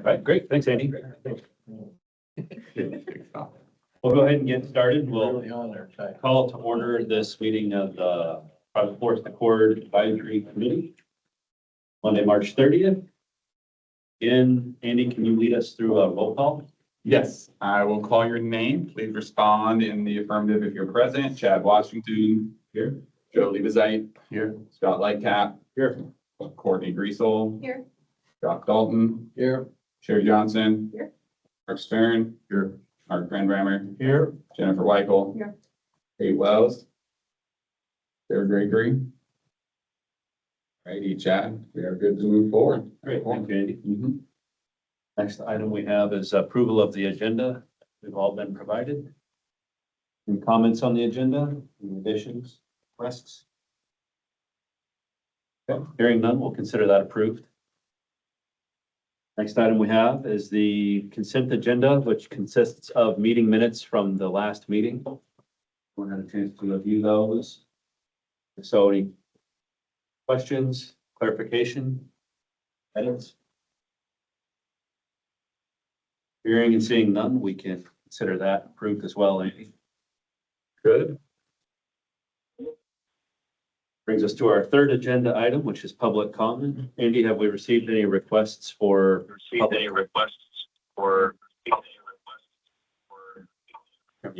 All right, great. Thanks, Andy. We'll go ahead and get started. We'll call to order this meeting of the Private Forest Accord Advisory Committee, Monday, March 30th. Again, Andy, can you lead us through a roll call? Yes, I will call your name. Please respond in the affirmative if you're present. Chad Washington. Here. Joe Liebezeit. Here. Scott Lightcap. Here. Courtney Griesel. Here. Jock Dalton. Here. Sherry Johnson. Here. Mark Stern. Here. Mark Grandrammer. Here. Jennifer Weichel. Here. Kate Wells. Sarah Gregory. Righty, Chad, we are good to move forward. Great. Thank you, Andy. Next item we have is approval of the agenda. We've all been provided. Any comments on the agenda? Any additions, requests? Okay, hearing none, we'll consider that approved. Next item we have is the consent agenda, which consists of meeting minutes from the last meeting. We had a chance to review those. So any questions, clarification, edits? Hearing and seeing none, we can consider that approved as well, Andy. Good. Brings us to our third agenda item, which is public comment. Andy, have we received any requests for? You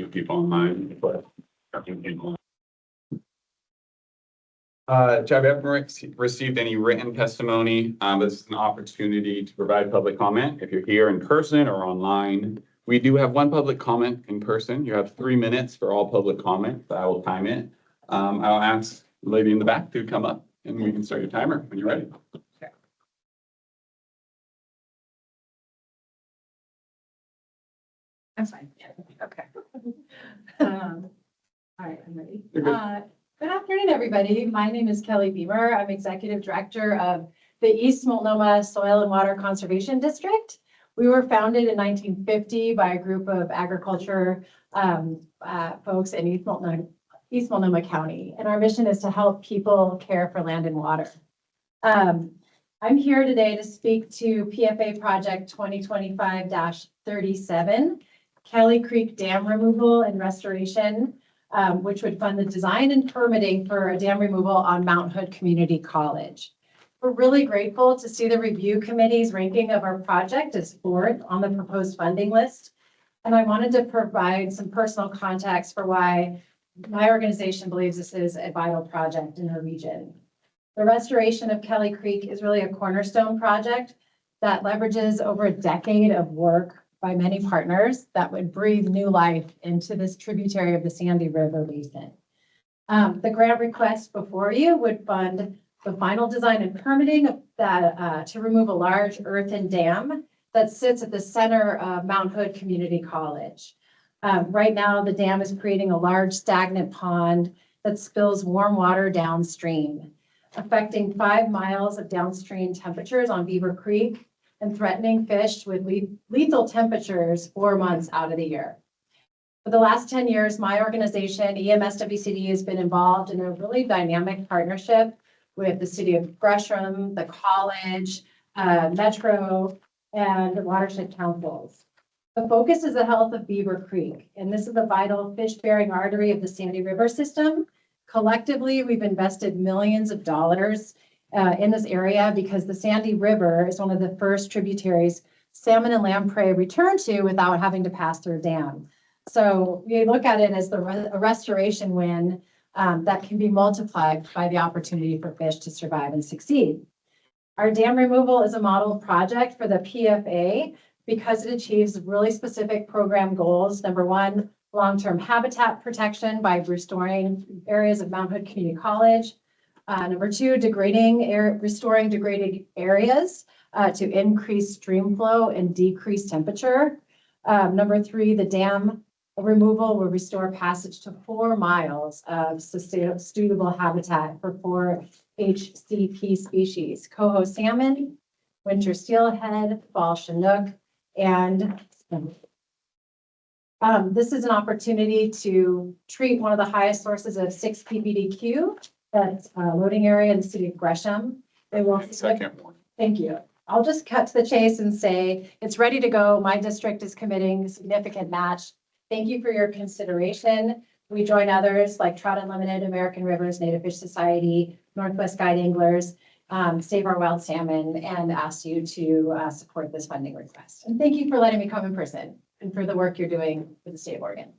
people online, but. Chad, we haven't received any written testimony. This is an opportunity to provide public comment. If you're here in person or online, we do have one public comment in person. You have 3 minutes for all public comment. I will time it. I'll ask the lady in the back to come up and we can start your timer when you're ready. I'm fine. Okay. All right, I'm ready. You're good. Good afternoon, everybody. My name is Kelly Beamer. I'm Executive Director of the East Multnomah Soil and Water Conservation District. We were founded in 1950 by a group of agriculture folks in East Multnomah County. And our mission is to help people care for land and water. I'm here today to speak to PFA Project 2025-37, Kelly Creek Dam Removal and Restoration, which would fund the design and permitting for a dam removal on Mount Hood Community College. We're really grateful to see the review committee's ranking of our project as fourth on the proposed funding list. And I wanted to provide some personal context for why my organization believes this is a vital project in our region. The restoration of Kelly Creek is really a cornerstone project that leverages over a decade of work by many partners that would breathe new life into this tributary of the Sandy River Basin. The grant request before you would fund the final design and permitting of that to remove a large earthen dam that sits at the center of Mount Hood Community College. Right now, the dam is creating a large stagnant pond that spills warm water downstream, affecting 5 miles of downstream temperatures on Beaver Creek and threatening fish with lethal temperatures 4 months out of the year. For the last 10 years, my organization, EMSWCD, has been involved in a really dynamic partnership with the city of Gresham, the college, Metro, and the watershed councils. The focus is the health of Beaver Creek, and this is a vital fish-bearing artery of the Sandy River system. Collectively, we've invested millions of dollars in this area because the Sandy River is one of the first tributaries salmon and lamprey return to without having to pass through a dam. So we look at it as a restoration win that can be multiplied by the opportunity for fish to survive and succeed. Our dam removal is a model project for the PFA because it achieves really specific program goals. Number one, long-term habitat protection by restoring areas of Mount Hood Community College. Number two, restoring degraded areas to increase stream flow and decrease temperature. Number three, the dam removal will restore passage to 4 miles of suitable habitat for 4 HCP species: coho salmon, winter steelhead, fall chinook, and this is an opportunity to treat one of the highest sources of 6 ppdq. That's a loading area in the city of Gresham. They will. Second one. Thank you. I'll just cut to the chase and say it's ready to go. My district is committing a significant match. Thank you for your consideration. We join others like Trout Unlimited, American Rivers, Native Fish Society, Northwest Guide Anglers, Save Our Wild Salmon, and ask you to support this funding request. And thank you for letting me come in person and for the work you're doing for the state of Oregon.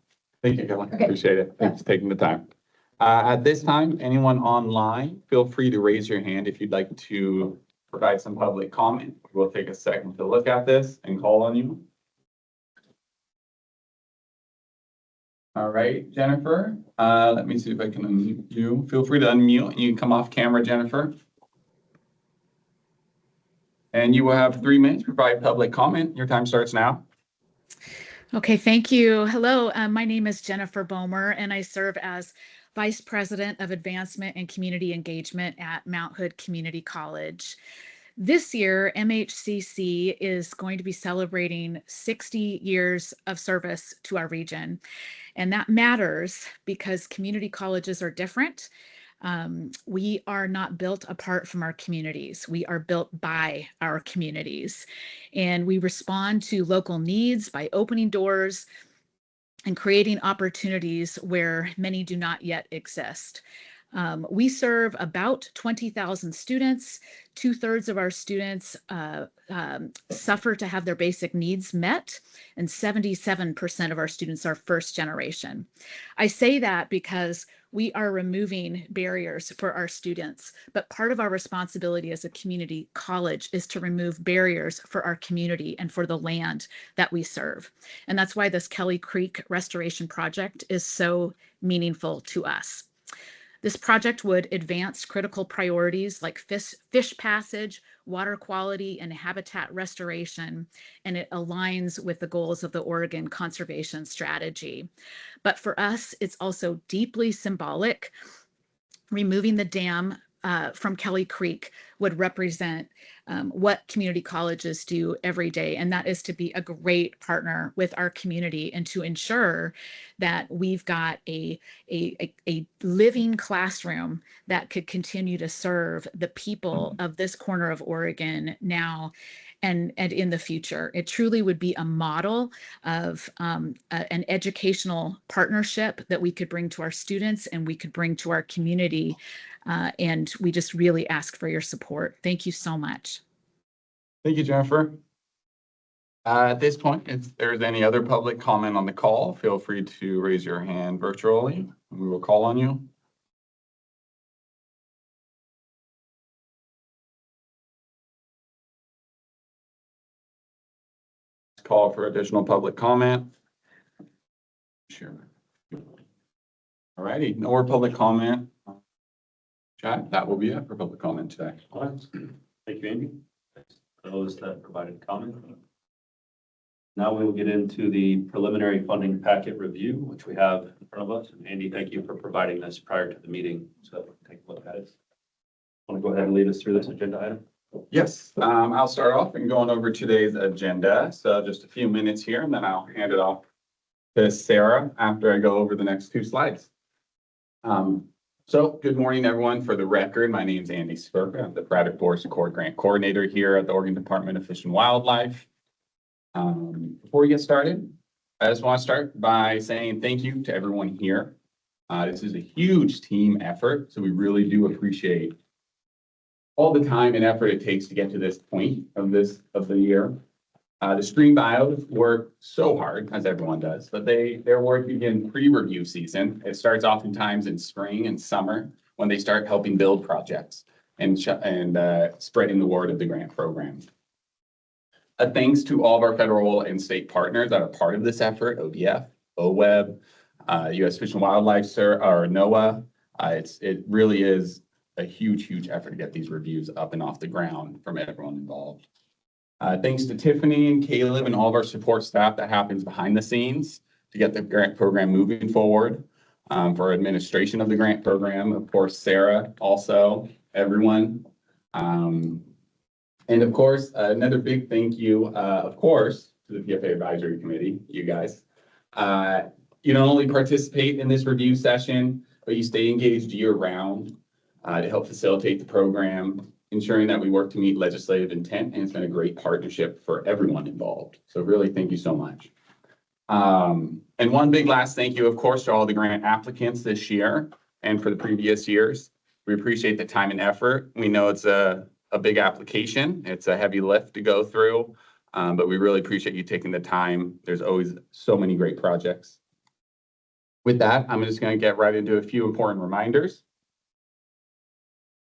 Thank you, Kelly. Okay. Appreciate it. Thanks for taking the time. At this time, anyone online, feel free to raise your hand if you'd like to provide some public comment. We'll take a second to look at this and call on you. All right, Jennifer, let me see if I can unmute you. Feel free to unmute and you can come off camera, Jennifer. And you will have 3 minutes to provide public comment. Your time starts now. Okay, thank you. Hello, my name is Jennifer Bomer, and I serve as Vice President of Advancement and Community Engagement at Mount Hood Community College. This year, MHCC is going to be celebrating 60 years of service to our region. And that matters because community colleges are different. We are not built apart from our communities. We are built by our communities. And we respond to local needs by opening doors and creating opportunities where many do not yet exist. We serve about 20,000 students. 2/3 of our students suffer to have their basic needs met, and 77% of our students are first generation. I say that because we are removing barriers for our students, but part of our responsibility as a community college is to remove barriers for our community and for the land that we serve. And that's why this Kelly Creek Restoration Project is so meaningful to us. This project would advance critical priorities like fish passage, water quality, and habitat restoration, and it aligns with the goals of the Oregon Conservation Strategy. But for us, it's also deeply symbolic. Removing the dam from Kelly Creek would represent what community colleges do every day, and that is to be a great partner with our community and to ensure that we've got a living classroom that could continue to serve the people of this corner of Oregon now and in the future. It truly would be a model of an educational partnership that we could bring to our students and we could bring to our community. And we just really ask for your support. Thank you so much. Thank you, Jennifer. At this point, if there's any other public comment on the call, feel free to raise your hand virtually and we will call on you. Call for additional public comment. Sure. All righty, no more public comment. Chad, that will be it for public comment today. All right. Thank you, Andy. Those that provided comment. Now we will get into the preliminary funding packet review, which we have in front of us. And Andy, thank you for providing this prior to the meeting, so that we can take a look at it. Want to go ahead and lead us through this agenda item? Yes, I'll start off and going over today's agenda. So just a few minutes here and then I'll hand it off to Sarah after I go over the next 2 slides. So good morning, everyone. For the record, my name is Andy Spurka. I'm the Braddock Forest Accord Grant Coordinator here at the Oregon Department of Fish and Wildlife. Before we get started, I just want to start by saying thank you to everyone here. This is a huge team effort, so we really do appreciate all the time and effort it takes to get to this point of the year. The stream bios work so hard, as everyone does, but their work begins pre-review season. It starts oftentimes in spring and summer when they start helping build projects and spreading the word of the grant program. Thanks to all of our federal and state partners that are part of this effort: ODF, OWEB, U.S. Fish and Wildlife, or NOAA. It really is a huge effort to get these reviews up and off the ground from everyone involved. Thanks to Tiffany and Caleb and all of our support staff that happens behind the scenes to get the grant program moving forward. For administration of the grant program, of course, Sarah, also everyone. And of course, another big thank you, of course, to the PFA Advisory Committee, you guys. You not only participate in this review session, but you stay engaged year round to help facilitate the program ensuring that we work to meet legislative intent, and it's been a great partnership for everyone involved. So really, thank you so much. And one big last thank you, of course, to all the grant applicants this year and for the previous years. We appreciate the time and effort. We know it's a big application. It's a heavy lift to go through, but we really appreciate you taking the time. There's always so many great projects. With that, I'm just going to get right into a few important reminders.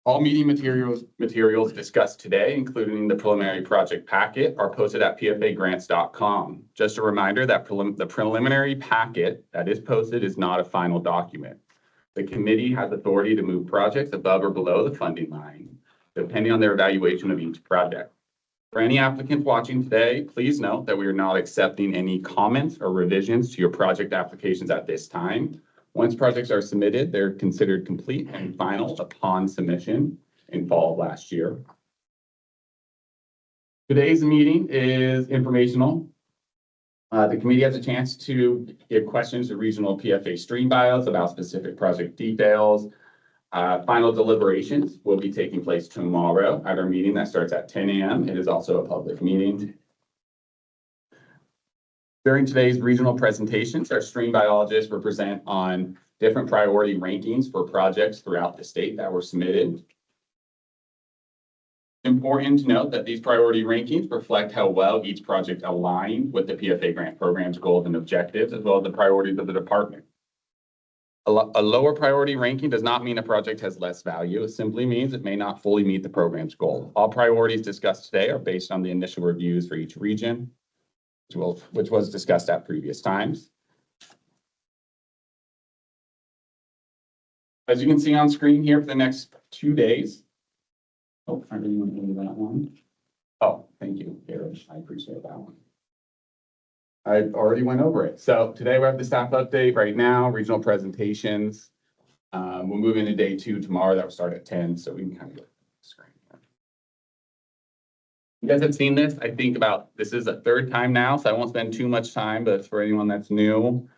All meeting materials discussed today, including the preliminary project packet, are posted at pfagrants.com. Just a reminder that the preliminary packet that is posted is not a final document. The committee has authority to move projects above or below the funding line, depending on their evaluation of each project. For any applicants watching today, please note that we are not accepting any comments or revisions to your project applications at this time. Once projects are submitted, they're considered complete and final upon submission in fall of last year. Today's meeting is informational. The committee has a chance to give questions to regional PFA stream bios about specific project details. Final deliberations will be taking place tomorrow at our meeting that starts at 10 a.m. It is also a public meeting. During today's regional presentations, our stream biologists will present on different priority rankings for projects throughout the state that were submitted. Important to note that these priority rankings reflect how well each project aligned with the PFA grant program's goals and objectives, as well as the priorities of the department. A lower priority ranking does not mean a project has less value. It simply means it may not fully meet the program's goal. All priorities discussed today are based on the initial reviews for each region, which was discussed at previous times. As you can see on screen here for the next 2 days. Oh, I really want to do that one. Oh, thank you, Gary. I appreciate that one. I already went over it. So today we have the staff update right now, regional presentations. We'll move into day 2 tomorrow. That will start at 10. So we can kind of go to the screen here. You guys have seen this. I think this is a 3rd time now, so I won't spend too much time, but for anyone that's new,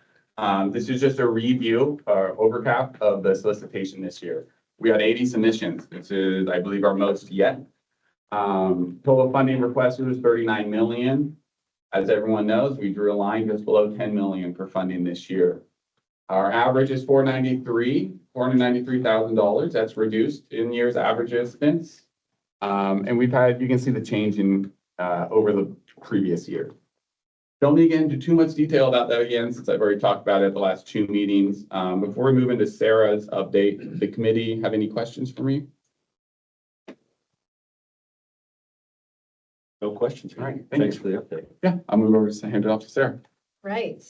this is just a review or overcap of the solicitation this year. We had 80 submissions. This is, I believe, our most yet. Total funding request was $39 million. As everyone knows, we drew a line just below $10 million for funding this year. Our average is $493,000. That's reduced in years averages since. And we've had, you can see the change in over the previous year. Don't need to get into too much detail about that again, since I've already talked about it at the last 2 meetings. Before we move into Sarah's update, the committee have any questions for me? No questions. All right, Thanks for the update. Yeah, I'll move over to hand it off to Sarah. Right.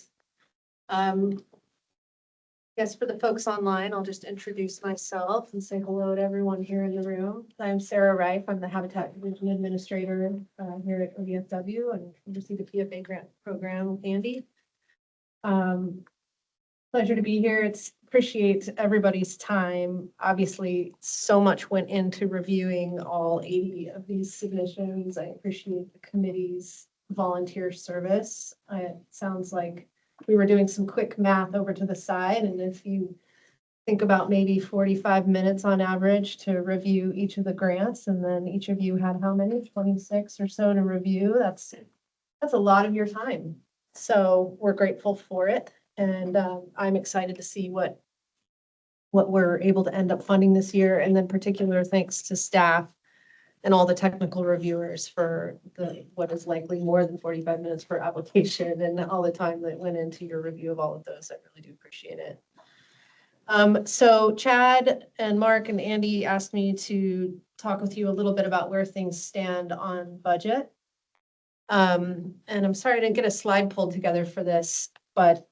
Yes, for the folks online, I'll just introduce myself and say hello to everyone here in the room. I'm Sarah Reif. I'm the Habitat Division Administrator here at ODFW and oversee the PFA grant program with Andy. Pleasure to be here. Appreciate everybody's time. Obviously, so much went into reviewing all 80 of these submissions. I appreciate the committee's volunteer service. It sounds like we were doing some quick math over to the side, and if you think about maybe 45 minutes on average to review each of the grants, and then each of you had how many, 26 or so to review, that's a lot of your time. So we're grateful for it, and I'm excited to see what we're able to end up funding this year, and then particular thanks to staff and all the technical reviewers for what is likely more than 45 minutes per application and all the time that went into your review of all of those. I really do appreciate it. So Chad and Mark and Andy asked me to talk with you a little bit about where things stand on budget. And I'm sorry I didn't get a slide pulled together for this, but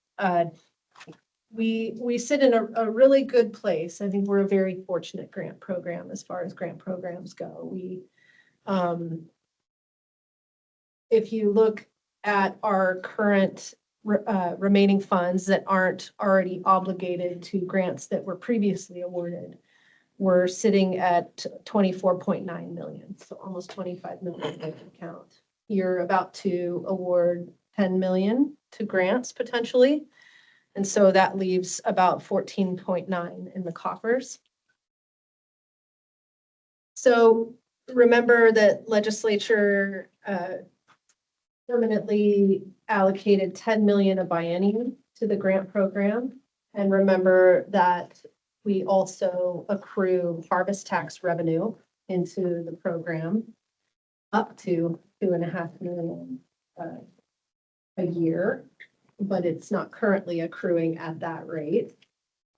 we sit in a really good place. I think we're a very fortunate grant program as far as grant programs go. If you look at our current remaining funds that aren't already obligated to grants that were previously awarded, we're sitting at 24.9 million, so almost 25 million bank account. You're about to award 10 million to grants potentially. And so that leaves about 14.9 in the coffers. So remember that legislature permanently allocated 10 million a biennium to the grant program. And remember that we also accrue harvest tax revenue into the program up to 2.5 million a year, but it's not currently accruing at that rate.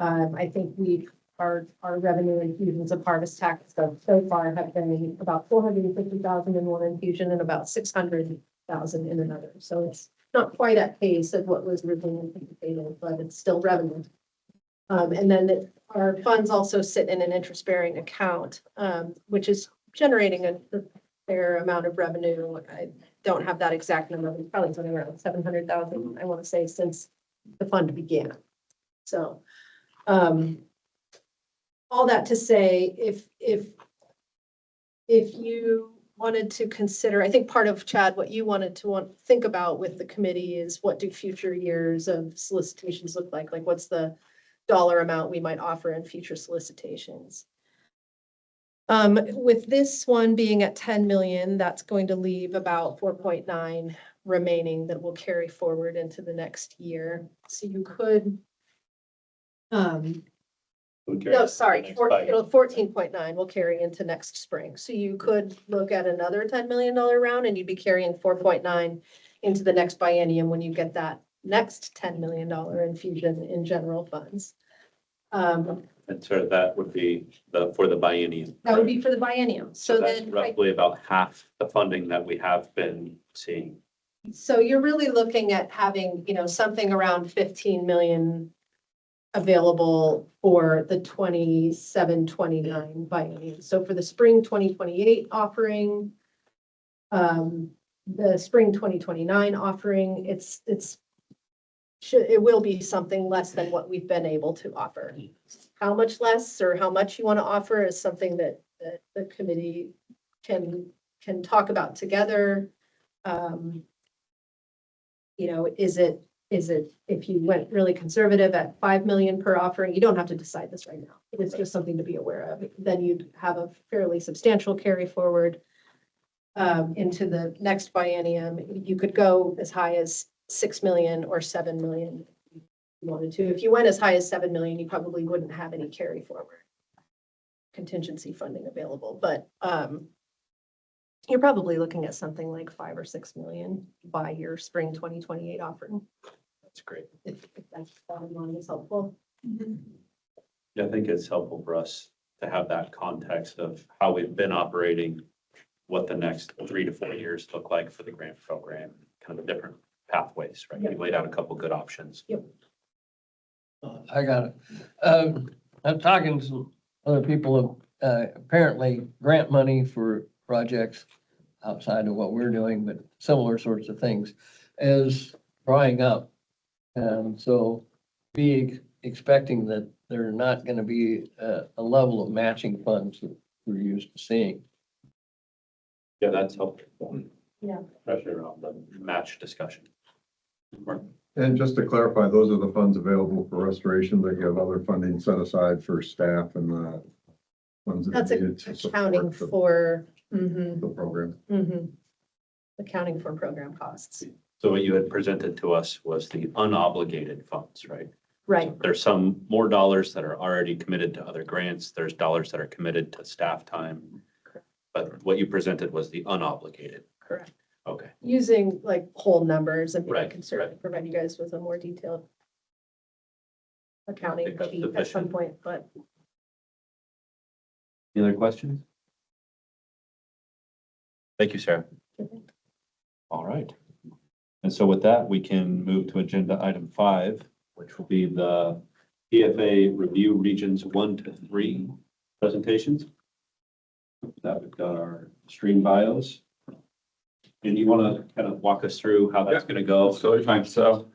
I think our revenue infusions of harvest tax so far have been about 450,000 in one infusion and about 600,000 in another. So it's not quite at pace of what was originally anticipated, but it's still revenue. And then our funds also sit in an interest-bearing account, which is generating a fair amount of revenue. I don't have that exact number, but probably something around 700,000, I want to say, since the fund began. So, all that to say, if you wanted to consider, I think part of, Chad, what you wanted to think about with the committee is what do future years of solicitations look like? Like what's the dollar amount we might offer in future solicitations? With this one being at 10 million, that's going to leave about 4.9 remaining that will carry forward into the next year. So you could, no, sorry, 14.9 will carry into next spring. So you could look at another $10 million round and you'd be carrying 4.9 into the next biennium when you get that next $10 million infusion in general funds. And sort of that would be for the biennium. That would be for the biennium. So that's then, roughly about half the funding that we have been seeing. so you're really looking at having, something around 15 million available for the 27-29 biennium. So for the spring 2028 offering, the spring 2029 offering, it will be something less than what we've been able to offer. How much less or how much you want to offer is something that the committee can talk about together. Is it if you went really conservative at 5 million per offering, you don't have to decide this right now. It's just something to be aware of. Then you'd have a fairly substantial carry forward into the next biennium. You could go as high as 6 million or 7 million if you wanted to. If you went as high as 7 million, you probably wouldn't have any carry forward contingency funding available, but you're probably looking at something like 5 or 6 million by your spring 2028 offering. That's great. If that's bottom line is helpful. Yeah, I think it's helpful for us to have that context of how we've been operating, what the next 3 to 4 years look like for the grant program, kind of the different pathways, right? Yep. You laid out a couple good options. I got it. I'm talking to some other people, apparently grant money for projects outside of what we're doing, but similar sorts of things is drying up. And so be expecting that there's not going to be a level of matching funds that we're used to seeing. Yeah, that's helpful. Yeah. Pressure on the match discussion. And just to clarify, those are the funds available for restoration, but you have other funding set aside for staff and the ones that That's are needed to accounting support for, the program. accounting for program costs. So what you had presented to us was the unobligated funds, right? Right, There's some more dollars that are already committed to other grants. There's dollars that are committed to staff time. But what you presented was the unobligated. correct. Okay. Using like whole numbers and being Right, conservative, right. provide you guys with a more detailed accounting think that's sheet at some sufficient. point, but Any other questions? Thank you, Sarah. All right. And so with that, we can move to agenda item 5, which will be the PFA review regions 1 to 3 presentations. That we've got our stream bios. And you want to kind of walk us through how that's going to go? That's totally fine. So,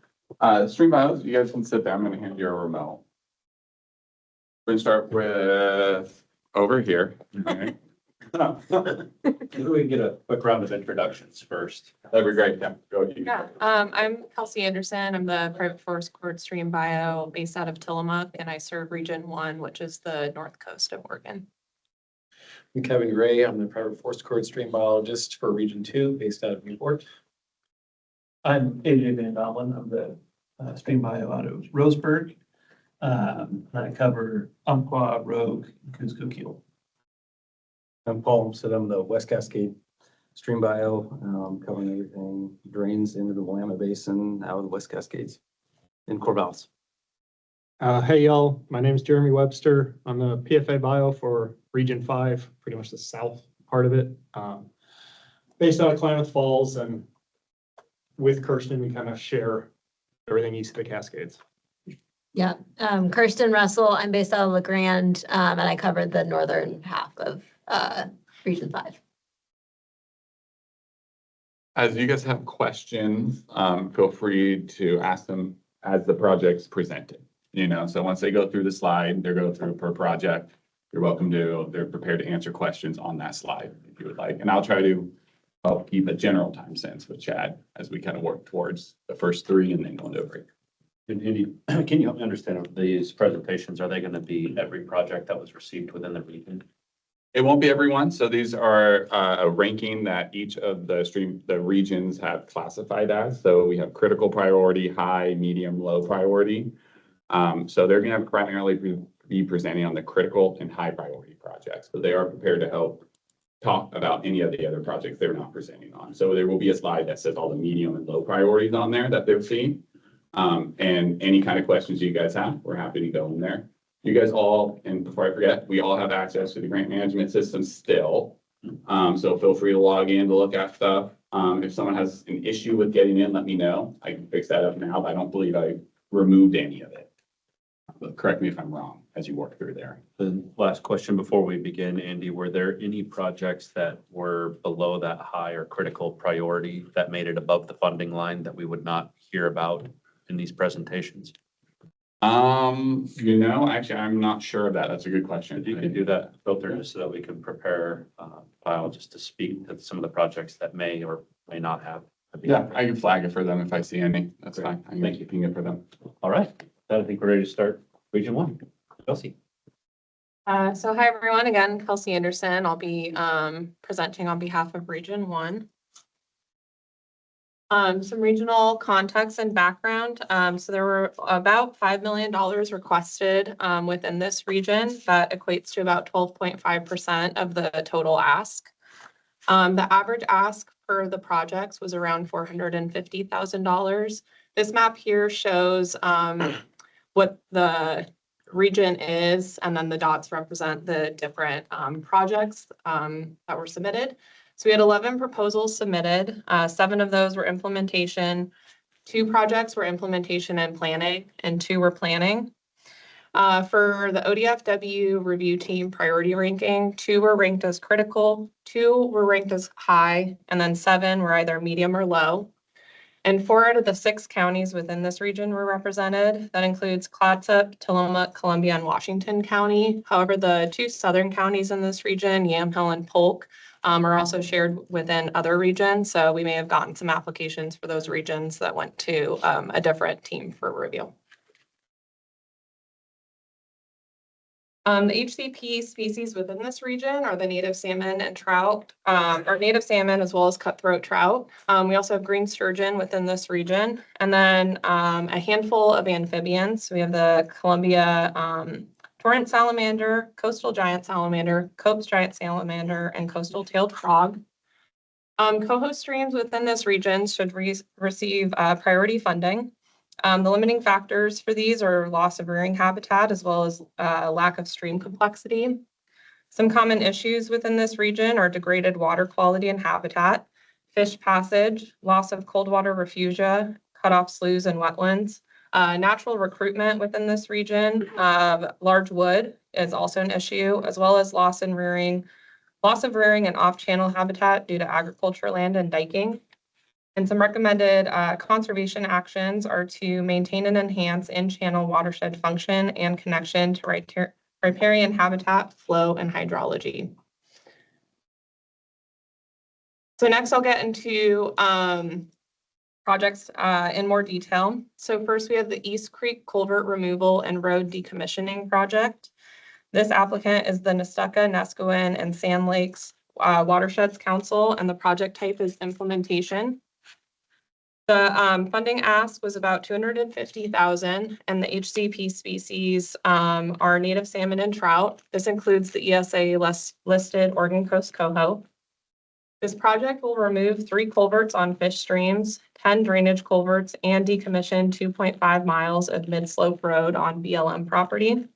stream bios, you guys can sit there. I'm gonna hand you a remote. We're gonna start with over here. Okay. Maybe we can get a quick round of introductions first. That'd be great. Yeah. Go ahead. Yeah, I'm Kelsey Anderson. I'm the private forest court stream bio based out of Tillamook, and I serve Region 1, which is the north coast of Oregon. I'm Kevin Gray. I'm the private forest cord stream biologist for Region 2, based out of Newport. I'm AJ Van Donlen. I'm the stream bio out of Roseburg. And I cover Umpqua, Rogue, and Cusco Keel. I'm Paul Umstead. I'm the West Cascade stream bio, covering everything drains into the Willamette Basin out of the West Cascades in Corvallis. Hey y'all, my name is Jeremy Webster. I'm the PFA bio for Region 5, pretty much the south part of it. Based out of Klamath Falls, and with Kirsten, we kind of share everything east of the Cascades. Yeah, Kirsten Russell, I'm based out of La Grande, and I covered the northern half of Region 5. As you guys have questions, feel free to ask them as the project's presented. You know, so once they go through the slide, they go through per project. They're prepared to answer questions on that slide if you would like. And I'll try to help keep a general time sense with Chad as we kind of work towards the first three and then go into a break. And Andy, can you help me understand these presentations? Are they going to be every project that was received within the region? It won't be everyone. So these are a ranking that each of the regions have classified as. So we have critical priority, high, medium, low priority. So they're going to primarily be presenting on the critical and high priority projects, but they are prepared to help talk about any of the other projects they're not presenting on. So there will be a slide that says all the medium and low priorities on there that they're seeing. And any kind of questions you guys have, we're happy to go in there. You guys all, and before I forget, we all have access to the grant management system still. So feel free to log in to look at stuff. If someone has an issue with getting in, let me know. I can fix that up now, but I don't believe I removed any of it. But correct me if I'm wrong as you work through there. The last question before we begin, Andy, were there any projects that were below that high or critical priority that made it above the funding line that we would not hear about in these presentations? You know, actually, I'm not sure of that. That's a good question. If you could do that filter just so that we can prepare biologists to speak to some of the projects that may or may not have. Yeah, I can flag it for them if I see any. That's Great. fine. I'm Thank you. keeping it for them. All right, I think we're ready to start Region 1. Kelsey. So hi, everyone. Again, Kelsey Anderson. I'll be presenting on behalf of Region 1. Some regional context and background. So there were about $5 million requested within this region. That equates to about 12.5% of the total ask. The average ask for the projects was around $450,000. This map here shows what the region is, and then the dots represent the different projects that were submitted. So we had 11 proposals submitted. 7 of those were implementation. 2 projects were implementation and planning, and 2 were planning. For the ODFW review team priority ranking, 2 were ranked as critical, 2 were ranked as high, and then 7 were either medium or low. And 4 out of the 6 counties within this region were represented. That includes Clatsop, Tillamook, Columbia, and Washington County. However, the 2 southern counties in this region, Yamhill and Polk, are also shared within other regions. So we may have gotten some applications for those regions that went to a different team for review. The HCP species within this region are the native salmon and trout, or native salmon as well as cutthroat trout. We also have green sturgeon within this region, and then a handful of amphibians. We have the Columbia torrent salamander, coastal giant salamander, Cope's giant salamander, and coastal tailed frog. Coho streams within this region should receive priority funding. The limiting factors for these are loss of rearing habitat as well as lack of stream complexity. Some common issues within this region are degraded water quality and habitat, fish passage, loss of cold water refugia, cut off sloughs and wetlands. Natural recruitment within this region of large wood is also an issue, as well as loss of rearing and off-channel habitat due to agriculture land and diking. And some recommended conservation actions are to maintain and enhance in-channel watershed function and connection to riparian habitat, flow, and hydrology. So next I'll get into projects in more detail. So first we have the East Creek Culvert Removal and Road Decommissioning Project. This applicant is the Nestucca, Nescoin, and Sand Lakes Watersheds Council, and the project type is implementation. The funding ask was about 250,000, and the HCP species are native salmon and trout. This includes the ESA listed Oregon Coast coho. This project will remove 3 culverts on fish streams, 10 drainage culverts, and decommission 2.5 miles of mid-slope road on BLM property.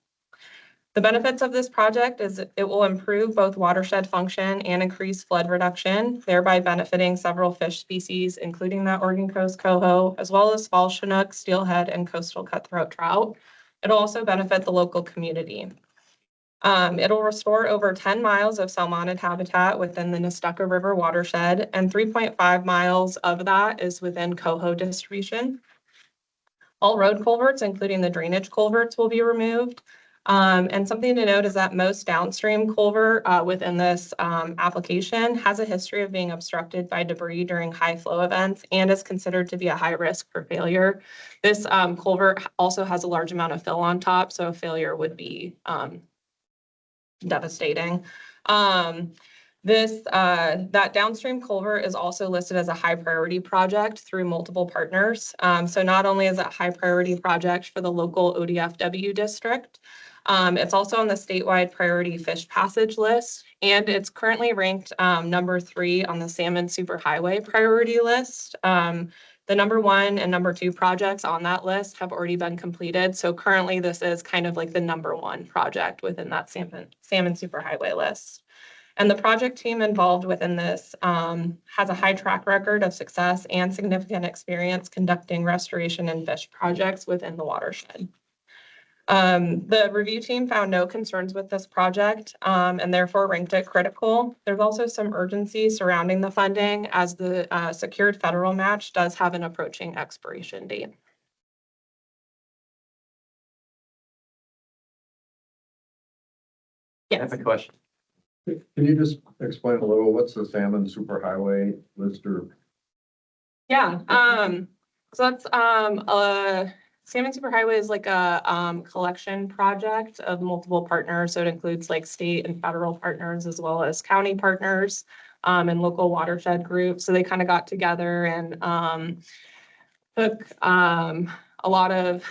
The benefits of this project is it will improve both watershed function and increase flood reduction, thereby benefiting several fish species, including that Oregon Coast coho, as well as fall chinook, steelhead, and coastal cutthroat trout. It'll also benefit the local community. It'll restore over 10 miles of salmonid habitat within the Nestucca River watershed, and 3.5 miles of that is within coho distribution. All road culverts, including the drainage culverts, will be removed. And something to note is that most downstream culvert within this application has a history of being obstructed by debris during high flow events and is considered to be a high risk for failure. This culvert also has a large amount of fill on top, so a failure would be devastating. That downstream culvert is also listed as a high priority project through multiple partners. So not only is it a high priority project for the local ODFW district, it's also on the statewide priority fish passage list, and it's currently ranked number 3 on the salmon superhighway priority list. The number 1 and number 2 projects on that list have already been completed. So currently this is kind of like the number 1 project within that salmon superhighway list. And the project team involved within this has a high track record of success and significant experience conducting restoration and fish projects within the watershed. The review team found no concerns with this project and therefore ranked it critical. There's also some urgency surrounding the funding as the secured federal match does have an approaching expiration date. I have a question. Can you just explain a little, what's the salmon superhighway list or? Yeah, so that's Salmon Superhighway is like a collection project of multiple partners. So it includes like state and federal partners as well as county partners and local watershed groups. So they kind of got together and took a lot of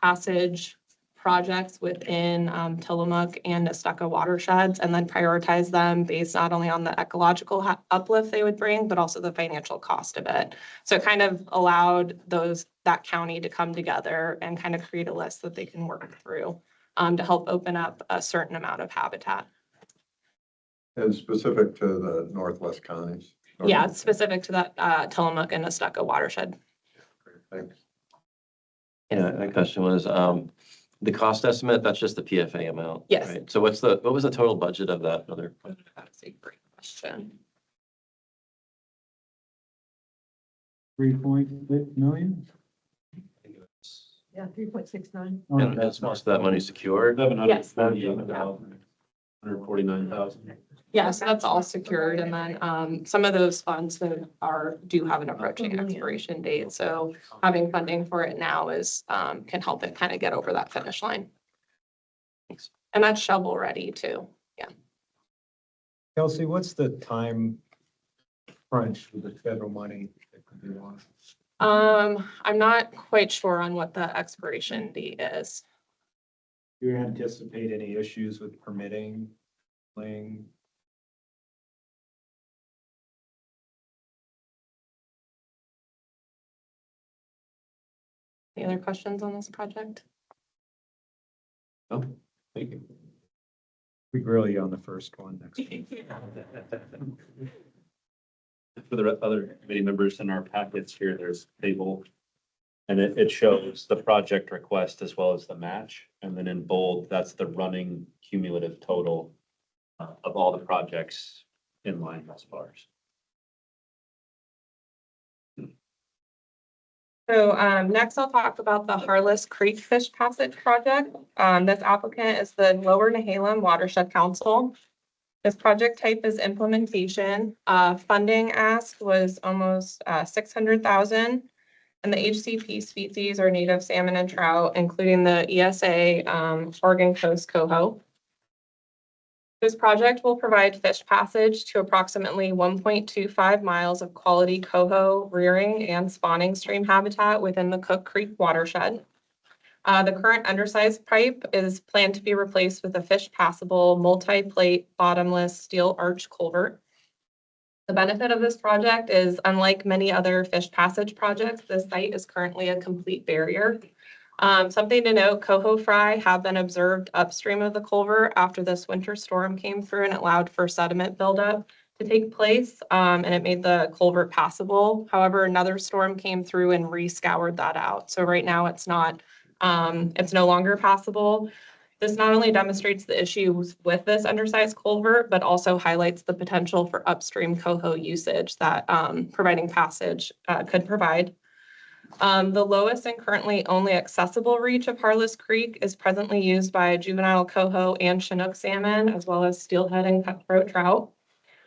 passage projects within Tillamook and Nestucca watersheds, and then prioritize them based not only on the ecological uplift they would bring, but also the financial cost of it. So it kind of allowed that county to come together and kind of create a list that they can work through to help open up a certain amount of habitat. And specific to the northwest counties? Yeah, it's specific to that Tillamook and Nestucca watershed. Thanks. Yeah, my question was, the cost estimate, that's just the PFA amount? Yes. Right? So what was the total budget of that other? That's a great question. 3.6 million? Yeah, 3.69. And is most of that money secured? Yes. 149,000. Yeah, so that's all secured, and then some of those funds that do have an approaching expiration date. So having funding for it now is can help it kind of get over that finish line. Thanks. And that's shovel ready too. Kelsey, what's the time crunch with the federal money that could be lost? I'm not quite sure on what the expiration date is. Do you anticipate any issues with permitting, laying? Any other questions on this project? Oh, thank you. We grill you on the first one next week. For the other committee members in our packets here, there's a table. And it shows the project request as well as the match. And then in bold, that's the running cumulative total of all the projects in line thus far. So next I'll talk about the Harless Creek Fish Passage Project. This applicant is the Lower Nehalem Watershed Council. This project type is implementation. Funding asked was almost 600,000. And the HCP species are native salmon and trout, including the ESA Oregon Coast coho. This project will provide fish passage to approximately 1.25 miles of quality coho rearing and spawning stream habitat within the Cook Creek watershed. The current undersized pipe is planned to be replaced with a fish passable multi-plate bottomless steel arch culvert. The benefit of this project is, unlike many other fish passage projects, this site is currently a complete barrier. Something to note, coho fry have been observed upstream of the culvert after this winter storm came through and allowed for sediment buildup to take place, and it made the culvert passable. However, another storm came through and re-scoured that out. So right now it's no longer passable. This not only demonstrates the issues with this undersized culvert, but also highlights the potential for upstream coho usage that providing passage could provide. The lowest and currently only accessible reach of Harless Creek is presently used by juvenile coho and Chinook salmon, as well as steelhead and cutthroat trout.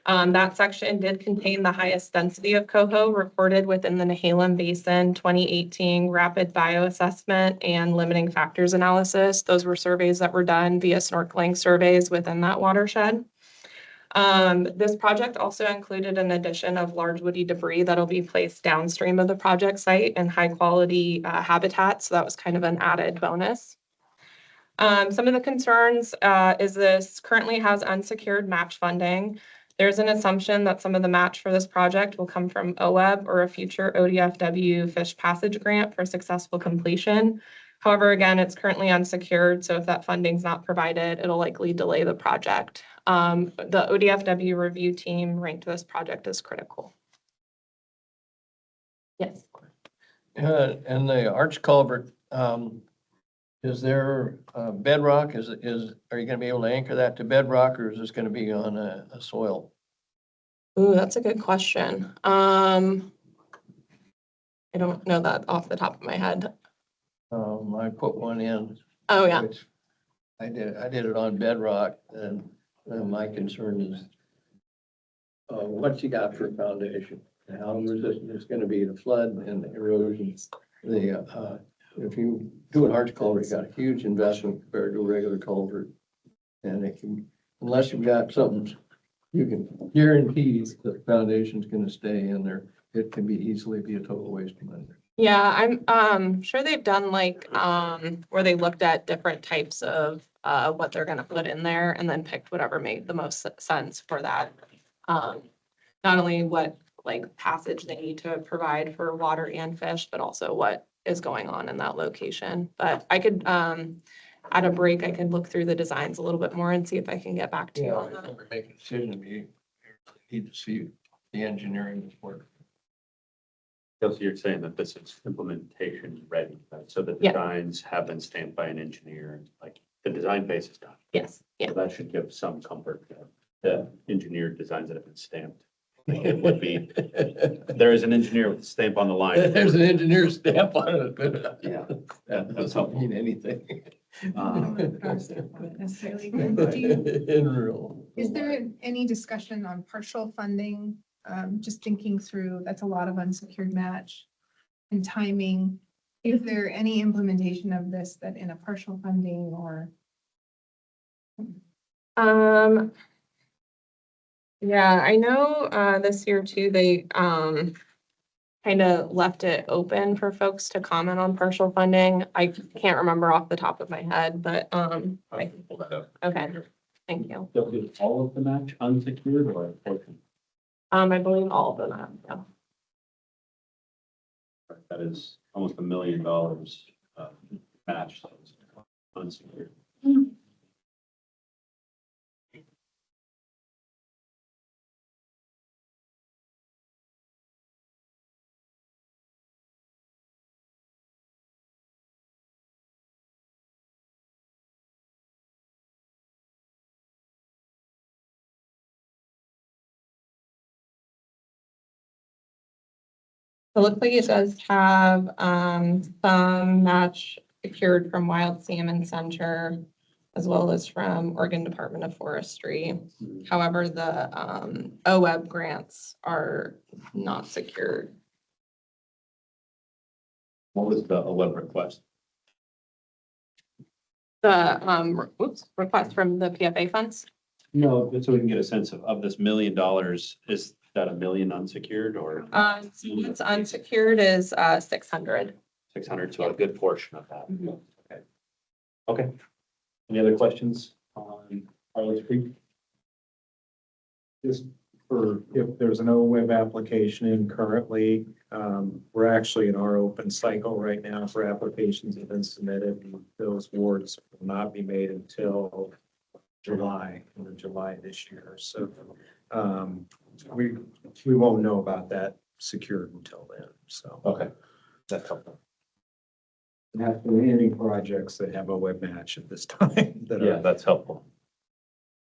That section did contain the highest density of coho recorded within the Nehalem Basin 2018 Rapid Bioassessment and Limiting Factors Analysis. Those were surveys that were done via snorkeling surveys within that watershed. This project also included an addition of large woody debris that'll be placed downstream of the project site and high quality habitat. So that was kind of an added bonus. Some of the concerns is this currently has unsecured match funding. There's an assumption that some of the match for this project will come from OWEB or a future ODFW fish passage grant for successful completion. However, again, it's currently unsecured, so if that funding's not provided, it'll likely delay the project. The ODFW review team ranked this project as critical. Yes. And the arch culvert, is there bedrock? Are you gonna be able to anchor that to bedrock, or is this gonna be on a soil? Ooh, that's a good question. I don't know that off the top of my head. I put one in. Oh, yeah. which I did it on bedrock, and my concern is what you got for a foundation, and how resistant it's gonna be to flood and erosion. If you do an arch culvert, you got a huge investment compared to a regular culvert. And it can, unless you've got something, you can guarantee that the foundation's gonna stay in there, it can easily be a total waste of money. Yeah, I'm sure they've done like where they looked at different types of what they're gonna put in there and then picked whatever made the most sense for that. Not only what like passage they need to provide for water and fish, but also what is going on in that location. But I could at a break, I could look through the designs a little bit more and see if I can get back to you on that. We're making a decision, you need to see the engineering work. So you're saying that this is implementation ready, right? So the Yeah. designs have been stamped by an engineer, like the design phase is done. Yes, yeah. So that should give some comfort to the engineered designs that have been stamped. It would be, there is an engineer with a stamp on the line. There's an engineer's stamp on it, but Yeah. that doesn't mean anything. Necessarily. In real. Is there any discussion on partial funding? Just thinking through, that's a lot of unsecured match and timing. Is there any implementation of this that in a partial funding or? Yeah, I know this year too, they kind of left it open for folks to comment on partial funding. I can't remember off the top of my head, but I can pull that up. okay, thank you. They'll do all of the match unsecured or a portion? I believe all of them have, yeah. That is almost $1 million match that was unsecured. It looks like it does have some match secured from Wild Salmon Center as well as from Oregon Department of Forestry. However, the OWEB grants are not secured. What was the web request? The, request from the PFA funds. No, but so we can get a sense of this $1 million, is that $1 million unsecured or So what's unsecured is, 600. 600, so a good portion of that? Mhm. Okay. Okay. Any other questions on Harley's Creek? Just for, if there's no web application in currently, we're actually in our open cycle right now for applications that have been submitted. And those awards will not be made until July, in July this year. So, we won't know about that secured until then, so. Okay. That's helpful. Not for any projects that have a web match at this time that Yeah, are. that's helpful.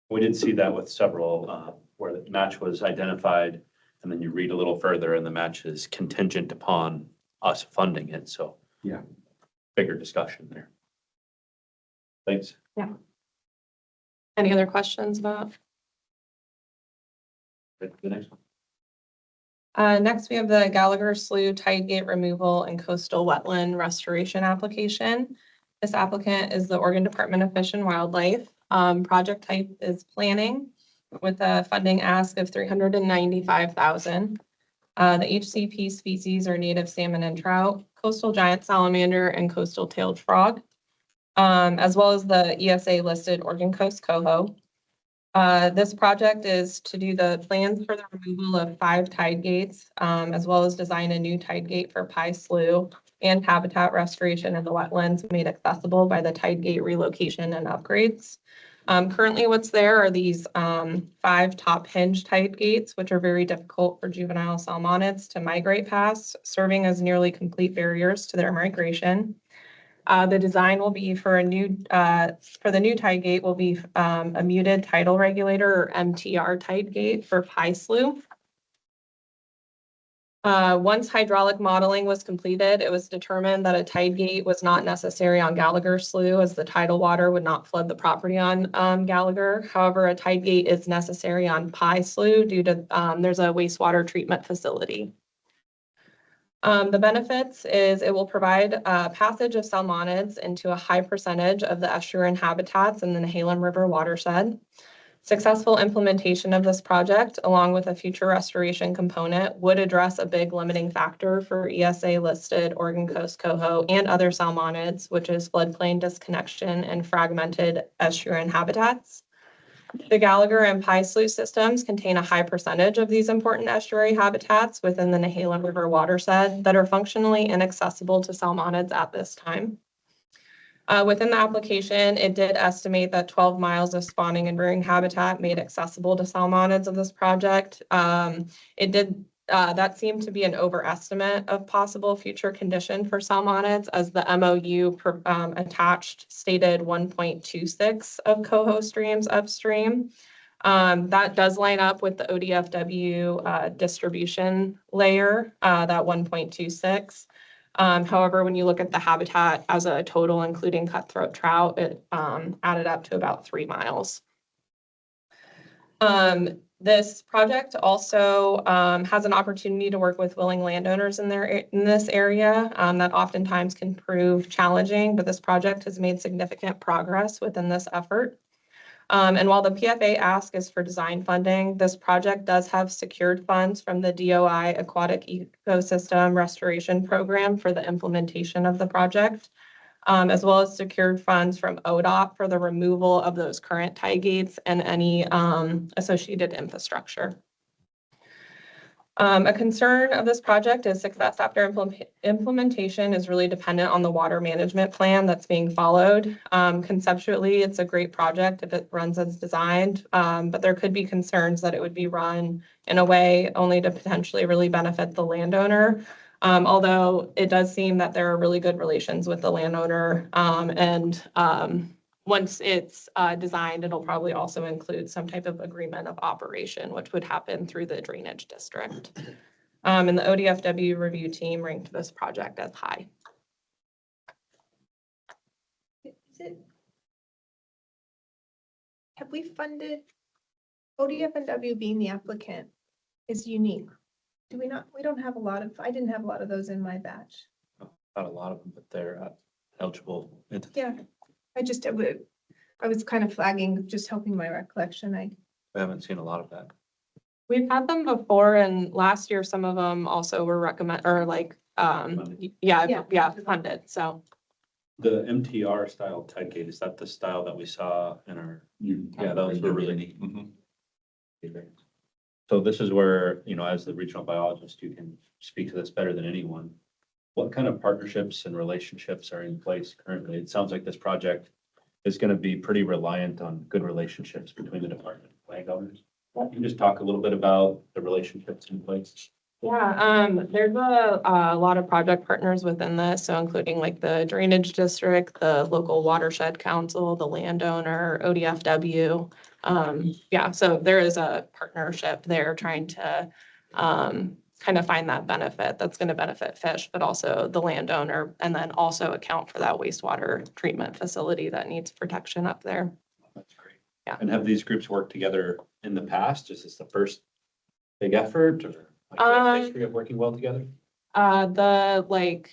We did see that with several, where the match was identified, and then you read a little further and the match is contingent upon us funding it, so. Yeah. Bigger discussion there. Thanks. Any other questions about? The next one. Next, we have the Gallagher Slough Tide Gate Removal and Coastal Wetland Restoration application. This applicant is the Oregon Department of Fish and Wildlife. Project type is planning with a funding ask of $395,000. The HCP species are native salmon and trout, coastal giant salamander, and coastal tailed frog, as well as the ESA listed Oregon Coast coho. This project is to do the plans for the removal of 5 tide gates, as well as design a new tide gate for Pie Slough and habitat restoration in the wetlands made accessible by the tide gate relocation and upgrades. Currently what's there are these 5 top hinge tide gates, which are very difficult for juvenile salmonids to migrate past, serving as nearly complete barriers to their migration. The design will be for the new tide gate will be a muted tidal regulator or MTR tide gate for Pie Slough. Once hydraulic modeling was completed, it was determined that a tide gate was not necessary on Gallagher Slough as the tidal water would not flood the property on Gallagher. However, a tide gate is necessary on Pie Slough due to there's a wastewater treatment facility. The benefits is it will provide passage of salmonids into a high percentage of the estuarine habitats in the Nehalem River watershed. Successful implementation of this project, along with a future restoration component, would address a big limiting factor for ESA listed Oregon Coast coho and other salmonids, which is floodplain disconnection and fragmented estuarine habitats. The Gallagher and Pie Slough systems contain a high percentage of these important estuary habitats within the Nehalem River watershed that are functionally inaccessible to salmonids at this time. Within the application, it did estimate that 12 miles of spawning and rearing habitat made accessible to salmonids of this project. That seemed to be an overestimate of possible future condition for salmonids as the MOU attached stated 1.26 of coho streams upstream. That does line up with the ODFW distribution layer, that 1.26. However, when you look at the habitat as a total, including cutthroat trout, it added up to about 3 miles. This project also has an opportunity to work with willing landowners in this area that oftentimes can prove challenging, but this project has made significant progress within this effort. And while the PFA ask is for design funding, this project does have secured funds from the DOI Aquatic Ecosystem Restoration Program for the implementation of the project, as well as secured funds from ODOT for the removal of those current tide gates and any associated infrastructure. A concern of this project is success after implementation is really dependent on the water management plan that's being followed. Conceptually, it's a great project if it runs as designed, but there could be concerns that it would be run in a way only to potentially really benefit the landowner. Although it does seem that there are really good relations with the landowner, and once it's designed, it'll probably also include some type of agreement of operation, which would happen through the drainage district. And the ODFW review team ranked this project as high. Have we funded, ODF&W being the applicant is unique. Do we not, we don't have a lot of, I didn't have a lot of those in my batch. Not a lot of them, but they're eligible. Yeah, I was kind of flagging, just helping my recollection. We haven't seen a lot of that. We've had them before and last year, some of them also were Funded. yeah, funded, so. The MTR style tide gate, is that the style that we saw in our? Yeah, those were really neat. So this is where, as the regional biologist, you can speak to this better than anyone. What kind of partnerships and relationships are in place currently? It sounds like this project is going to be pretty reliant on good relationships between the department and landowners. Can you just talk a little bit about the relationships in place? Yeah, there's a lot of project partners within this, so including like the drainage district, the local watershed council, the landowner, ODFW. Yeah, so there is a partnership there trying to kind of find that benefit that's going to benefit fish, but also the landowner, and then also account for that wastewater treatment facility that needs protection up there. That's great. Yeah. And have these groups worked together in the past? Is this the first big effort or like a history of working well together? The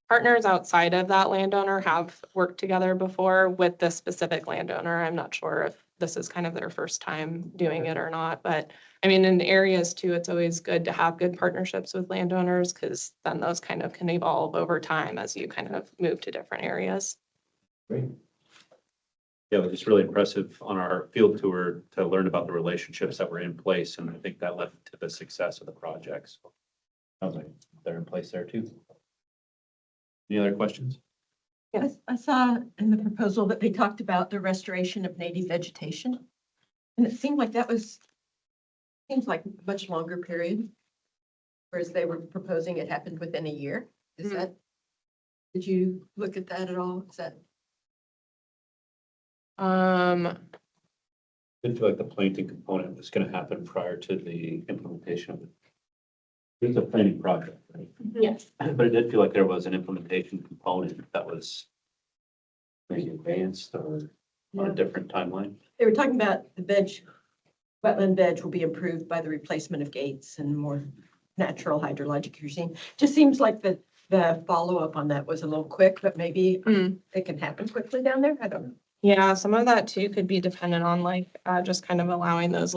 partners outside of that landowner have worked together before with this specific landowner. I'm not sure if this is kind of their first time doing it or not, but I mean, in areas too, it's always good to have good partnerships with landowners because then those kind of can evolve over time as you kind of move to different areas. Great. Yeah, it was just really impressive on our field tour to learn about the relationships that were in place, and I think that led to the success of the project. So sounds like they're in place there too. Any other questions? Yes. I saw in the proposal that they talked about the restoration of native vegetation. And it seemed like seems like a much longer period. Whereas they were proposing it happened within a year. Is Mhm. that, did you look at that at all? Is that? I did feel like the planting component was gonna happen prior to the implementation of it. It's a planning project, right? Yes. But it did feel like there was an implementation component that was maybe advanced or on a different timeline. They were talking about the wetland veg will be improved by the replacement of gates and more natural hydrologic regime. Just seems like the follow-up on that was a little quick, but maybe Mm. it can happen quickly down there. I don't know. Yeah, some of that too could be dependent on just kind of allowing those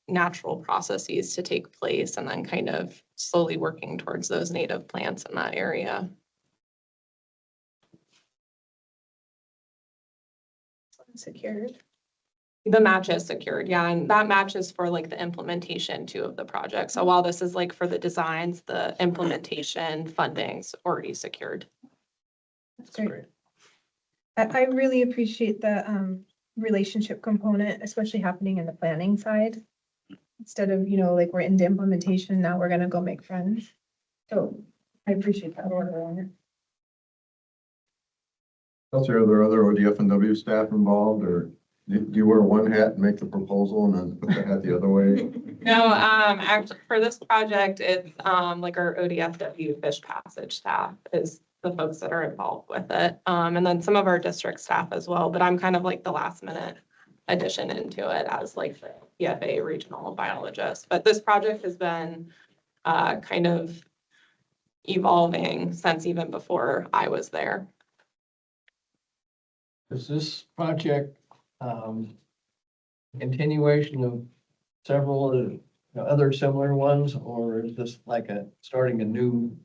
natural processes to take place and then kind of slowly working towards those native plants in that area. Secured. The match is secured, yeah, and that match is for the implementation too of the project. So while this is for the designs, the implementation funding's already secured. That's great. I really appreciate the relationship component, especially happening in the planning side. Instead of, we're into implementation, now we're gonna go make friends. So I appreciate that order on it. Chelsea, are there other ODF and W staff involved, or do you wear one hat and make the proposal and then put the hat the other way? No, actually, for this project, it's our ODFW Fish Passage staff is the folks that are involved with it. And then some of our district staff as well, but I'm kind of the last minute addition into it as the PFA regional biologist. But this project has been kind of evolving since even before I was there. Is this project continuation of several other similar ones, or is this starting a new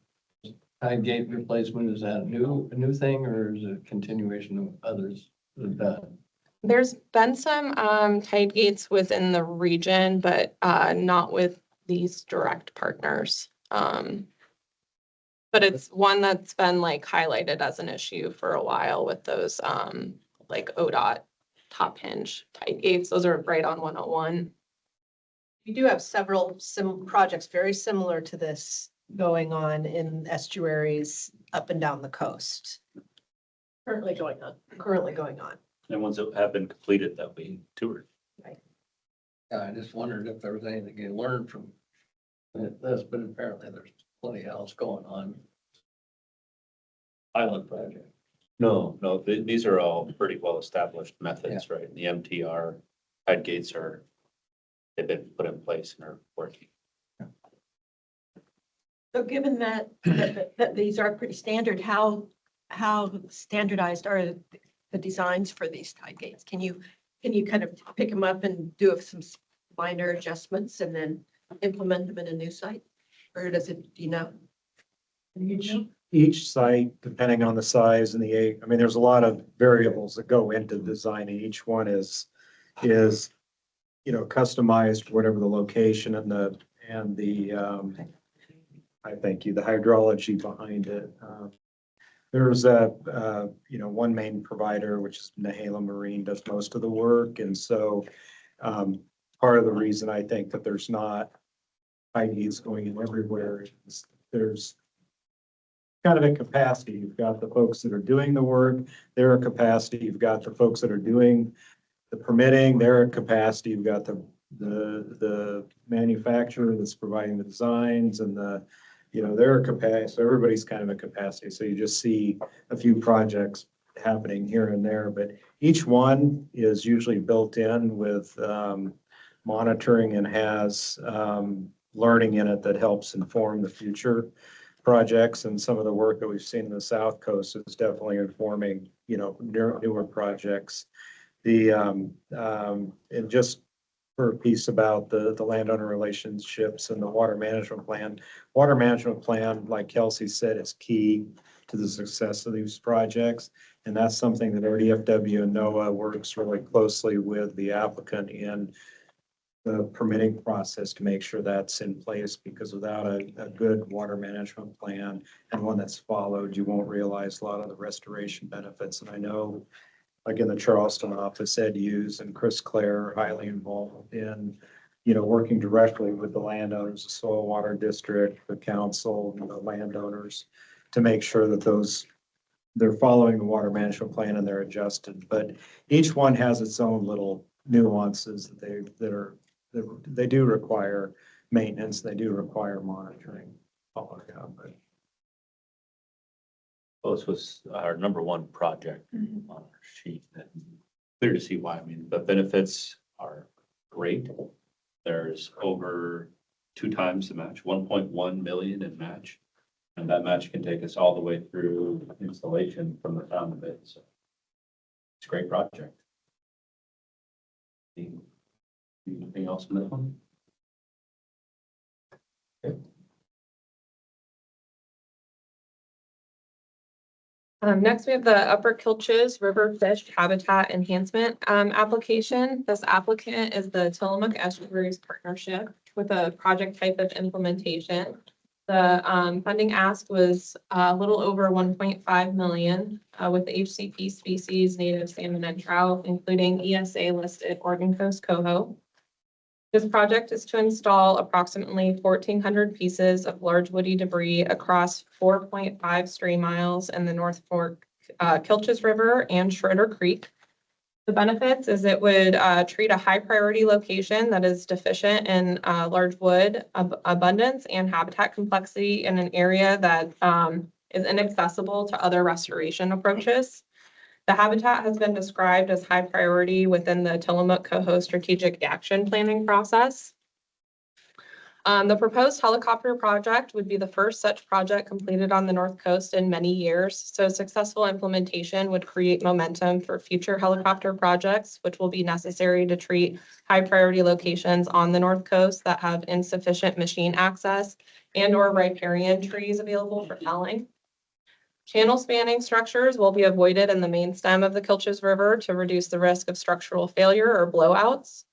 tide gate replacement? Is that a new thing, or is it a continuation of others that have done? There's been some tide gates within the region, but not with these direct partners. But it's one that's been highlighted as an issue for a while with those ODOT top hinge tide gates. Those are right on 101. We do have several projects very similar to this going on in estuaries up and down the coast. Currently going on. And ones that have been completed that we toured. Yeah, I just wondered if there was anything you learned from this, but apparently there's plenty else going on. Island project. No, these are all pretty well-established methods, right? The MTR tide gates they've been put in place and are working. So given that these are pretty standard, how standardized are the designs for these tide gates? Can you kind of pick them up and do some minor adjustments and then implement them in a new site? Or does it, do you know? Each site, depending on the size and I mean, there's a lot of variables that go into designing. Each one is, customized for whatever the location and I thank you, the hydrology behind it. There's one main provider, which is Nahala Marine, does most of the work. And so part of the reason I think that there's not IDs going in everywhere is there's kind of a capacity. You've got the folks that are doing the work, they're a capacity. You've got the folks that are doing the permitting, they're a capacity. You've got the manufacturer that's providing the designs and they're a capacity. So everybody's kind of a capacity. So you just see a few projects happening here and there, but each one is usually built in with monitoring and has learning in it that helps inform the future projects. And some of the work that we've seen in the South Coast is definitely informing, newer projects. And just for a piece about the landowner relationships and the water management plan. Water management plan, like Kelsey said, is key to the success of these projects. And that's something that RDFW and NOAA works really closely with the applicant in the permitting process to make sure that's in place, because without a good water management plan and one that's followed, you won't realize a lot of the restoration benefits. And I know, like in the Charleston office, Ed Hughes and Chris Clare are highly involved in, working directly with the landowners, the soil water district, the council, and the landowners to make sure that they're following the water management plan and they're adjusted. But each one has its own little nuances that they do require maintenance. They do require monitoring. Well, this was our number one project on our sheet, and clear to see why. I mean, the benefits are great. There's over 2 times the match, 1.1 million in match. And that match can take us all the way through installation from the sound of it. So it's a great project. Anything else in this one? Okay. Next, we have the Upper Kilches River Fish Habitat Enhancement application. This applicant is the Tillamook Estuaries Partnership with a project type of implementation. The funding ask was a little over 1.5 million with the HCP species, native salmon and trout, including ESA listed Oregon Coast coho. This project is to install approximately 1,400 pieces of large woody debris across 4.5 stream miles in the North Fork Kilches River and Schroeder Creek. The benefits is it would treat a high priority location that is deficient in large wood abundance and habitat complexity in an area that is inaccessible to other restoration approaches. The habitat has been described as high priority within the Tillamook Coho Strategic Action Planning process. The proposed helicopter project would be the first such project completed on the North Coast in many years. So successful implementation would create momentum for future helicopter projects, which will be necessary to treat high priority locations on the North Coast that have insufficient machine access and/or riparian trees available for felling. Channel spanning structures will be avoided in the main stem of the Kilches River to reduce the risk of structural failure or blowouts.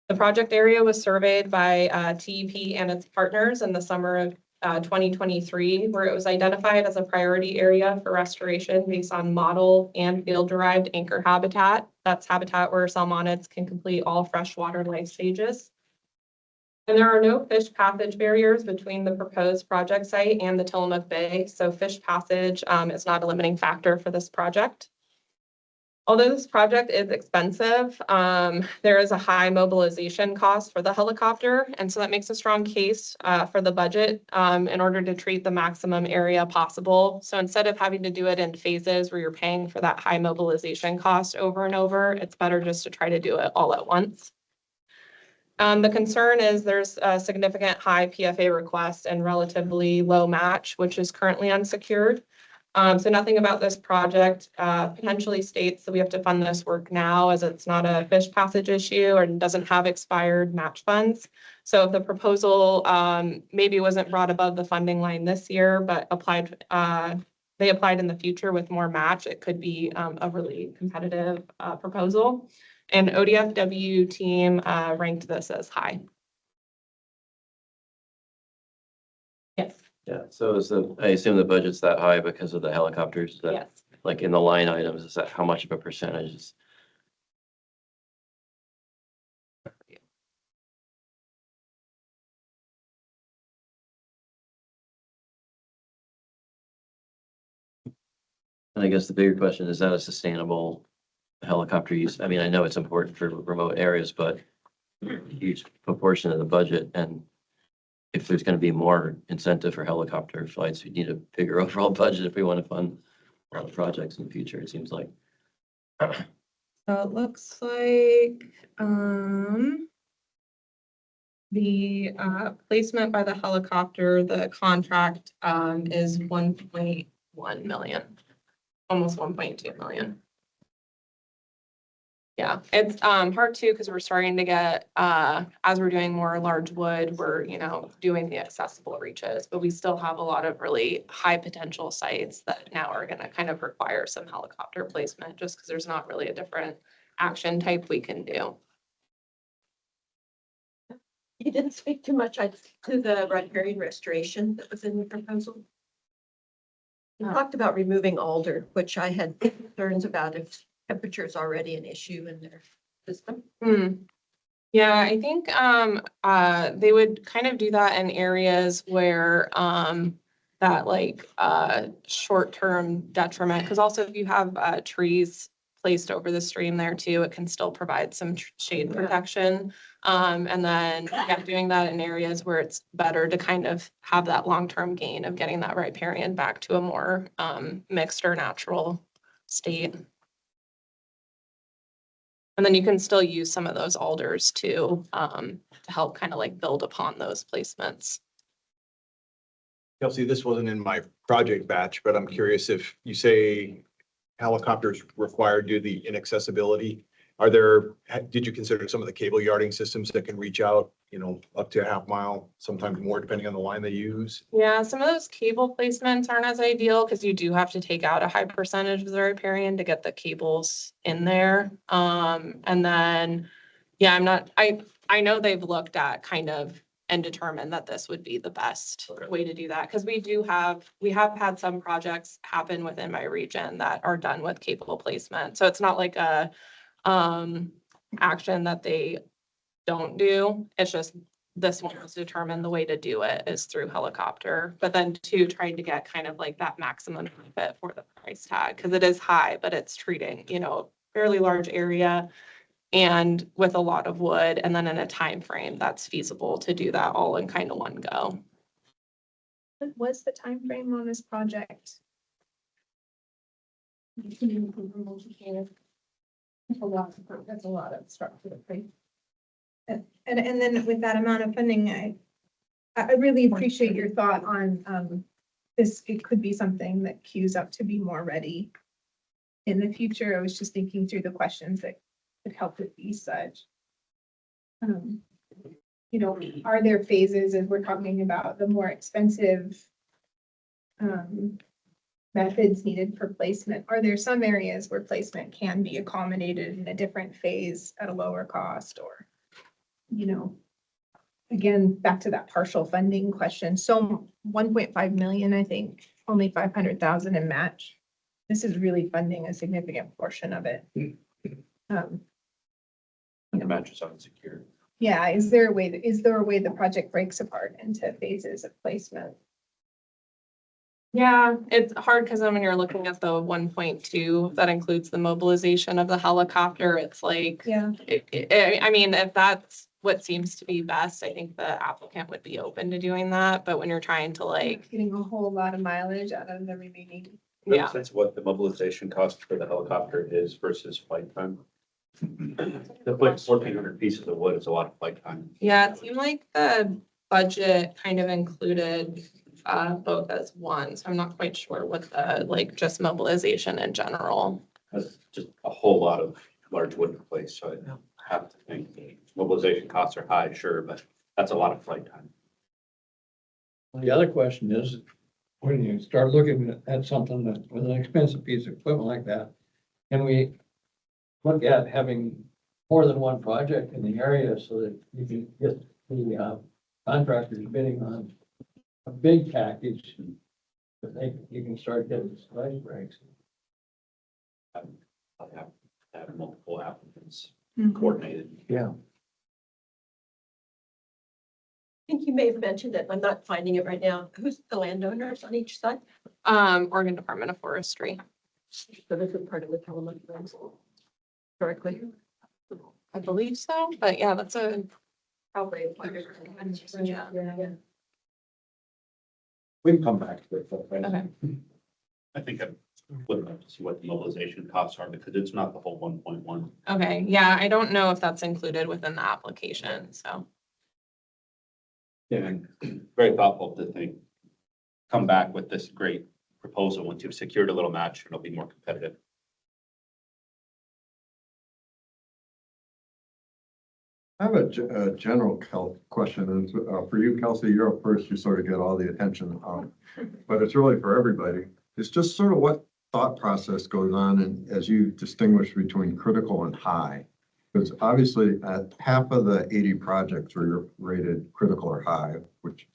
The project area was surveyed by TEP and its partners in the summer of 2023, where it was identified as a priority area for restoration based on model and field-derived anchor habitat. That's habitat where salmonids can complete all freshwater life stages. And there are no fish passage barriers between the proposed project site and the Tillamook Bay, so fish passage is not a limiting factor for this project. Although this project is expensive, there is a high mobilization cost for the helicopter, and so that makes a strong case for the budget in order to treat the maximum area possible. So instead of having to do it in phases where you're paying for that high mobilization cost over and over, it's better just to try to do it all at once. The concern is there's a significant high PFA request and relatively low match, which is currently unsecured. So nothing about this project potentially states that we have to fund this work now, as it's not a fish passage issue and doesn't have expired match funds. So if the proposal maybe wasn't brought above the funding line this year, but they applied in the future with more match, it could be a really competitive proposal. And ODFW team ranked this as high. Yes, Yeah, so I assume the budget's that high because of the helicopters, is that, yes. like in the line items, is that how much of a percentage is? And I guess the bigger question, is that a sustainable helicopter use? I mean, I know it's important for remote areas, but a huge proportion of the budget, and if there's gonna be more incentive for helicopter flights, we need a bigger overall budget if we want to fund all the projects in the future, it seems like. So it looks like, the, placement by the helicopter, the contract, is 1.1 million, almost 1.2 million. Yeah, it's, hard too, because we're starting to get, as we're doing more large wood, we're, doing the accessible reaches, but we still have a lot of really high potential sites that now are gonna kind of require some helicopter placement, just because there's not really a different action type we can do. You didn't speak too much to the riparian restoration that was in the proposal. You talked about removing alder, which I had concerns about if temperature is already an issue in their system. Yeah, I think they would kind of do that in areas where that like short-term detriment, because also if you have trees placed over the stream there too, it can still provide some shade protection. And then doing that in areas where it's better to kind of have that long-term gain of getting that riparian back to a more mixed or natural state. And then you can still use some of those alders to help kind of like build upon those placements. Kelsey, this wasn't in my project batch, but I'm curious if you say helicopters required due to the inaccessibility. Did you consider some of the cable yarding systems that can reach out, up to a half mile, sometimes more depending on the line they use? Yeah, some of those cable placements aren't as ideal because you do have to take out a high percentage of the riparian to get the cables in there. And then, yeah, I know they've looked at kind of and determined that this would be the best way to do that. Because we have had some projects happen within my region that are done with cable placement. So it's not like a action that they don't do. It's just this one was determined the way to do it is through helicopter, but then two, trying to get kind of like that maximum benefit for the price tag, because it is high, but it's treating, a fairly large area and with a lot of wood, and then in a time frame that's feasible to do that all in kind of one go. What was the time frame on this project? That's a lot of structure. And then with that amount of funding, I really appreciate your thought on this. It could be something that queues up to be more ready in the future. I was just thinking through the questions that could help with these such. Are there phases as we're talking about the more expensive methods needed for placement? Are there some areas where placement can be accommodated in a different phase at a lower cost, or, again, back to that partial funding question. So 1.5 million, I think, only 500,000 in match. This is really funding a significant portion of it. And the match is unsecured. Yeah, is there a way the project breaks apart into phases of placement? Yeah, it's hard because when you're looking at the 1.2, that includes the mobilization of the helicopter. It's like, Yeah. I mean, if that's what seems to be best, I think the applicant would be open to doing that. But when you're trying to like, Getting a whole lot of mileage out of the remaining. yeah, That's what the mobilization cost for the helicopter is versus flight time. The 1,400 pieces of wood is a lot of flight time. Yeah, it seemed like the budget kind of included both as one, so I'm not quite sure what the, like, just mobilization in general. That's just a whole lot of large wood to place, so I have to think mobilization costs are high, sure, but that's a lot of flight time. The other question is, when you start looking at something that with an expensive piece of equipment like that, can we look at having more than one project in the area so that you can get the contractors bidding on a big package? But you can start getting price breaks. I'll have multiple applicants Mhm. coordinated. Yeah. I think you may have mentioned it. I'm not finding it right now. Who's the landowners on each side? Oregon Department of Forestry. So this is part of the Tillamook lands historically. I believe so, but yeah, that's a, Probably. yeah. We can come back to it. Okay. I think I would like to see what the mobilization costs are because it's not the whole 1.1. Okay, yeah, I don't know if that's included within the application, so. Yeah, and very thoughtful to think, come back with this great proposal once you've secured a little match, it'll be more competitive. I have a general question, and for you, Kelsey, you're up first, you sort of get all the attention, but it's really for everybody. It's just sort of what thought process goes on and as you distinguish between critical and high. Because obviously at half of the 80 projects were rated critical or high, which,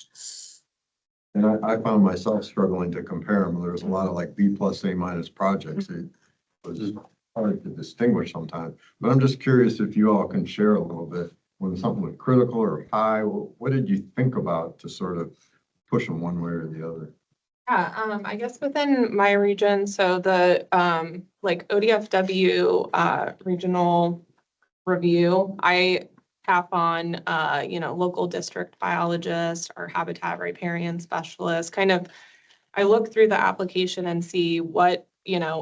and I found myself struggling to compare them. There was a lot of like B+, A- projects. It was just hard to distinguish sometimes. But I'm just curious if you all can share a little bit when something was critical or high, what did you think about to sort of push them one way or the other? Yeah, I guess within my region, so the, like ODFW, regional review, I tap on, local district biologists or habitat riparian specialists, kind of, I look through the application and see what,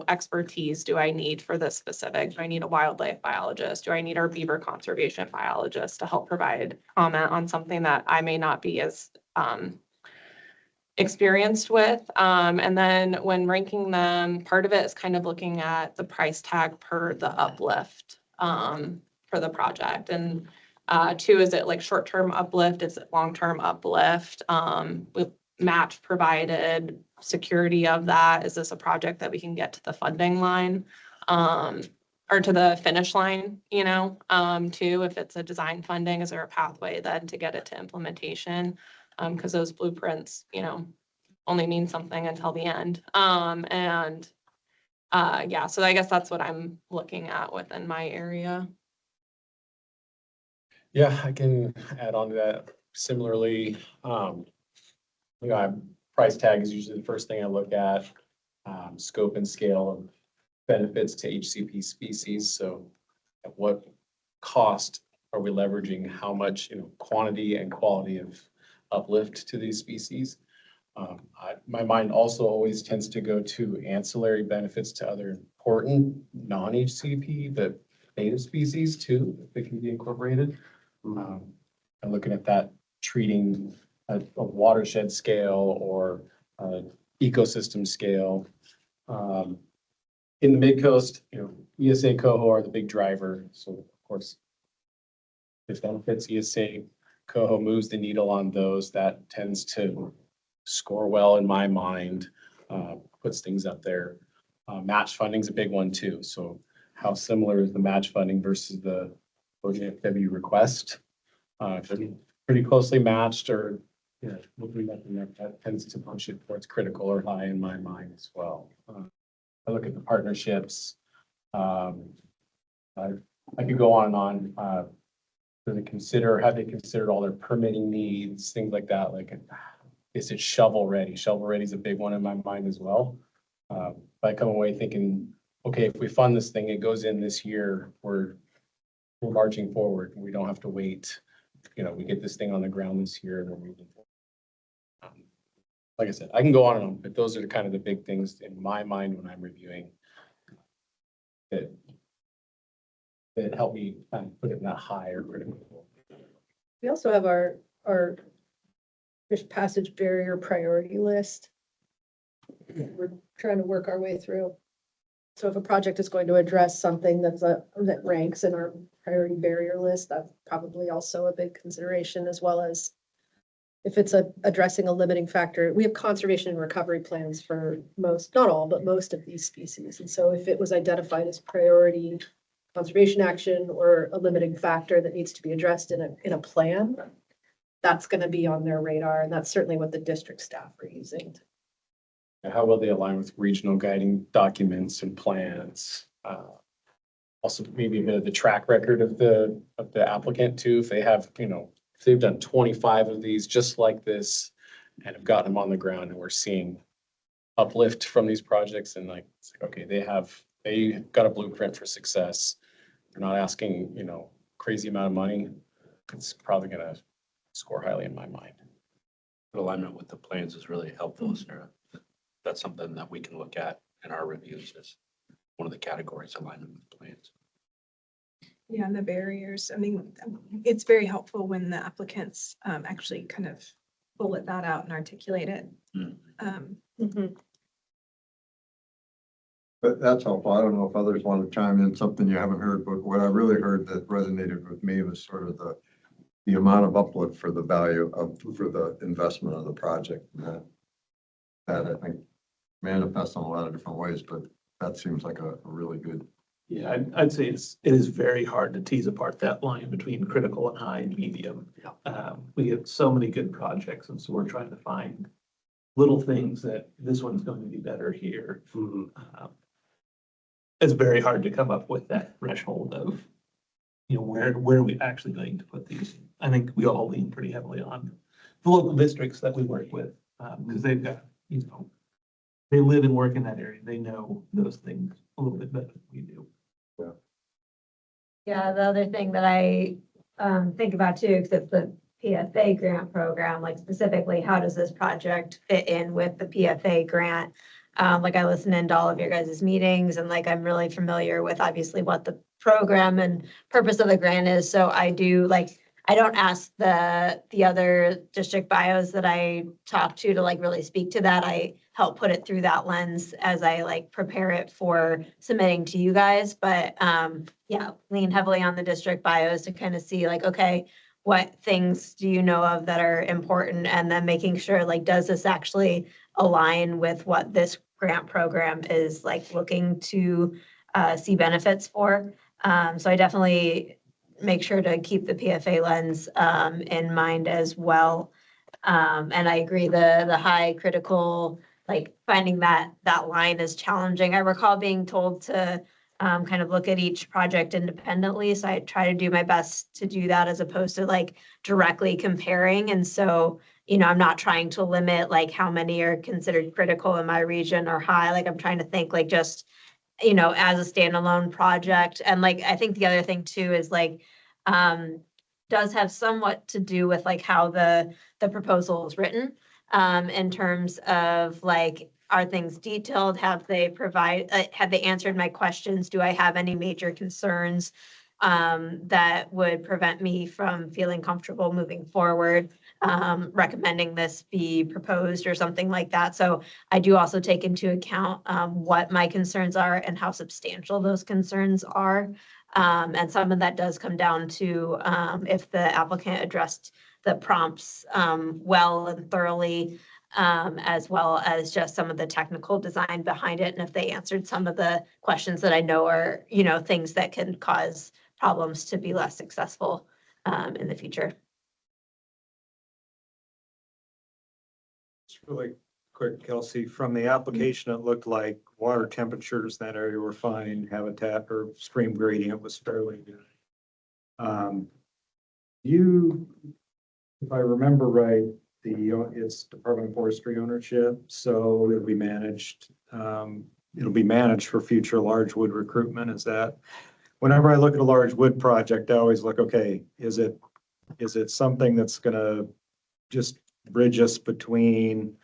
expertise do I need for this specific? Do I need a wildlife biologist? Do I need our beaver conservation biologist to help provide comment on something that I may not be as, experienced with. And then when ranking them, part of it is kind of looking at the price tag per the uplift for the project. And two, is it like short-term uplift? Is it long-term uplift? With match provided, security of that, is this a project that we can get to the funding line? Or to the finish line, two, if it's a design funding, is there a pathway then to get it to implementation? Because those blueprints, only mean something until the end. Yeah, so I guess that's what I'm looking at within my area. Yeah, I can add on to that. Similarly, price tag is usually the first thing I look at. Scope and scale of benefits to HCP species. So at what cost are we leveraging how much, quantity and quality of uplift to these species? My mind also always tends to go to ancillary benefits to other important non-HCP, but native species too, if they can be incorporated. And looking at that, treating a watershed scale or ecosystem scale. In the mid-coast, ESA coho are the big driver. So of course, if benefits ESA coho moves the needle on those, that tends to score well in my mind, puts things up there. Match funding is a big one too. So how similar is the match funding versus the OJFW request? If they're pretty closely matched or, that tends to push it towards critical or high in my mind as well. I look at the partnerships. I could go on and on. Have they considered all their permitting needs, things like that? Like, is it shovel ready? Shovel ready is a big one in my mind as well. I come away thinking, okay, if we fund this thing, it goes in this year, we're marching forward. We don't have to wait. We get this thing on the ground this year and we're moving forward. Like I said, I can go on and on, but those are kind of the big things in my mind when I'm reviewing that that help me kind of put it in that higher critical. We also have our fish passage barrier priority list. We're trying to work our way through. So if a project is going to address something that ranks in our priority barrier list, that's probably also a big consideration, as well as if it's addressing a limiting factor. We have conservation and recovery plans for most, not all, but most of these species. And so if it was identified as priority conservation action or a limiting factor that needs to be addressed in a plan, that's going to be on their radar. And that's certainly what the district staff are using. How will they align with regional guiding documents and plans? Also, maybe a bit of the track record of the applicant too, if they have, if they've done 25 of these just like this and have gotten them on the ground and we're seeing uplift from these projects and it's like, okay, they got a blueprint for success. They're not asking, crazy amount of money. It's probably gonna score highly in my mind. Alignment with the plans is really helpful, Sarah. That's something that we can look at in our reviews as one of the categories, alignment with plans. Yeah, and the barriers. I mean, it's very helpful when the applicants actually kind of bullet that out and articulate it. But that's helpful. I don't know if others want to chime in something you haven't heard, but what I really heard that resonated with me was sort of the amount of uplift for the value for the investment of the project. And that I think manifests in a lot of different ways, but that seems like a really good. Yeah, I'd say it is very hard to tease apart that line between critical and high and medium. We get so many good projects, and so we're trying to find little things that this one's going to be better here. It's very hard to come up with that threshold of, where are we actually going to put these? I think we all lean pretty heavily on the local districts that we work with, because they've got, they live and work in that area. They know those things a little bit better than we do. Yeah, the other thing that I think about too, because it's the PFA grant program, like specifically, how does this project fit in with the PFA grant? I listen into all of your guys' meetings and I'm really familiar with obviously what the program and purpose of the grant is. So I do I don't ask the other district bios that I talk to really speak to that. I help put it through that lens as I prepare it for submitting to you guys. But yeah, lean heavily on the district bios to kind of see okay, what things do you know of that are important? And then making sure does this actually align with what this grant program is looking to see benefits for? So I definitely make sure to keep the PFA lens in mind as well. And I agree, the high critical, finding that line is challenging. I recall being told to kind of look at each project independently. So I try to do my best to do that as opposed to directly comparing. And so, I'm not trying to limit how many are considered critical in my region or high. I'm trying to think just, as a standalone project. And I think the other thing too is does have somewhat to do with how the proposal is written in terms of are things detailed? Have they answered my questions? Do I have any major concerns that would prevent me from feeling comfortable moving forward, recommending this be proposed or something like that? So I do also take into account what my concerns are and how substantial those concerns are. And some of that does come down to if the applicant addressed the prompts well and thoroughly, as well as just some of the technical design behind it. And if they answered some of the questions that I know are, things that can cause problems to be less successful in the future. Just really quick, Kelsey, from the application, it looked like water temperatures in that area were fine, habitat or stream gradient was fairly good. If I remember right, it's Department of Forestry ownership, so it'll be managed for future large wood recruitment. Is that, whenever I look at a large wood project, I always look, okay, is it something that's gonna just bridge us between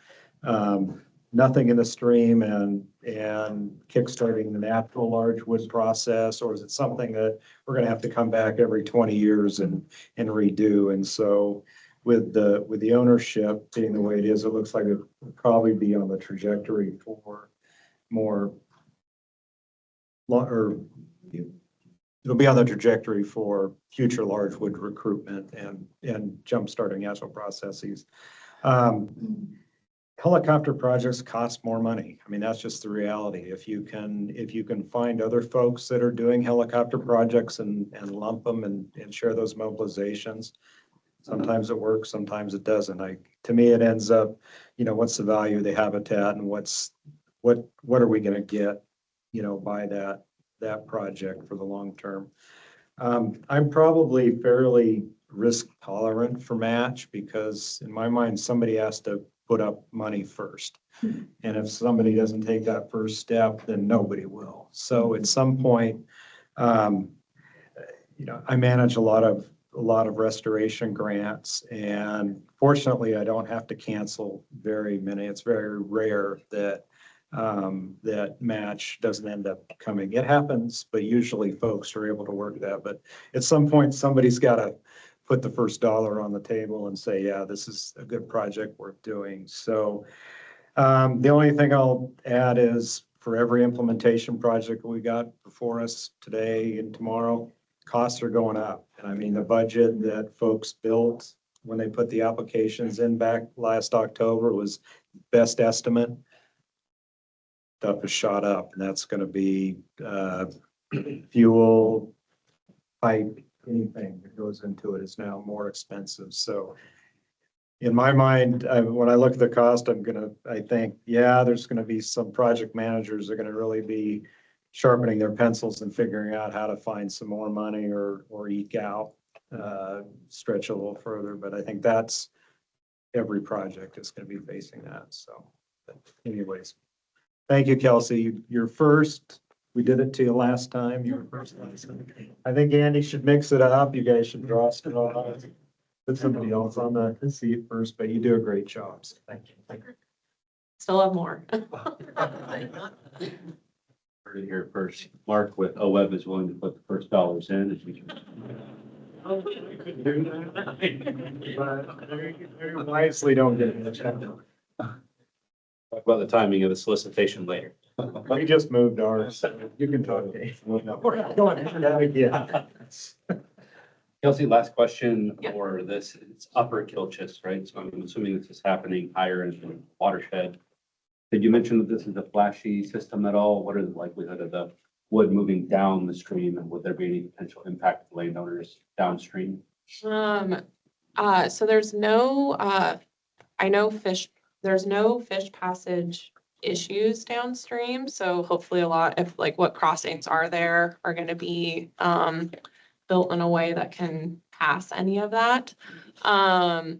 nothing in the stream and kickstarting the natural large wood process? Or is it something that we're gonna have to come back every 20 years and redo? And so with the ownership being the way it is, it looks like it will probably be on the trajectory for more or it'll be on the trajectory for future large wood recruitment and jumpstarting natural processes. Helicopter projects cost more money. I mean, that's just the reality. If you can find other folks that are doing helicopter projects and lump them and share those mobilizations, sometimes it works, sometimes it doesn't. To me, it ends up, what's the value of the habitat and what are we gonna get, by that project for the long term. I'm probably fairly risk tolerant for match because in my mind, somebody has to put up money first. And if somebody doesn't take that first step, then nobody will. So at some point, I manage a lot of restoration grants, and fortunately, I don't have to cancel very many. It's very rare that match doesn't end up coming. It happens, but usually folks are able to work that. But at some point, somebody's got to put the first dollar on the table and say, yeah, this is a good project worth doing. So the only thing I'll add is for every implementation project we got before us today and tomorrow, costs are going up. And I mean, the budget that folks built when they put the applications in back last October was best estimate. Stuff has shot up, and that's going to be fuel, pipe, anything that goes into it is now more expensive. So in my mind, when I look at the cost, I think, yeah, there's going to be some project managers that are going to really be sharpening their pencils and figuring out how to find some more money or eke out, stretch a little further. But I think that's every project is going to be facing that. So anyways, thank you, Kelsey. You're first. We did it to you last time. You were first last time. I think Andy should mix it up. You guys should draw straws. Put somebody else on the seat first, but you do a great job. So thank you. Still have more. Heard it here first. Mark with OWEB is willing to put the first dollars in. Very wisely don't get in the check. Talk about the timing of the solicitation later. We just moved ours, so you can talk. Dave. Yeah. Kelsey, last question Yeah. for this. It's Upper Kilchis, right? So I'm assuming this is happening higher in the watershed. Did you mention that this is a flashy system at all? What are the likelihood of the wood moving down the stream, and would there be any potential impact to landowners downstream? So there's there's no fish passage issues downstream. So hopefully what crossings are there are going to be, built in a way that can pass any of that. Right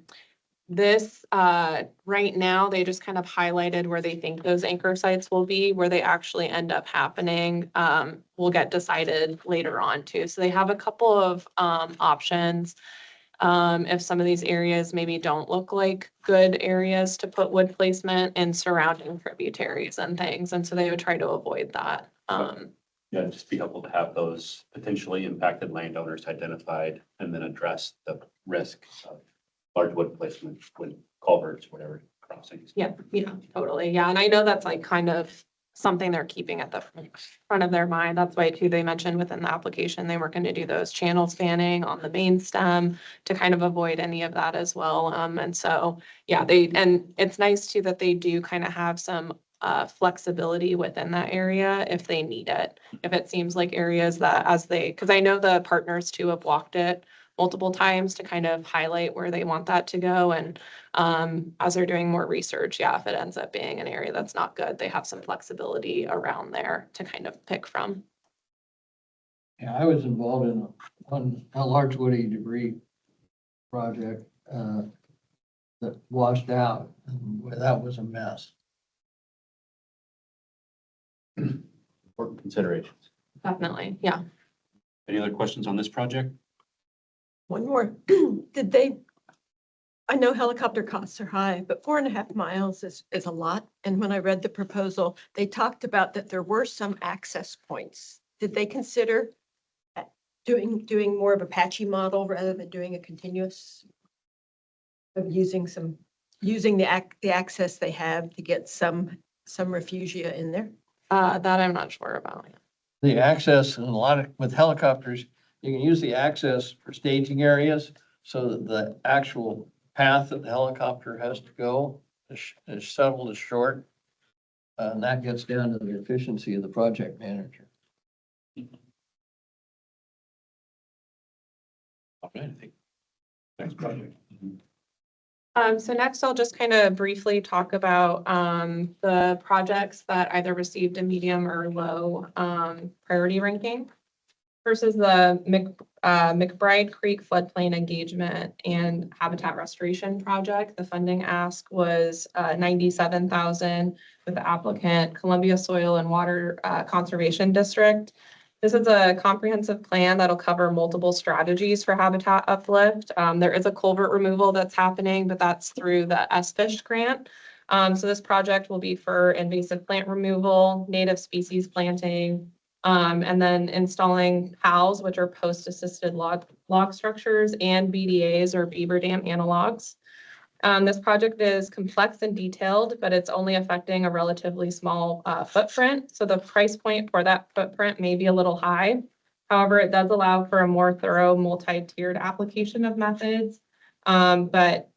now, they just kind of highlighted where they think those anchor sites will be, where they actually end up happening, will get decided later on too. So they have a couple of options. If some of these areas maybe don't look like good areas to put wood placement in surrounding tributaries and things. And so they would try to avoid that. Yeah, it'd just be helpful to have those potentially impacted landowners identified and then address the risk of large wood placement with culverts, whatever crossings. Yeah, totally. Yeah. And I know that's like kind of something they're keeping at the front of their mind. That's why too, they mentioned within the application, they were going to do those channel spanning on the main stem to kind of avoid any of that as well. And so, yeah, and it's nice too, that they do kind of have some flexibility within that area if they need it. If it seems like areas that because I know the partners too have walked it multiple times to kind of highlight where they want that to go. And as they're doing more research, yeah, if it ends up being an area that's not good, they have some flexibility around there to kind of pick from. Yeah, I was involved in a large woody debris project that washed out. That was a mess. Important considerations. Definitely, yeah. Any other questions on this project? One more. Did they I know helicopter costs are high, but 4.5 miles is a lot. And when I read the proposal, they talked about that there were some access points. Did they consider doing more of a patchy model rather than doing a continuous? Of using the access they have to get some refugia in there? That I'm not sure about. The access and a lot of, with helicopters, you can use the access for staging areas so that the actual path that the helicopter has to go is settled, is short. And that gets down to the efficiency of the project manager. Okay, I think. Next project. So next I'll just kind of briefly talk about the projects that either received a medium or low priority ranking. First is the McBride Creek floodplain engagement and habitat restoration project. The funding ask was $97,000 with the applicant Columbia Soil and Water Conservation District. This is a comprehensive plan that'll cover multiple strategies for habitat uplift. There is a culvert removal that's happening, but that's through the SFISH grant. So this project will be for invasive plant removal, native species planting, and then installing PALs, which are post-assisted log structures, and BDAs or beaver dam analogs. This project is complex and detailed, but it's only affecting a relatively small footprint. So the price point for that footprint may be a little high. However, it does allow for a more thorough multi-tiered application of methods. But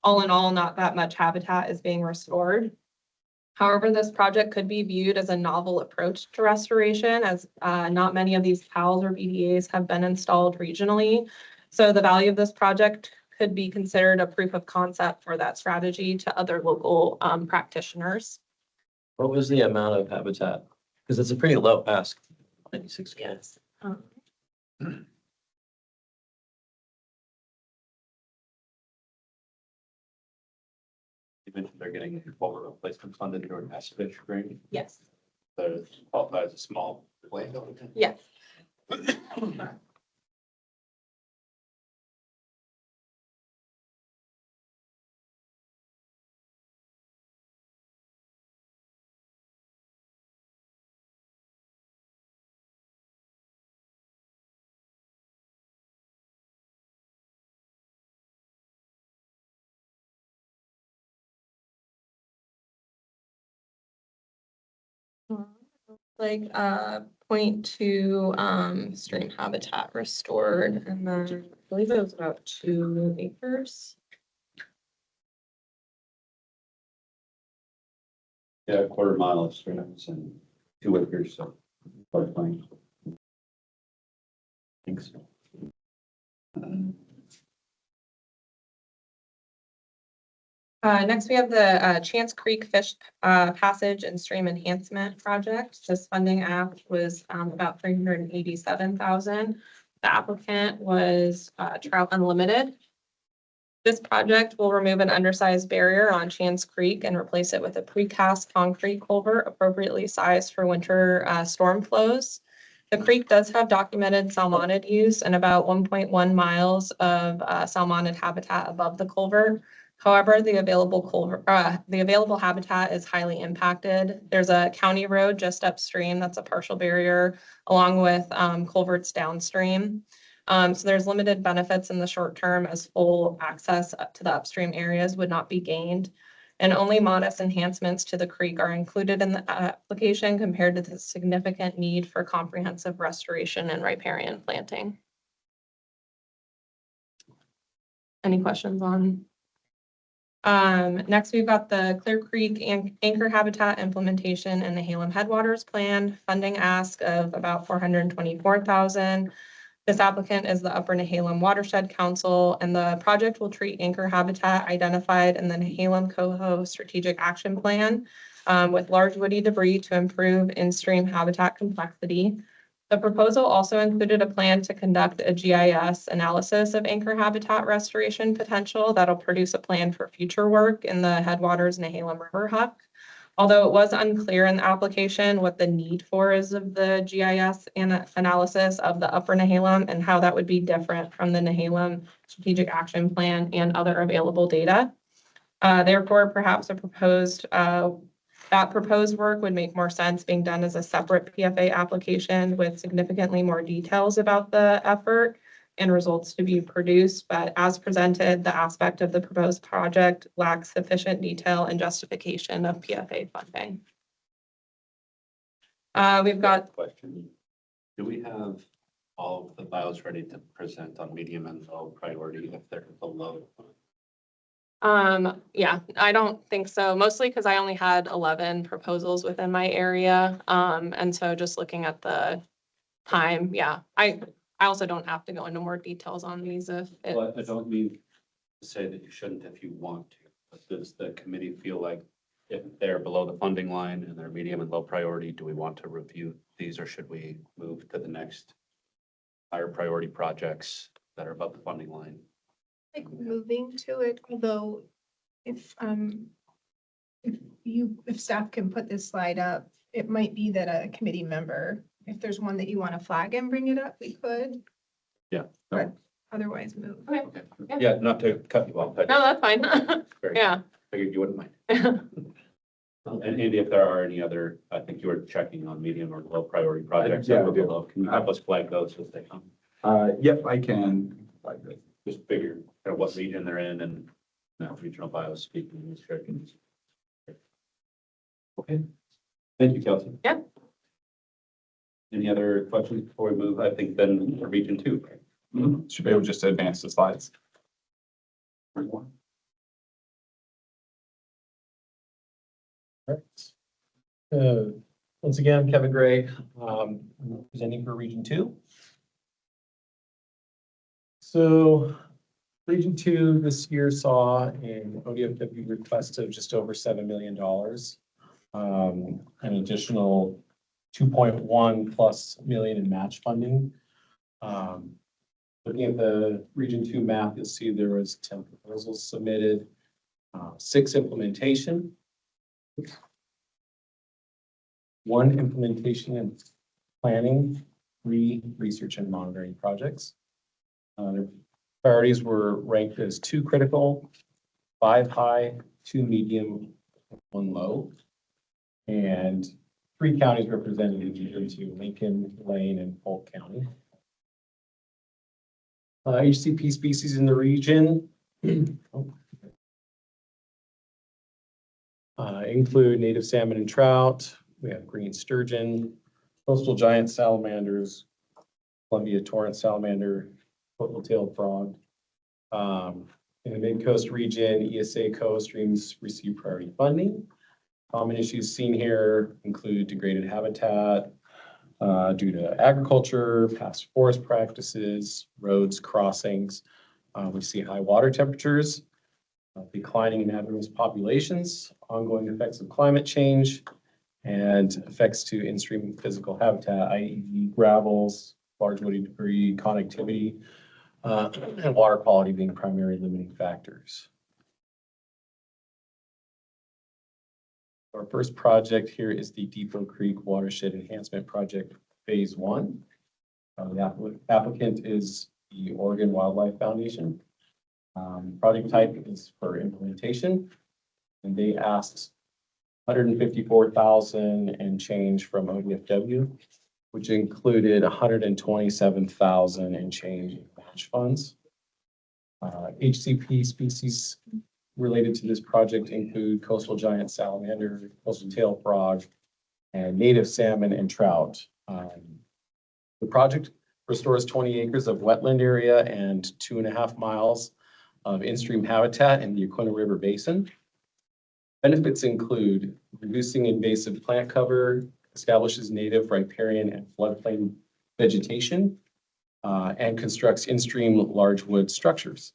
all in all, not that much habitat is being restored. However, this project could be viewed as a novel approach to restoration, as not many of these PALs or BDAs have been installed regionally. So the value of this project could be considered a proof of concept for that strategy to other local practitioners. What was the amount of habitat? Because it's a pretty low ask, 96. Yes. You mentioned they're getting culvert replacement funded during SFISH grant. Yes. So it's qualified as a small land. Yes. Like 0.2 stream habitat restored, and then I believe it was about 2 acres. Yeah, a quarter mile of streams and 2 acres, so. Floodplain. Thanks. Next, we have the Chance Creek Fish Passage and Stream Enhancement Project. This funding ask was about $387,000. The applicant was Trout Unlimited. This project will remove an undersized barrier on Chance Creek and replace it with a precast concrete culvert appropriately sized for winter storm flows. The creek does have documented salmonid use and about 1.1 miles of salmonid habitat above the culvert. However, the available habitat is highly impacted. There's a county road just upstream that's a partial barrier, along with culverts downstream. So there's limited benefits in the short term, as full access up to the upstream areas would not be gained. And only modest enhancements to the creek are included in the application compared to the significant need for comprehensive restoration and riparian planting. Any questions on? Next, we've got the Clear Creek Anchor Habitat implementation and the Halem Headwaters Plan funding ask of about $424,000. This applicant is the Upper Nehalem Watershed Council, and the project will treat anchor habitat identified in the Nehalem Coho Strategic Action Plan with large woody debris to improve in-stream habitat complexity. The proposal also included a plan to conduct a GIS analysis of anchor habitat restoration potential that'll produce a plan for future work in the Headwaters Nehalem River Huck. Although it was unclear in the application what the need for is of the GIS and analysis of the Upper Nehalem and how that would be different from the Nehalem Strategic Action Plan and other available data. Therefore, perhaps that proposed work would make more sense being done as a separate PFA application with significantly more details about the effort and results to be produced. But as presented, the aspect of the proposed project lacks sufficient detail and justification of PFA funding. We've got Question. Do we have all of the bios ready to present on medium and low priority if they're below? Yeah, I don't think so, mostly because I only had 11 proposals within my area. And so just looking at the time, yeah, I also don't have to go into more details on these if Well, I it, don't mean to say that you shouldn't if you want to, but does the committee feel like if they're below the funding line and they're medium and low priority, do we want to review these or should we move to the next higher priority projects that are above the funding line? Like moving to it, although if staff can put this slide up, it might be that a committee member, if there's one that you want to flag and bring it up, we could. Yeah. But otherwise move. okay, Okay. Yeah. Yeah, not to cut you off, but no, that's fine. very- Yeah. figured you wouldn't mind. And Andy, if there are any other, I think you were checking on medium or low priority projects Yeah, that I were do. below. Can you help us flag those as they come? Yep, I can. Just figure kind of what region they're in and regional bios speaking in these. Okay, thank you, Kelsey. Yeah. Any other questions before we move? I think then for region 2. right? Should be able just to advance the slides. Once again, Kevin Gray, presenting for Region 2. So Region 2 this year saw an ODFW request of just over $7 million. An additional 2.1 plus million in match funding. Looking at the Region 2 map, you'll see there was 10 proposals submitted, 6 implementation, 1 implementation and planning, 3 research and monitoring projects. Their priorities were ranked as 2 critical, 5 high, 2 medium, 1 low, and 3 counties represented in Region 2, Lincoln, Lane, and Polk County. HCP species in the region include native salmon and trout. We have green sturgeon, coastal giant salamanders, Columbia torrent salamander, purple-tailed frog. In the mid-coast region, ESA co-streams receive priority funding. Common issues seen here include degraded habitat due to agriculture, past forest practices, roads, crossings. We see high water temperatures, declining anadromous populations, ongoing effects of climate change, and effects to in-stream physical habitat, i.e. gravels, large woody debris, connectivity, and water quality being primary limiting factors. Our first project here is the Depot Creek Watershed Enhancement Project Phase 1. The applicant is the Oregon Wildlife Foundation. Project type is for implementation, and they asked 154,000 and change from ODFW, which included 127,000 and change in match funds. HCP species related to this project include coastal giant salamander, coastal tail frog, and native salmon and trout. The project restores 20 acres of wetland area and 2.5 miles of in-stream habitat in the Yaquina River Basin. Benefits include reducing invasive plant cover, establishes native riparian and floodplain vegetation, and constructs in-stream large wood structures.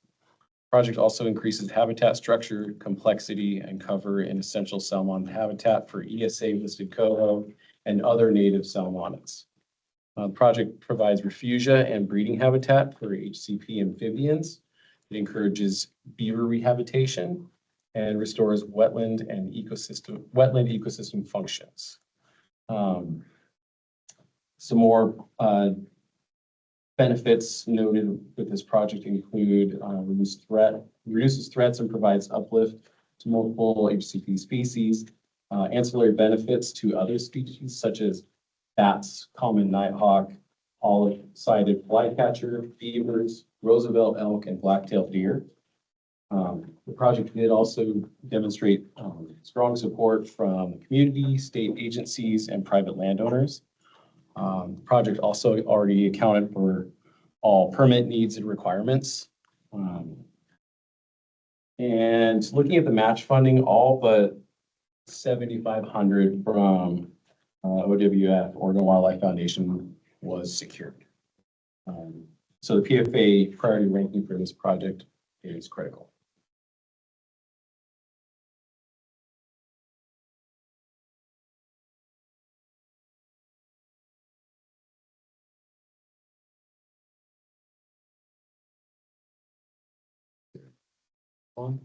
Project also increases habitat structure, complexity, and cover in essential salmon habitat for ESA-listed coho and other native salmonids. The project provides refugia and breeding habitat for HCP amphibians. It encourages beaver rehabilitation and restores wetland ecosystem functions. Some more benefits noted with this project include reduces threats and provides uplift to multiple HCP species, ancillary benefits to other species such as bats, common nighthawk, olive-sided flycatcher, beavers, Roosevelt elk, and black-tailed deer. The project did also demonstrate strong support from the community, state agencies, and private landowners. The project also already accounted for all permit needs and requirements. And looking at the match funding, all but 7,500 from OWF, Oregon Wildlife Foundation, was secured. So the PFA priority ranking for this project is critical.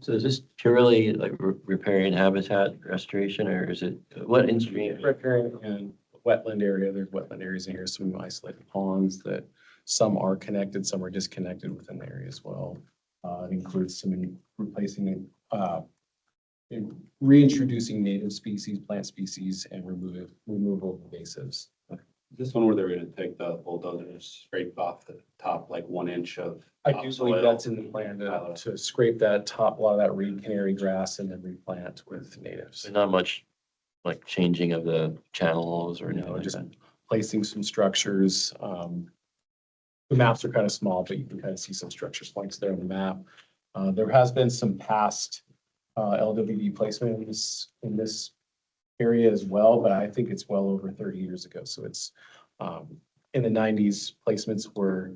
So is this purely like repairing habitat restoration, or is it, what industry? Riparian and wetland area, there's wetland areas in here, some isolated ponds that some are connected, some are disconnected within the area as well. It includes some replacing, reintroducing native species, plant species, and removal of invasives. This one where they're gonna take the bulldozer and scrape off the top, like 1 inch of. I do believe topsoil. that's in the plan to scrape that top, a lot of that reed canary grass and then replant with natives. So not much like changing of the channels or anything No, like just that? placing some structures. The maps are kind of small, but you can kind of see some structures points there on the map. There has been some past LWD placement in this area as well, but I think it's well over 30 years ago. So it's in the 90s, placements were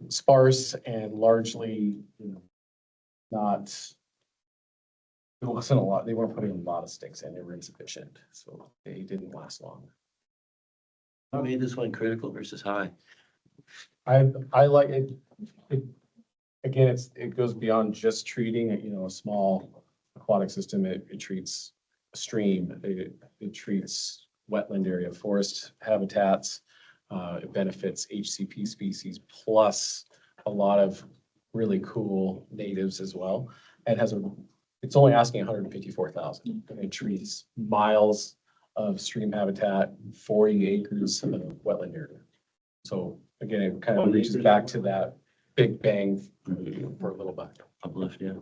sparse and largely, not, it wasn't a lot. They weren't putting a lot of sticks in. They were insufficient, so they didn't last long. What made this one critical versus high? I like it. Again, it goes beyond just treating, a small aquatic system. It treats a stream. It treats wetland area, forest habitats. It benefits HCP species plus a lot of really cool natives as well. And it's only asking 154,000. And it treats miles of stream habitat, 40 acres of wetland area. So again, it kind of reaches back to that big bang for a little bit. Uplift, yeah.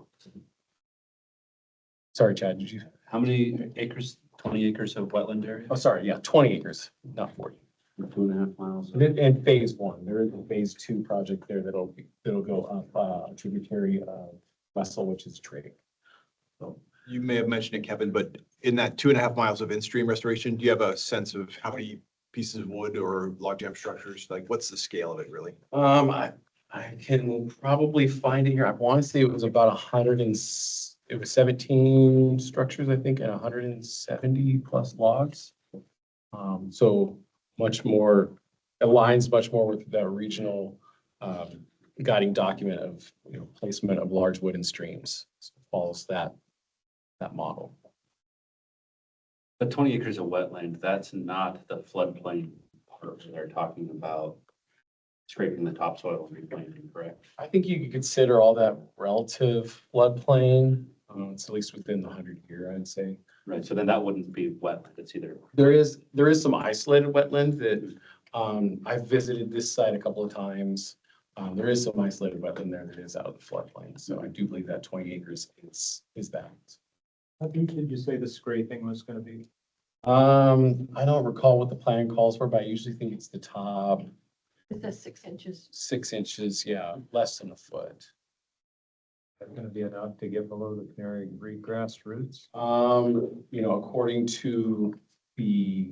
Sorry, Chad, did you? How many acres? 20 acres of wetland area? Oh, sorry, yeah, 20 acres, not 40. 2.5 miles. In phase one, there is a phase two project there that'll go up a tributary vessel, which is trading. So You may have mentioned it, Kevin, but in that 2.5 miles of in-stream restoration, do you have a sense of how many pieces of wood or logjam structures? Like, what's the scale of it really? I can probably find it here. I want to say it was about 100 and it was 17 structures, I think, and 170 plus logs. So much more, aligns much more with the regional guiding document of, placement of large wooden streams. So it follows that model. But 20 acres of wetland, that's not the floodplain part where they're talking about scraping the topsoil and replanting, correct? I think you could consider all that relative floodplain. It's at least within the 100-year, I'd say. Right, so then that wouldn't be wetland, it's either. There is some isolated wetland that I've visited this site a couple of times. There is some isolated wetland there that is out of the floodplain. So I do believe that 20 acres is that. How deep did you say the scraping was gonna be? I don't recall what the plan calls for, but I usually think it's the top It says 6 inches. 6 inches, yeah, less than a foot. That's gonna be enough to get below the canary reed-grass roots? According to the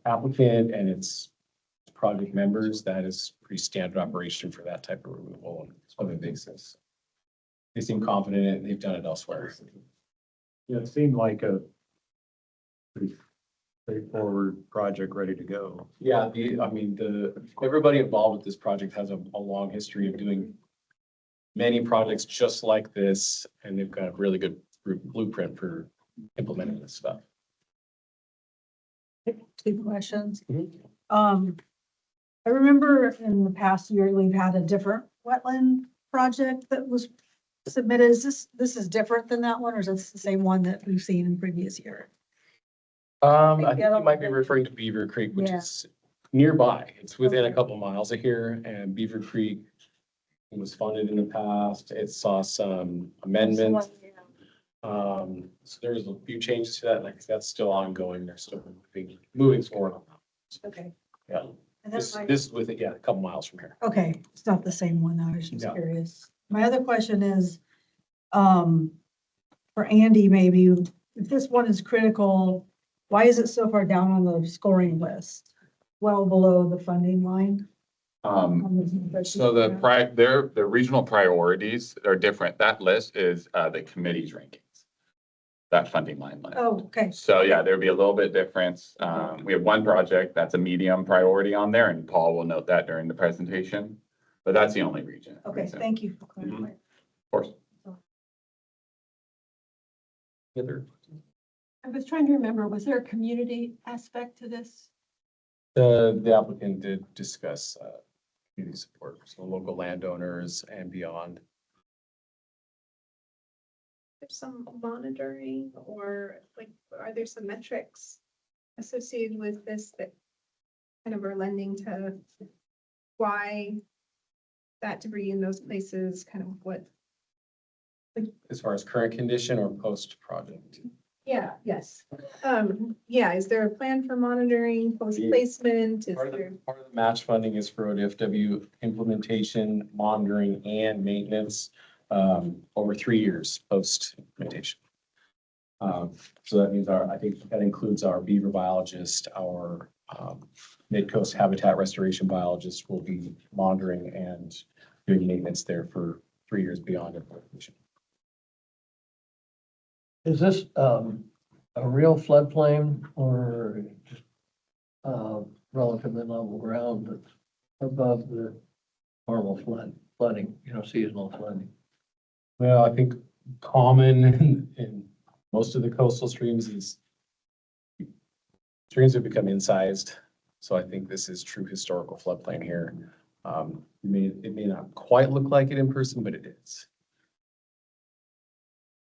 applicant and its project members, that is pretty standard operation for that type of removal of invasives. They seem confident in it, they've done it elsewhere. Yeah, it seemed like a pretty straightforward project ready to go. Yeah, everybody involved with this project has a long history of doing many projects just like this, and they've got a really good blueprint for implementing this stuff. Two questions. Mhm. I remember in the past year, we've had a different wetland project that was submitted. Is this is different than that one, or is this the same one that we've seen in previous year? I think you might be referring to Beaver Creek, which Yeah. is nearby. It's within a Okay. couple miles of here, and Beaver Creek was funded in the past. It saw some amendments. So there's a few changes to that, and I think that's still ongoing. They're still moving forward on that. Okay. Yeah, And then this is with it, yeah, a couple miles from here. okay, it's not the same one. I was just No. curious. My other question is, for Andy, maybe, if this one is critical, why is it so far down on the scoring list? Well below the funding line? So the regional priorities are different. That list is the committee's rankings. That funding line list. Oh, okay. So yeah, there'd be a little bit difference. We have one project that's a medium priority on there, and Paul will note that during the presentation. But that's the only region. Okay, So, thank you for clarifying. of course. I was trying to remember, was there a community aspect to this? The applicant did discuss community support, so local landowners and beyond. There's some monitoring or like, are there some metrics associated with this that kind of are lending to why that debris in those places, kind of what? As far as current condition or post-project? Yeah, yes. Yeah, is there a plan for monitoring post placement? Is Part of there? the match funding is for ODFW implementation, monitoring, and maintenance over 3 years post-implementation. So that means I think that includes our beaver biologist, our mid-coast habitat restoration biologist will be monitoring and doing maintenance there for 3 years beyond implementation. Is this a real floodplain or just relatively level ground that's above the normal flooding, seasonal flooding? Well, I think common in most of the coastal streams is streams have become incised. So I think this is true historical floodplain here. It may not quite look like it in person, but it is.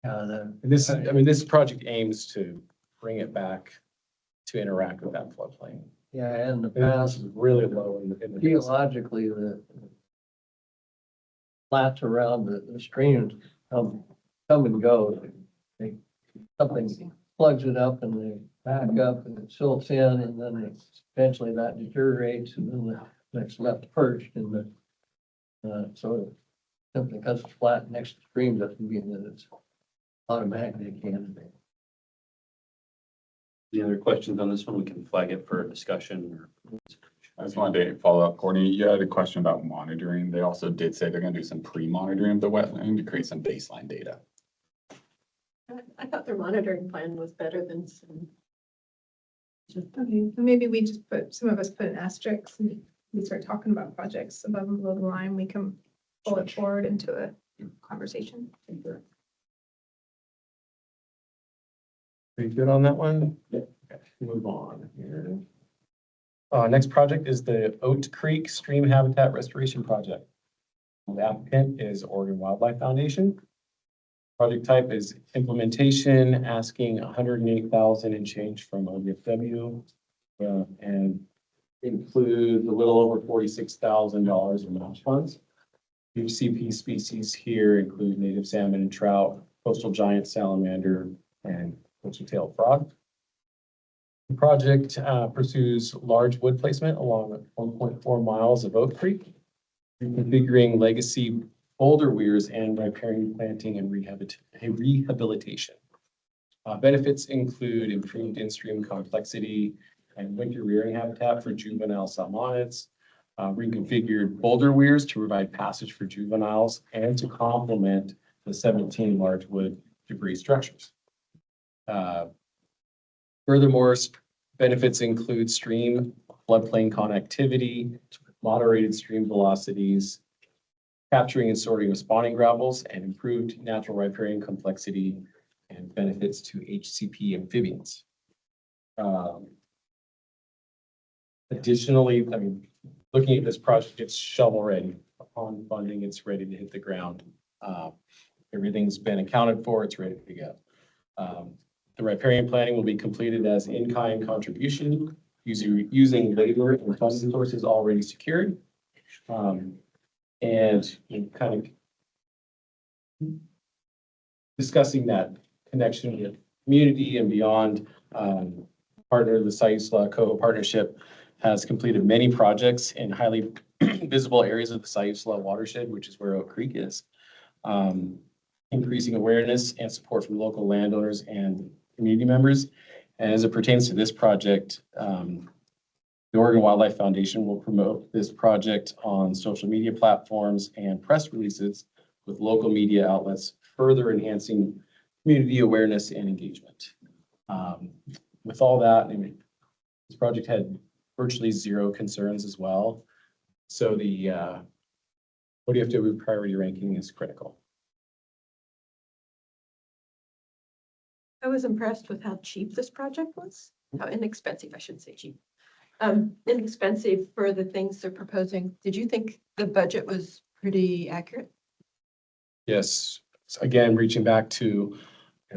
And this project aims to bring it back to interact with that floodplain. Yeah, and the This past, is really low in the. geologically, the flats around the streams come and go. Something plugs it up and they back up and it silts in and then eventually that deteriorates and then it's left perched in the, so simply because it's flat next to the stream doesn't mean that it's automatically a candidate. Any other questions on this one? We can flag it for discussion or. I just wanted to follow up, Courtney. You had a question about monitoring. They also did say they're going to do some pre-monitoring of the wetland to create some baseline data. I thought their monitoring plan was better than some. Okay, so maybe we just some of us put an asterisk and we start talking about projects above and below the line. We can pull it forward into a conversation. Pretty good on that one? Okay, move on here. Next project is the Oat Creek Stream Habitat Restoration Project. The applicant is Oregon Wildlife Foundation. Project type is implementation, asking 108,000 and change from ODFW. And includes a little over $46,000 in match funds. UCP species here include native salmon and trout, coastal giant salamander, and coastal-tailed frog. The project pursues large wood placement along 1.4 miles of Oak Creek, reconfiguring legacy boulder weirs and riparian planting and rehabilitation. Benefits include improved in-stream complexity and winter rearing habitat for juvenile salmonids, reconfigured boulder weirs to provide passage for juveniles and to complement the 17 large wood debris structures. Furthermore, benefits include stream floodplain connectivity, moderated stream velocities, capturing and sorting of spawning gravels, and improved natural riparian complexity and benefits to HCP amphibians. Additionally, I mean, looking at this project, it's shovel ready. Upon funding, it's ready to hit the ground. Everything's been accounted for, it's ready to go. The riparian planning will be completed as in-kind contribution using labor and funding sources already secured. And kind of discussing that connection with community and beyond. Partner, the Sayusla Coho Partnership has completed many projects in highly visible areas of the Sayusla watershed, which is where Oak Creek is. Increasing awareness and support from local landowners and community members. And as it pertains to this project, the Oregon Wildlife Foundation will promote this project on social media platforms and press releases with local media outlets, further enhancing community awareness and engagement. With all that, I mean, this project had virtually zero concerns as well. So the ODFW priority ranking is critical. I was impressed with how cheap this project was, how inexpensive, I shouldn't say cheap. Inexpensive for the things they're proposing. Did you think the budget was pretty accurate? Yes, so again, reaching back to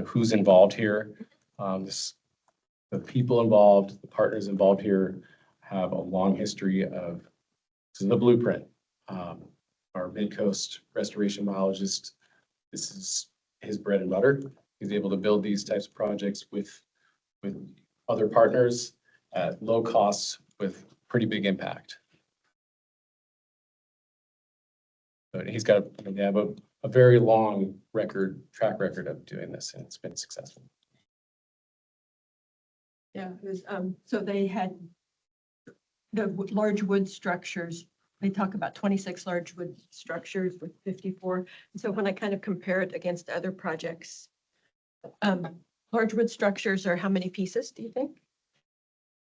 who's involved here. The people involved, the partners involved here have a long history of, this is the blueprint. Our Mid-Coast restoration biologist, this is his bread and butter. He's able to build these types of projects with other partners at low costs with pretty big impact. But he's got, they have a very long track record of doing this, and it's been successful. Yeah, it was, so they had the large wood structures. They talk about 26 large wood structures with 54. And so when I kind of compare it against other projects, large wood structures are how many pieces, do you think?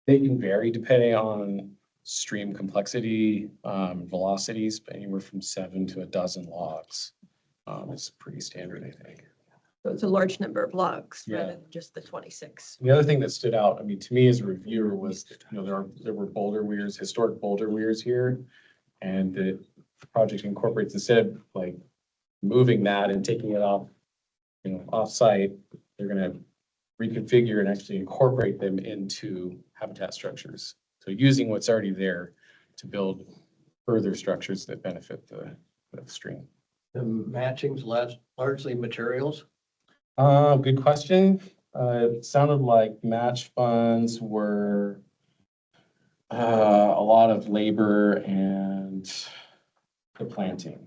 They can vary depending on stream complexity, velocities, but anywhere from 7 to a dozen logs. It's pretty standard, I think. So it's a large number of logs Yeah. rather than just the 26. The other thing that stood out, I mean, to me as a reviewer was, there were boulder weirs, historic boulder weirs here. And the project incorporates, instead of like moving that and taking it off, off-site, they're gonna reconfigure and actually incorporate them into habitat structures. So using what's already there to build further structures that benefit the stream. The matching's largely materials. Good question. It sounded like match funds were a lot of labor and the planting.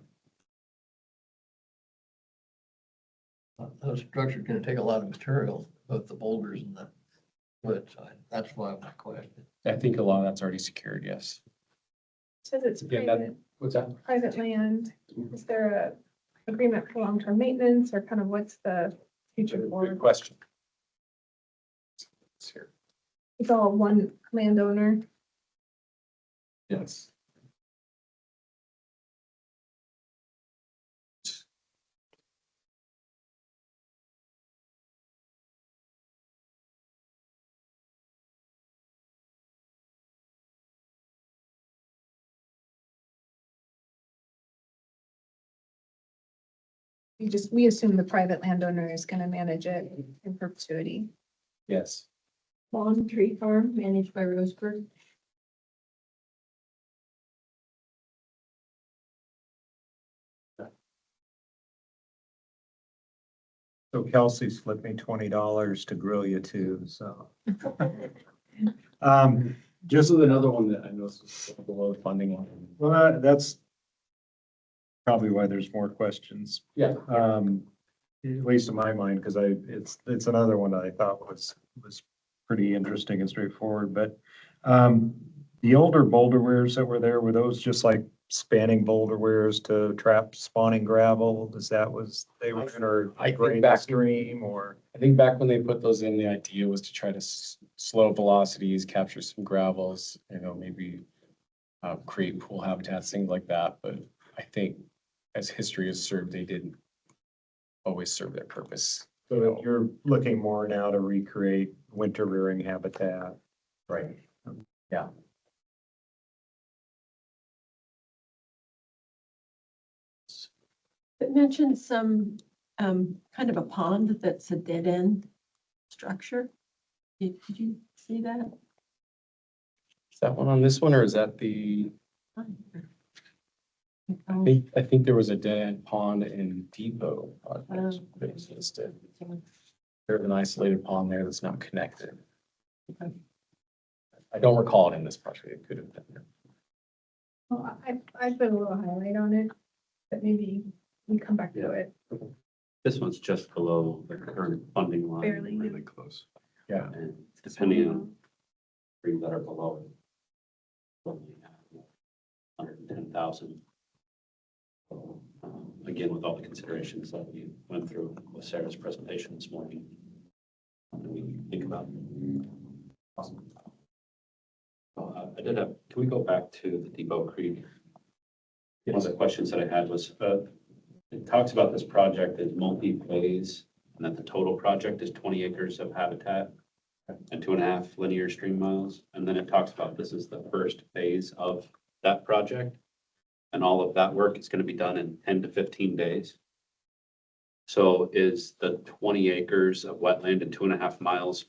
Those structures are gonna take a lot of material, both the boulders and the wood side. That's why my question. I think a lot of that's already secured, yes. Says it's Again, private, What's that? private land. Is there a agreement for long-term maintenance or kind of what's the future for? Good question. It's here. It's all one landowner. Yes. We assume the private landowner is gonna manage it in perpetuity. Yes. Lawn Tree Farm managed by Roseburg. So Kelsey slipped me $20 to grill you too, so. Just with another one that I know is below the funding line. Well, that's probably why there's more questions. Yeah. At least in my mind, because it's another one that I thought was pretty interesting and straightforward, but the older boulder weirs that were there, were those just like spanning boulder weirs to trap spawning gravel? Is that was they were in, or I think drain the back- stream, or? I think back when they put those in, the idea was to try to slow velocities, capture some gravels, maybe create pool habitats, things like that. But I think as history has served, they didn't always serve their purpose. So you're looking more now to recreate winter rearing habitat. Right. It mentioned some, kind of a pond that's a dead end structure. Did you see that? Is that one on this one, or is that the, I think there was a dead end pond in Depot project that was listed. There's an isolated pond there that's not connected. I don't recall it in this project. It could have been there. Well, I've been a little highlight on it, but maybe we come back to it. This one's just below the current funding line. Barely. Really close. Yeah. And depending on three that are below it. 110,000. Again, with all the considerations that we went through with Sarah's presentation this morning. We think about. Awesome. I did have, can we go back to the Depot Creek? One of the questions that I had was, it talks about this project as multi-phase and that the total project is 20 acres of habitat and 2.5 linear stream miles. And then it talks about this is the first phase of that project. And all of that work is going to be done in 10 to 15 days. So is the 20 acres of wetland and 2.5 miles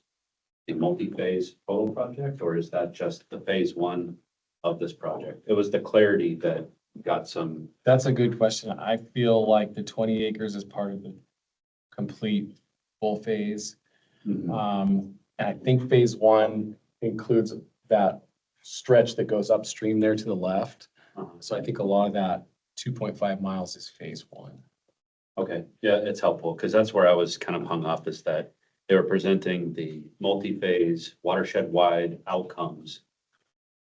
a multi-phase total project, or is that just the phase one of this project? It was the clarity that got some. That's a good question. I feel like the 20 acres is part of the complete full phase. And I think phase one includes that stretch that goes upstream there to the left. So I think a lot of that 2.5 miles is phase one. Okay, yeah, it's helpful because that's where I was kind of hung up, is that they were presenting the multi-phase watershed-wide outcomes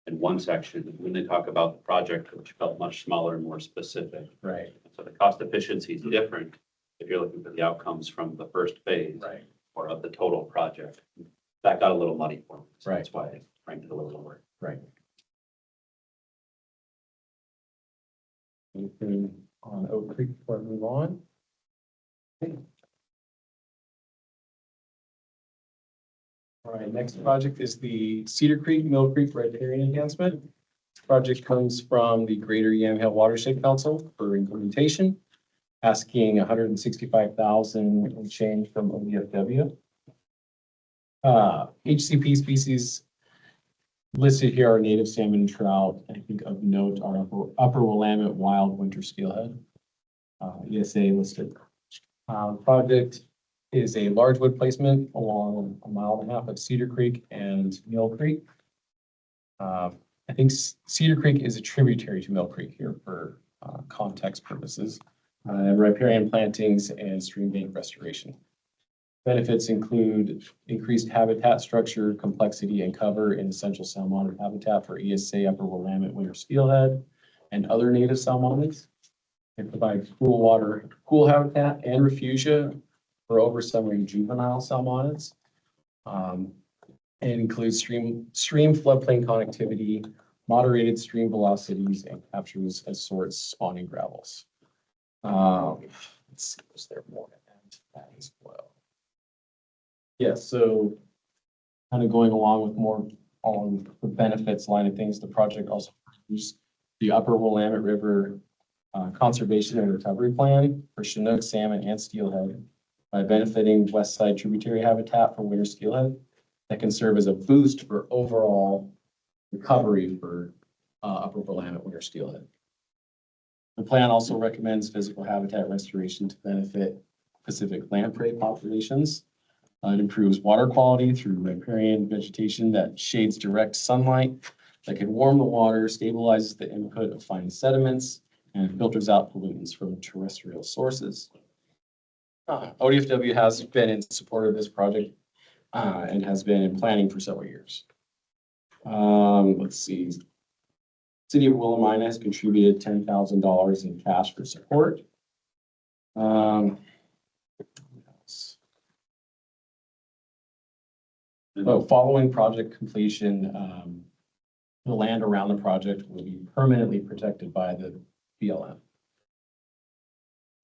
in one section. When they talk about the project, which felt much smaller and more specific. Right. So the cost efficiency is different if you're looking for the outcomes from the first phase. Right. Or of the total project. That got a little muddy for me. So Right. that's why I ranked it a little lower. Right. Anything on Oak Creek before I move on? All right, next project is the Cedar Creek, Mill Creek riparian enhancement. This project comes from the Greater Yamhill Watershed Council for implementation, asking 165,000 and change from ODFW. HCP species listed here are native salmon and trout. I think of note are upper Willamette wild winter steelhead. ESA listed. Project is a large wood placement along 1.5 miles of Cedar Creek and Mill Creek. I think Cedar Creek is a tributary to Mill Creek here for context purposes. Riparian plantings and stream bank restoration. Benefits include increased habitat structure, complexity, and cover in essential salmon habitat for ESA upper Willamette winter steelhead and other native salmonids. They provide cool water, cool habitat and refugia for oversummering juvenile salmonids. And includes stream floodplain connectivity, moderated stream velocities, and captures as sorts spawning gravels. Let's see, was there more to add to that as well? Yes, so kind of going along with more on the benefits line of things, the project also includes the Upper Willamette River Conservation and Recovery Plan for Chinook, salmon, and steelhead by benefiting west side tributary habitat for winter steelhead that can serve as a boost for overall recovery for Upper Willamette winter steelhead. The plan also recommends physical habitat restoration to benefit Pacific lamprey populations. It improves water quality through riparian vegetation that shades direct sunlight that can warm the water, stabilizes the input of fine sediments, and filters out pollutants from terrestrial sources. ODFW has been in support of this project and has been in planning for several years. Let's see. City of Willamina has contributed $10,000 in cash for support. So following project completion, the land around the project will be permanently protected by the BLM.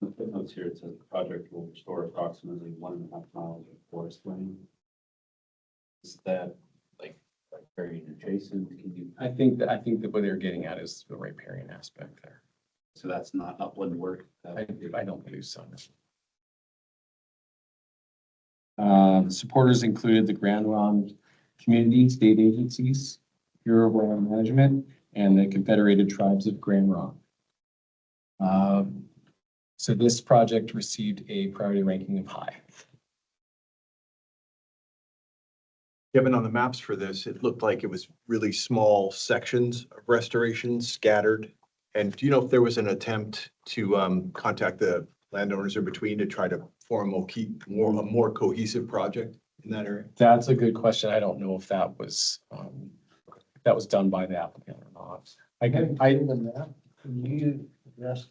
The footnotes here, it says the project will restore approximately 1.5 miles of forest land. Is that like very adjacent? Can you, I think that what they're getting at is the riparian aspect there. so that's not upland work? I don't believe so. Supporters included the Grand Ronde Community, state agencies, Bureau of Land Management, and the Confederated Tribes of Grand Ronde. So this project received a priority ranking of high. Given on the maps for this, it looked like it was really small sections of restoration scattered. And do you know if there was an attempt to contact the landowners in between to try to form a more cohesive project in that area? That's a good question. I don't know if that was done by the applicant or not. Given that, can you address,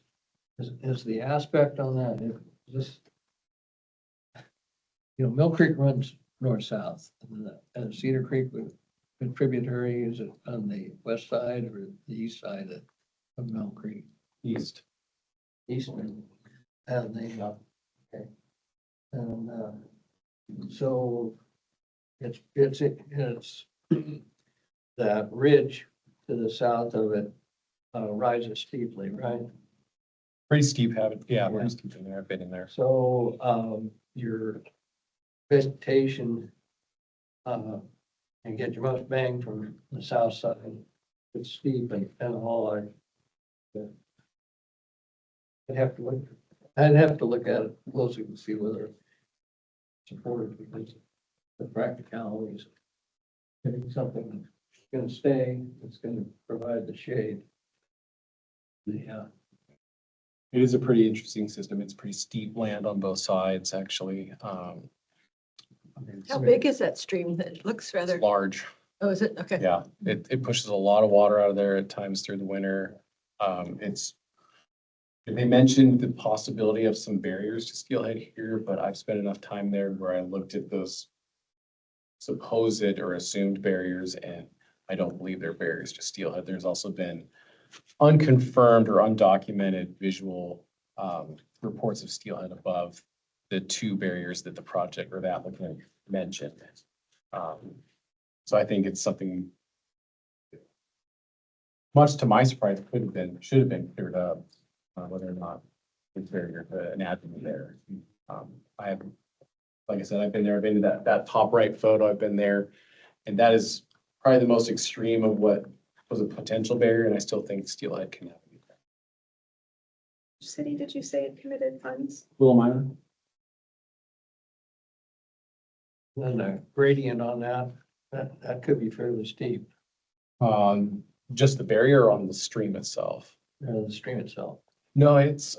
is the aspect on that, is this, Mill Creek runs north-south, and Cedar Creek with tributary, is it on the west side or the east side of Mill Creek? East. East, and they, okay. And, so it's that ridge to the south of it, rises steeply, right? Pretty steep habit. Yeah, pretty steep in there. I've been in there. So, your vegetation, and get your most bang from the south side. It's steep and all I'd have to look at it closely to see whether it's supported, because the practicalities. Getting something that's gonna stay, it's gonna provide the shade. Yeah. It is a pretty interesting system. It's pretty steep land on both sides, actually. How big is that stream? That looks rather, It's large. oh, is it? Okay. Yeah, it pushes a lot of water out of there at times through the winter. They mentioned the possibility of some barriers to steelhead here, but I've spent enough time there where I looked at those supposed or assumed barriers, and I don't believe they're barriers to steelhead. There's also been unconfirmed or undocumented visual reports of steelhead above the two barriers that the project or the applicant mentioned. So I think it's something, much to my surprise, should have been cleared up, whether or not it's barrier to anatomy there. I have, like I said, I've been there, I've been to that top right photo, I've been there, and that is probably the most extreme of what was a potential barrier, and I still think steelhead can happen. Which city did you say had committed funds? Little minor. And the gradient on that could be fairly steep, Just the barrier on the stream itself. the stream itself. No, it's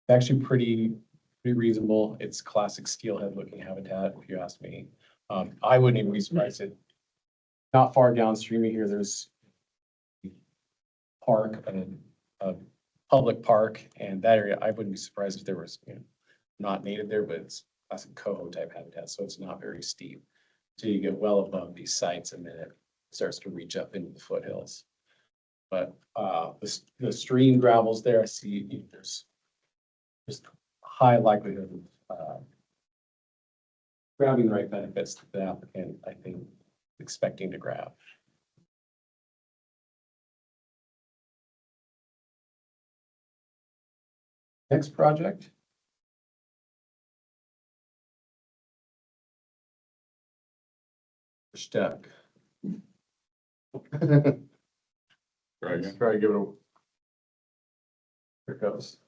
actually pretty reasonable. It's classic steelhead looking habitat, if you ask me. I wouldn't even be surprised if not far downstream of here, there's park and a public park, and that area, I wouldn't be surprised if there was, not native there, but it's classic coho type habitat, so it's not very steep. So you get well above these sites, and then it starts to reach up into the foothills. But the stream gravels there, I see there's just high likelihood of grabbing the right benefits that the applicant, I think, expecting to grab. Next project. Steck. Try to give it a. Here it goes.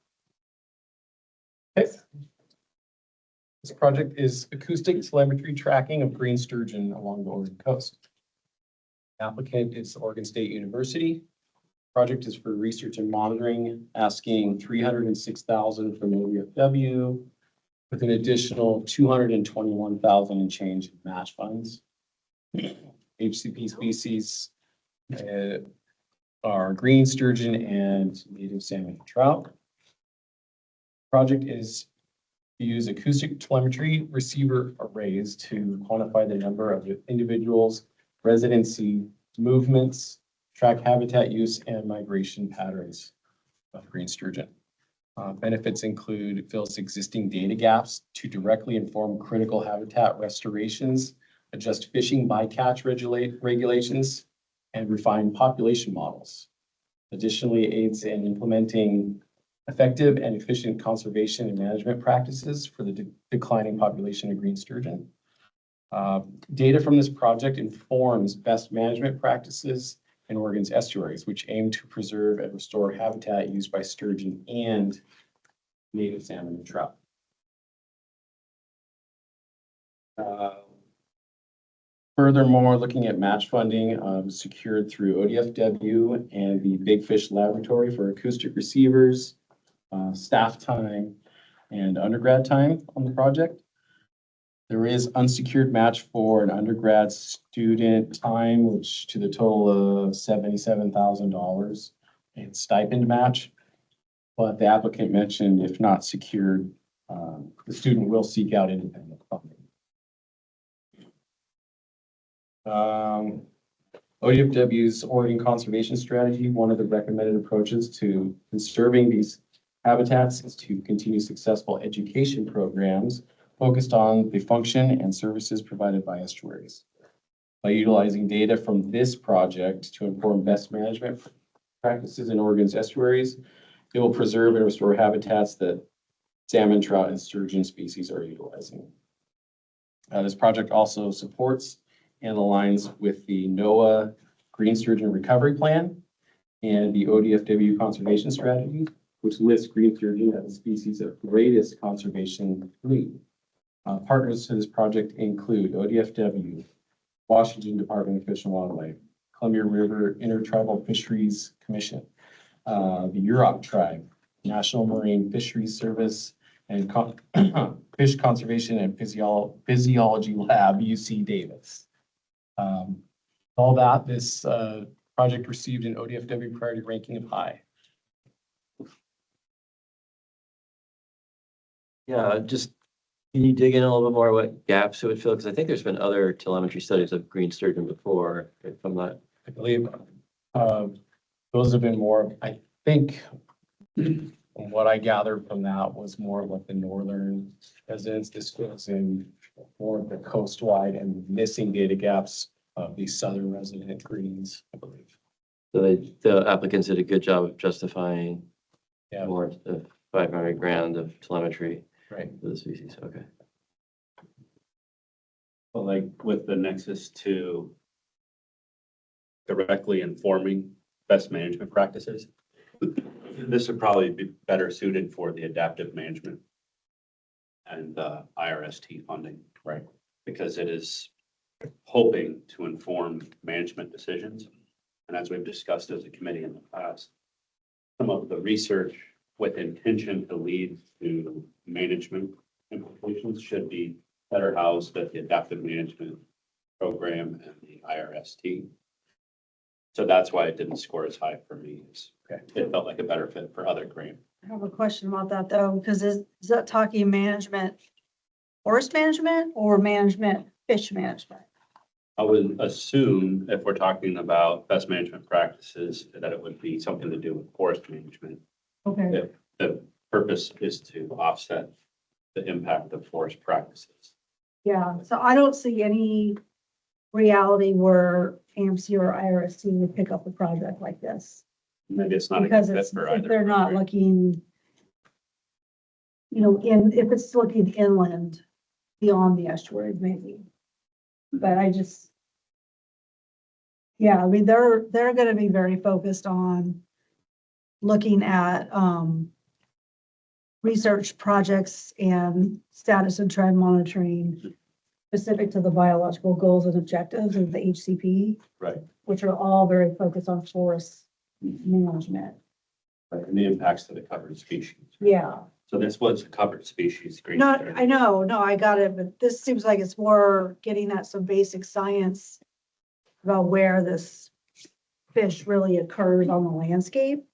Okay. This project is acoustic telemetry tracking of green sturgeon along the Oregon coast. Applicant is Oregon State University. Project is for research and monitoring, asking $306,000 from ODFW with an additional $221,000 in change in match funds. HCP species are green sturgeon and native salmon and trout. Project is to use acoustic telemetry receiver arrays to quantify the number of individuals, residency, movements, track habitat use, and migration patterns of green sturgeon. Benefits include fills existing data gaps to directly inform critical habitat restorations, adjust fishing bycatch regulations, and refine population models. Additionally, aids in implementing effective and efficient conservation and management practices for the declining population of green sturgeon. Data from this project informs best management practices in Oregon's estuaries, which aim to preserve and restore habitat used by sturgeon and native salmon and trout. Furthermore, looking at match funding secured through ODFW and the Big Fish Laboratory for acoustic receivers, staff time, and undergrad time on the project. There is unsecured match for an undergrad student time, which to the total of $77,000 and stipend match. But the applicant mentioned if not secured, the student will seek out independent funding. ODFW's Oregon Conservation Strategy, one of the recommended approaches to conserving these habitats is to continue successful education programs focused on the function and services provided by estuaries. By utilizing data from this project to inform best management practices in Oregon's estuaries, it will preserve and restore habitats that salmon, trout, and sturgeon species are utilizing. This project also supports and aligns with the NOAA Green Sturgeon Recovery Plan and the ODFW Conservation Strategy, which lists green sturgeon as a species of greatest conservation need. Partners to this project include ODFW, Washington Department of Fish and Wildlife, Columbia River Intertribal Fisheries Commission, the Yurok Tribe, National Marine Fisheries Service, and Fish Conservation and Physiology Lab, UC Davis. All that, this project received an ODFW priority ranking of high. Yeah, just, can you dig in a little bit more what gaps it would fill? Because I think there's been other telemetry studies of green sturgeon before, if I'm not. I believe those have been more, I think, from what I gathered from that was more like the northern residents. This fills in more of the coastwide and missing data gaps of these southern resident greens, I believe. So the applicants did a good job of justifying Yeah, more of 500 grand of telemetry right. for the species. Okay. Well, like with the nexus to directly informing best management practices, this would probably be better suited for the adaptive management and the IRST funding. Right. Because it is hoping to inform management decisions. And as we've discussed as a committee in the past, some of the research with intention to lead to management implications should be better housed at the adaptive management program and the IRST. So that's why it didn't score as high for me. It felt like a better fit for other grant. I have a question about that though, because is that talking management, forest management or management, fish management? I would assume if we're talking about best management practices, that it would be something to do with forest management. Okay. If the purpose is to offset the impact of forest practices. Yeah, so I don't see any reality where AMC or IRST would pick up a project like this. Maybe it's not a Because good fit it's, for if either. they're not program. looking, if it's looking inland beyond the estuary, maybe. But I just, yeah, I mean, they're gonna be very focused on looking at, research projects and status and trend monitoring specific to the biological goals and objectives of the HCP. Right. Which are all very focused on forest management. Right, and the impacts to the covered species. Yeah. So this was a covered species. green No, sturgeon. I know, no, I got it, but this seems like it's more getting at some basic science about where this fish really occurs on the landscape.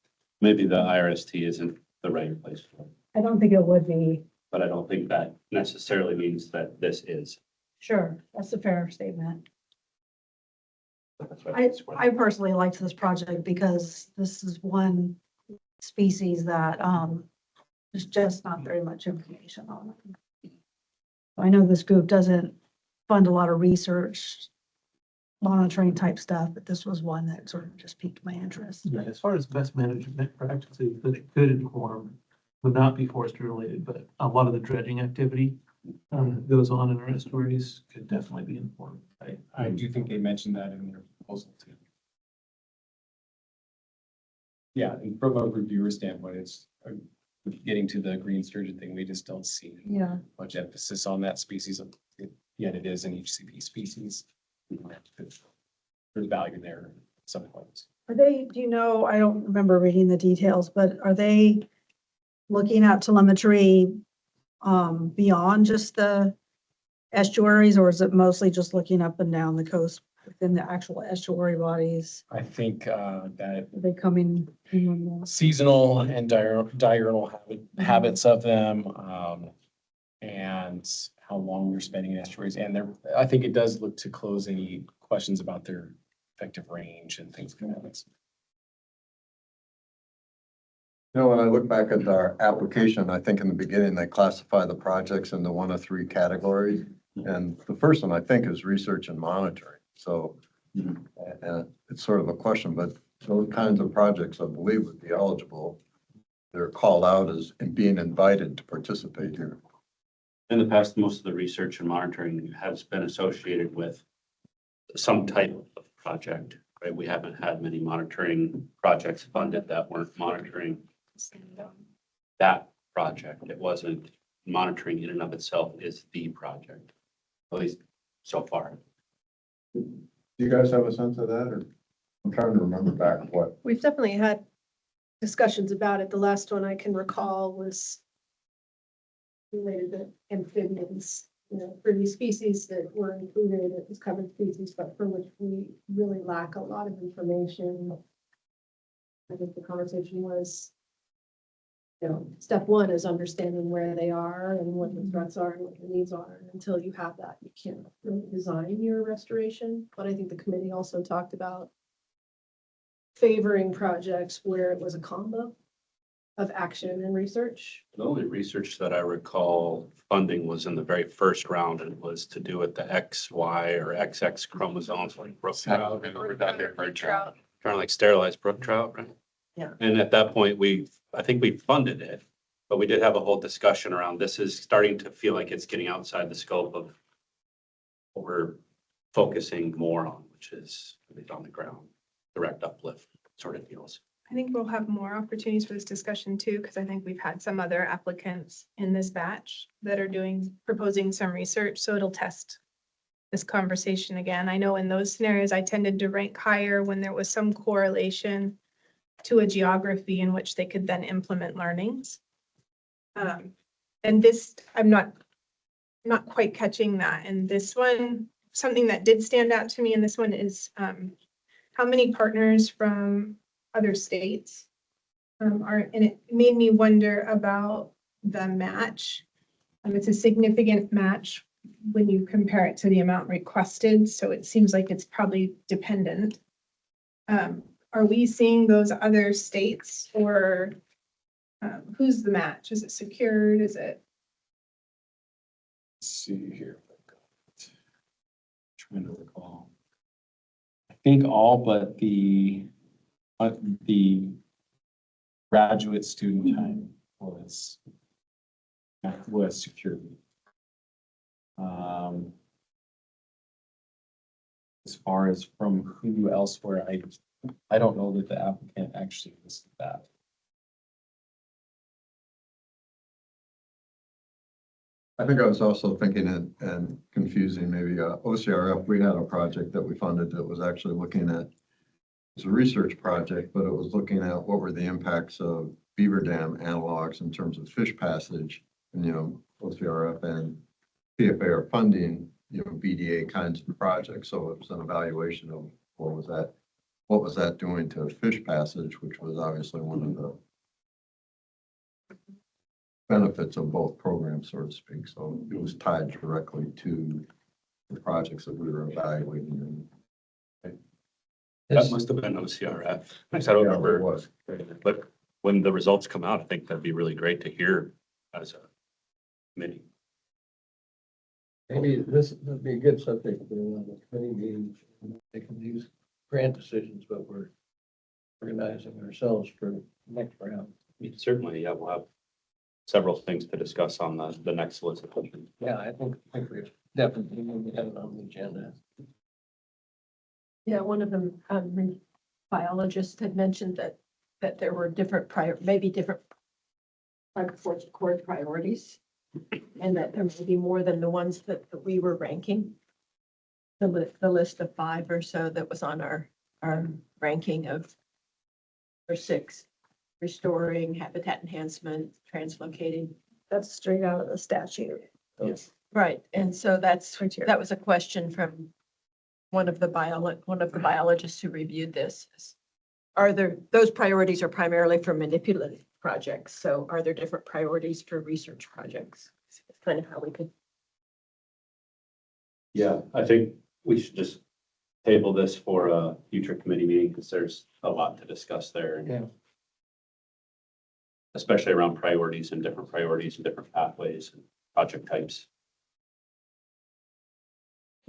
Maybe the IRST isn't the right place for it, I don't think it would be. but I don't think that necessarily means that this is. Sure, that's a fair statement. That's why I it's what- personally liked this project because this is one species that, There's just not very much information on it. I know this group doesn't fund a lot of research, monitoring type stuff, but this was one that sort of just piqued my interest. Yeah, as far as best management practices that it could inform, would not be forestry related, but a lot of the dredging activity that goes on in our estuaries could definitely be informed. I do think they mentioned that in their proposal too. Yeah, and from a reviewer standpoint, it's getting to the green sturgeon thing, we just don't see Yeah. much emphasis on that species, yet it is an HCP species. There's value there at some points. Are they, do you know, I don't remember reading the details, but are they looking at telemetry beyond just the estuaries, or is it mostly just looking up and down the coast within the actual estuary bodies? I think that Are they coming in? seasonal and diurnal habits of them, and how long they're spending in estuaries. And I think it does look to close any questions about their effective range and things like that. You know, when I look back at our application, I think in the beginning, they classify the projects into one of three categories. And the first one, I think, is research and monitoring. So, and it's sort of a question, but those kinds of projects, I believe, would be eligible. They're called out as being invited to participate here. In the past, most of the research and monitoring has been associated with some type of project, right? We haven't had many monitoring projects funded that weren't monitoring that project. It wasn't monitoring in and of itself is the project, at least so far. Do you guys have a sense of that, or I'm trying to remember back what? We've definitely had discussions about it. The last one I can recall was related to amphibians, you know, for these species that were included, it was covered species, but for which we really lack a lot of information. I think the conversation was, you know, step one is understanding where they are and what the threats are and what the needs are. And until you have that, you can't really design your restoration. But I think the committee also talked about favoring projects where it was a combo of action and research. The only research that I recall funding was in the very first round, and it was to do with the XY or XX chromosomes, like brook trout. Trying to like sterilize brook trout, right? Yeah. And at that point, I think we funded it, but we did have a whole discussion around this is starting to feel like it's getting outside the scope of what we're focusing more on, which is on the ground, direct uplift sort of deals. I think we'll have more opportunities for this discussion too, because I think we've had some other applicants in this batch that are proposing some research, so it'll test this conversation again. I know in those scenarios, I tended to rank higher when there was some correlation to a geography in which they could then implement learnings. And this, I'm not quite catching that. And this one, something that did stand out to me in this one is how many partners from other states are, and it made me wonder about the match. It's a significant match when you compare it to the amount requested, so it seems like it's probably dependent. Are we seeing those other states, or who's the match? Is it secured? Is it? Let's see here. Trying to recall. I think all but the graduate student time was secured. As far as from who elsewhere, I don't know that the applicant actually listed that. I think I was also thinking and confusing maybe OCRF. We had a project that we funded that was actually looking at, it's a research project, but it was looking at what were the impacts of beaver dam analogs in terms of fish passage. And, you know, OCRF and PFA are funding, you know, BDA kinds of projects. So it was an evaluation of what was that doing to fish passage, which was obviously one of the benefits of both programs, so to speak. So it was tied directly to the projects that we were evaluating. That must have been OCRF. I don't remember. It was. But when the results come out, I think that'd be really great to hear as a committee. Maybe this would be a good subject for the committee meetings. They can use grant decisions, but we're organizing ourselves for next round. Certainly, yeah, we'll have several things to discuss on the next solicitation. Yeah, I think we're definitely going to have it on the agenda. Yeah, one of them, biologists had mentioned that there were different maybe different core priorities. And that there may be more than the ones that we were ranking. The list of 5 or so that was on our ranking of, or 6, restoring, habitat enhancement, translocating. That's straight out of the statute. Yes. Right, and so that was a question from one of the biologists who reviewed this. Those priorities are primarily for manipulative projects, so are there different priorities for research projects? It's kind of how we could. Yeah, I think we should just table this for a future committee meeting because there's a lot to discuss there. Yeah. Especially around priorities and different pathways and project types.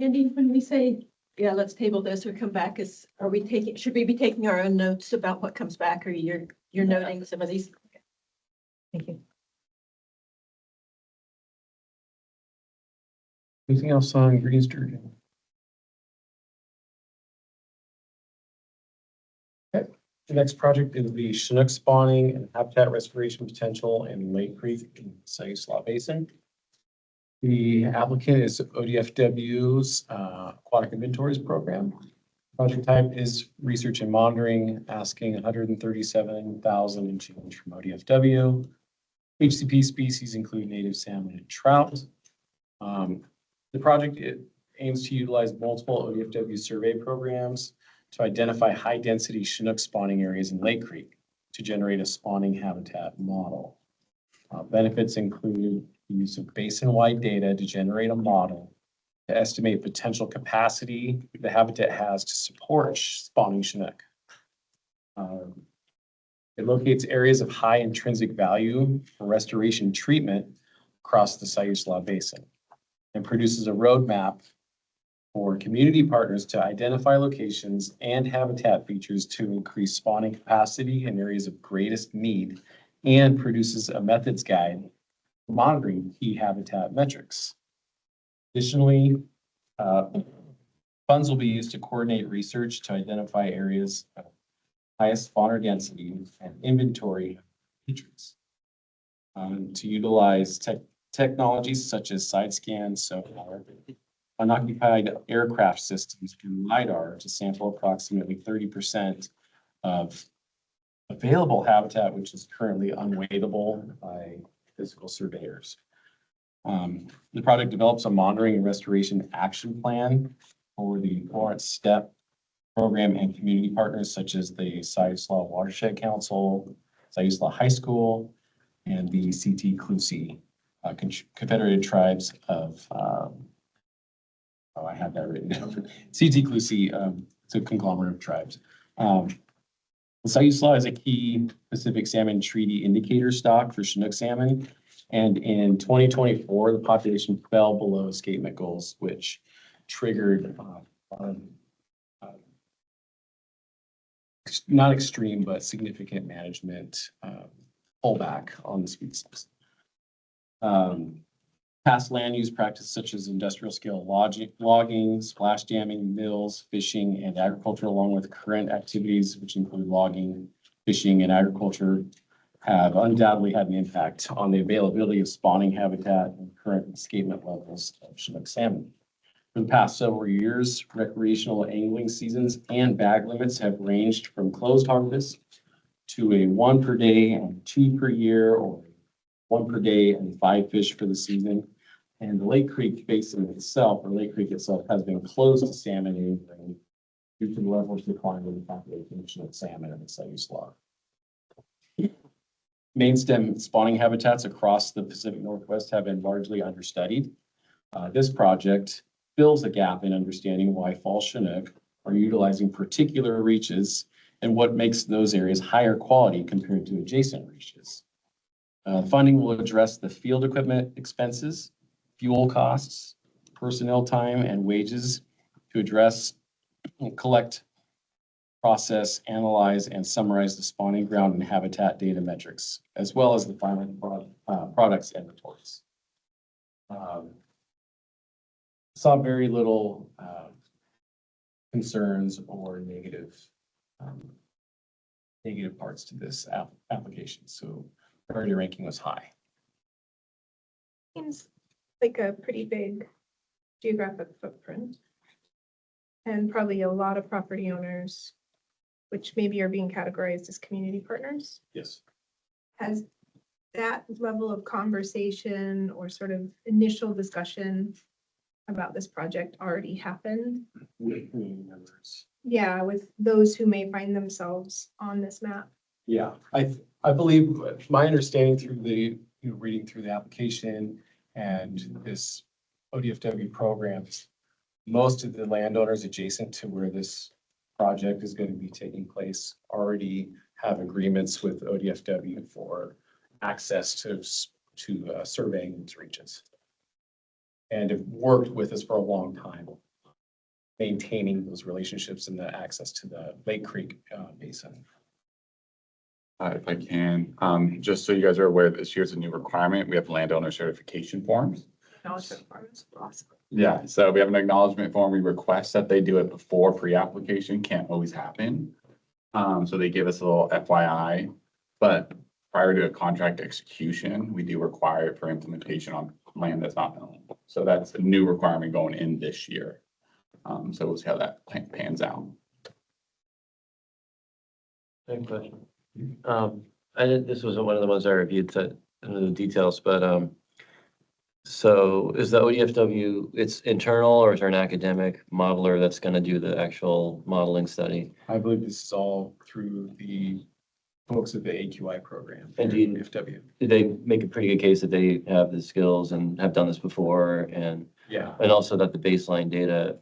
Andy, when we say, yeah, let's table this or come back, should we be taking our own notes about what comes back, or you're noting some of these? Okay. Thank you. Anything else on green sturgeon? Okay, the next project is the Chinook spawning and habitat restoration potential in Lake Creek in Siuslaw Basin. The applicant is ODFW's Aquatic Inventories Program. Project type is research and monitoring, asking 137,000 and change from ODFW. HCP species include native salmon and trout. The project aims to utilize multiple ODFW survey programs to identify high-density Chinook spawning areas in Lake Creek to generate a spawning habitat model. Benefits include the use of basin-wide data to generate a model to estimate potential capacity the habitat has to support spawning Chinook. It locates areas of high intrinsic value for restoration treatment across the Siuslaw Basin and produces a roadmap for community partners to identify locations and habitat features to increase spawning capacity in areas of greatest need, and produces a methods guide for monitoring key habitat metrics. Additionally, funds will be used to coordinate research to identify areas of highest spawner density and inventory features. To utilize technologies such as side scan, sonar, unoccupied aircraft systems, and LiDAR to sample approximately 30% of available habitat, which is currently unweightable by physical surveyors. The project develops a monitoring and restoration action plan for the Florence STEP program and community partners such as the Siuslaw Watershed Council, Siuslaw High School, and the CT Clusie, Confederated Tribes of, I have that written down. CT Clusie, it's a conglomerate of tribes. The Siuslaw is a key Pacific salmon treaty indicator stock for Chinook salmon. And in 2024, the population fell below escapement goals, which triggered not extreme, but significant management pullback on the species. Past land use practices such as industrial scale logging, splash damming, mills, fishing, and agriculture, along with current activities, which include logging, fishing, and agriculture, have undoubtedly had an impact on the availability of spawning habitat and current escapement levels of Chinook salmon. For the past several years, recreational angling seasons and bag limits have ranged from closed harvest to a 1 per day and 2 per year, or 1 per day and 5 fish for the season. And the Lake Creek Basin itself, or Lake Creek itself, has been closed to salmon angling due to the level of decline in the population of Chinook salmon in the Siuslaw. Mainstem spawning habitats across the Pacific Northwest have been largely understudied. This project fills a gap in understanding why fall Chinook are utilizing particular reaches and what makes those areas higher quality compared to adjacent reaches. Funding will address the field equipment expenses, fuel costs, personnel time, and wages to address, collect, process, analyze, and summarize the spawning ground and habitat data metrics, as well as the final products inventories. Saw very little concerns or negative parts to this application, so priority ranking was high. Seems like a pretty big geographic footprint. And probably a lot of property owners, which maybe are being categorized as community partners. Yes. Has that level of conversation or sort of initial discussion about this project already happened? With community members. Yeah, with those who may find themselves on this map. Yeah, I believe my understanding through the, reading through the application and this ODFW programs, most of the landowners adjacent to where this project is going to be taking place already have agreements with ODFW for access to surveying these regions. And have worked with us for a long time, maintaining those relationships and the access to the Lake Creek Basin. If I can, just so you guys are aware, this year's a new requirement. We have landowner certification forms. Acknowledgement requirements, awesome. Yeah, so we have an acknowledgement form. We request that they do it before pre-application. Can't always happen. So they give us a little FYI, but prior to a contract execution, we do require it for implementation on land that's not known. So that's a new requirement going in this year. So we'll see how that pans out. Same question. This wasn't one of the ones I reviewed that, into the details, but, so is the ODFW, it's internal or is there an academic modeler that's gonna do the actual modeling study? I believe this is all through the folks at the AQI program. And do you- ODFW. Did they make a pretty good case that they have the skills and have done this before and Yeah. also that the baseline data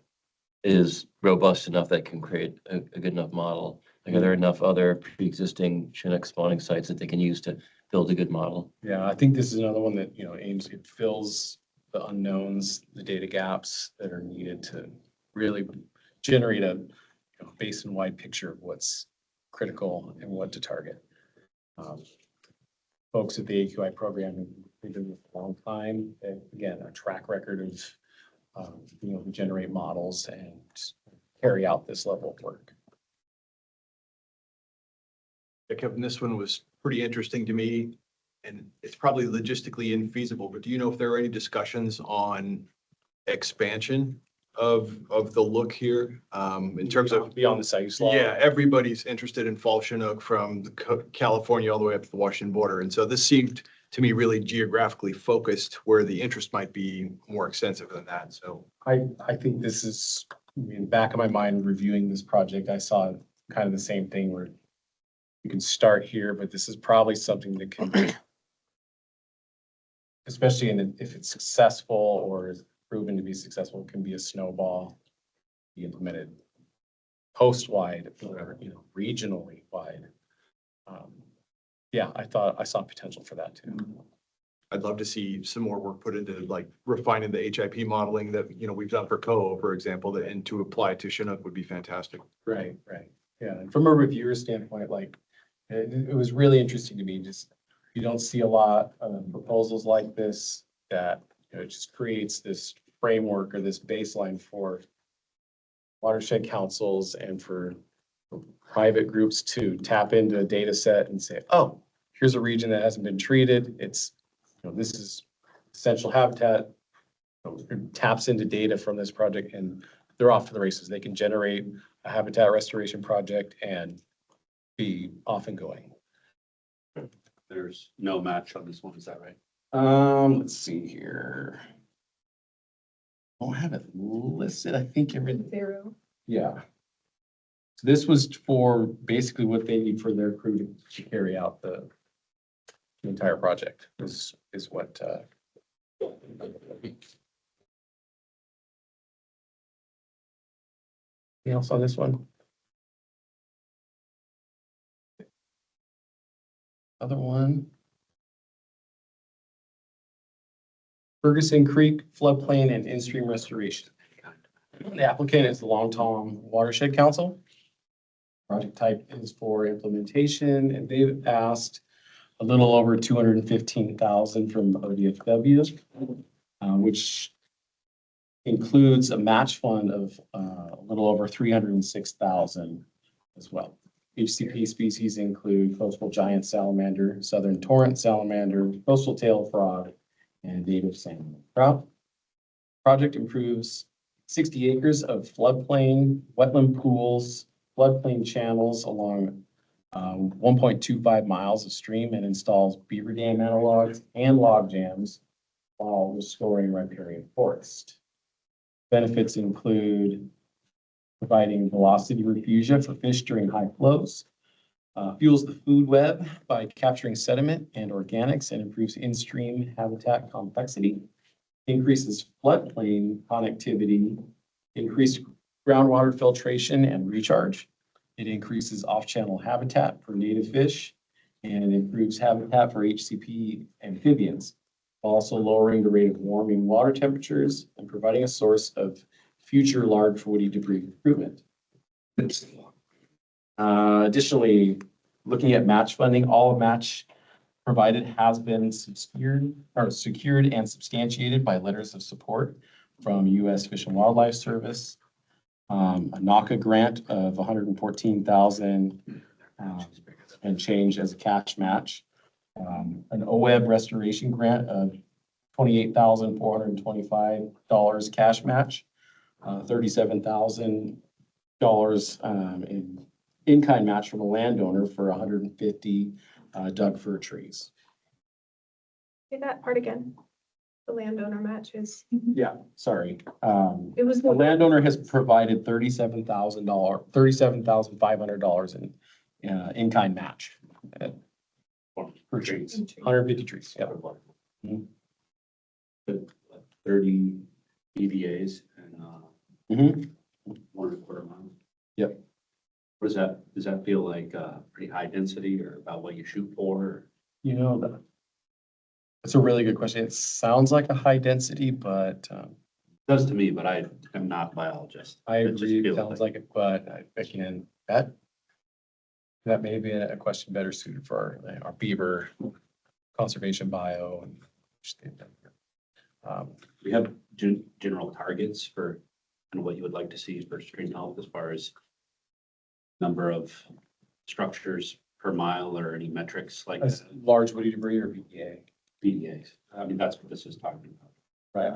is robust enough that can create a good enough model? Like, are there enough other pre-existing Chinook spawning sites that they can use to build a good model? Yeah, I think this is another one that, it fills the unknowns, the data gaps that are needed to really generate a basin-wide picture of what's critical and what to target. Folks at the AQI program, they've been with a long time, and again, a track record of, generate models and carry out this level of work. Kevin, this one was pretty interesting to me, and it's probably logistically infeasible, but do you know if there are any discussions on expansion of the look here? In terms of, Beyond the site law? yeah, everybody's interested in Fall Chinook from California all the way up to the Washington border. And so this seemed to me really geographically focused where the interest might be more extensive than that. So I think this is, back of my mind, reviewing this project, I saw kind of the same thing where you can start here, but this is probably something that can, especially if it's successful or is proven to be successful, can be a snowball, be implemented coast-wide or, regionally wide. Yeah, I saw potential for that too. I'd love to see some more work put into like refining the HIP modeling that, we've done for COO, for example, that and to apply to Chinook would be fantastic. Right. Yeah, and from a reviewer standpoint, like, it was really interesting to me, just, you don't see a lot of proposals like this that, it just creates this framework or this baseline for watershed councils and for private groups to tap into a data set and say, oh, here's a region that hasn't been treated. It's, this is essential habitat. It taps into data from this project and they're off to the races. They can generate a habitat restoration project and be off and going. There's no match on this one, is that right? Let's see here. I don't have it listed. I think everything. 0. Yeah. So this was for basically what they need for their crew to carry out the entire project is what, anything else on this one? other one. Ferguson Creek floodplain and in-stream restoration. The applicant is the Long Tom Watershed Council. Project type is for implementation, and they've asked a little over 215,000 from ODFW, which includes a match fund of a little over 306,000 as well. HCP species include coastal giant salamander, southern torrent salamander, coastal tail frog, and native salmon trout. Project improves 60 acres of floodplain, wetland pools, floodplain channels along 1.25 miles of stream and installs beaver dam analogs and log jams while restoring riparian forest. Benefits include providing velocity refugia for fish during high flows, fuels the food web by capturing sediment and organics, and improves in-stream habitat complexity, increases floodplain connectivity, increased groundwater filtration and recharge. It increases off-channel habitat for native fish and improves habitat for HCP amphibians, while also lowering the rate of warming water temperatures and providing a source of future large woody debris improvement. Additionally, looking at match funding, all match provided has been secured and substantiated by letters of support from U.S. Fish and Wildlife Service, a NACA grant of 114,000 and change as a cash match, an OWEB restoration grant of $28,425 cash match, $37,000 in-kind match from a landowner for 150 Doug fir trees. Say that part again. The landowner matches. Yeah, sorry. It was The landowner has provided $37,500 in in-kind match for trees, 150 trees. Yeah. 30 EVAs and, Mhm. 1.25 miles. Yep. What does that feel like, pretty high density or about what you shoot for? You know, that's a really good question. It sounds like a high density, but Does to me, but I am not a biologist. I It just agree, it feels sounds like it, but again, that may be a question better suited for our beaver conservation bio and. We have general targets for and what you would like to see for stream health as far as number of structures per mile or any metrics like that? Large woody debris or BDA. BDAs. I mean, that's what this is talking about. Right,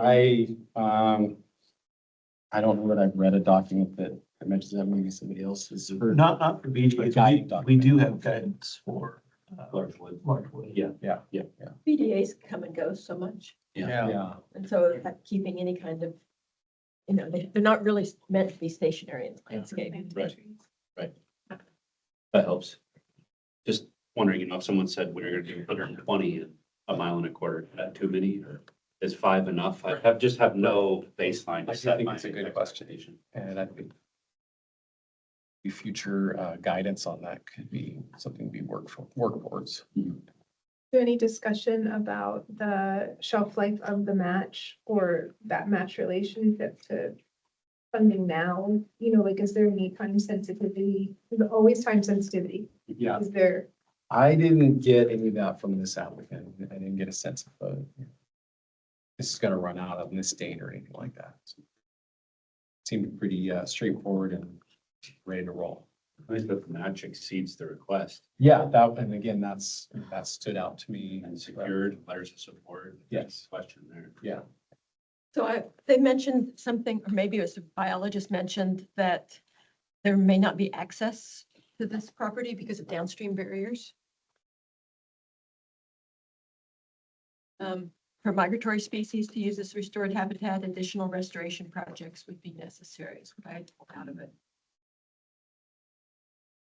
I don't know that I've read a document that mentions that, maybe somebody else has. Not for BGAs. Guiding We do have guidance for Large wood. large wood. Yeah. BDAs come and go so much. Yeah. And so keeping any kind of, they're not really meant to be stationary in the landscape. Right. That helps. Just wondering, if someone said we're gonna do 120 and a mile and a quarter, is that too many or is 5 enough? I have no baseline I to set think my it's a good question. expectation. And I think future guidance on that could be something we work towards. there any discussion about the shelf life of the match or that match relationship to funding now? Is there any time sensitivity? Is there always time sensitivity? Yeah. Is there? I didn't get any of that from this applicant. I didn't get a sense of this is gonna run out on this date or anything like that. Seemed pretty straightforward and ready to roll. Nice that the match exceeds the request Yeah, and again, that stood out to me. and secured letters of support. Yes. Question there. Yeah. So they mentioned something, or maybe it was a biologist mentioned that there may not be access to this property because of downstream barriers. For migratory species to use this restored habitat, additional restoration projects would be necessary, is what I pulled out of it.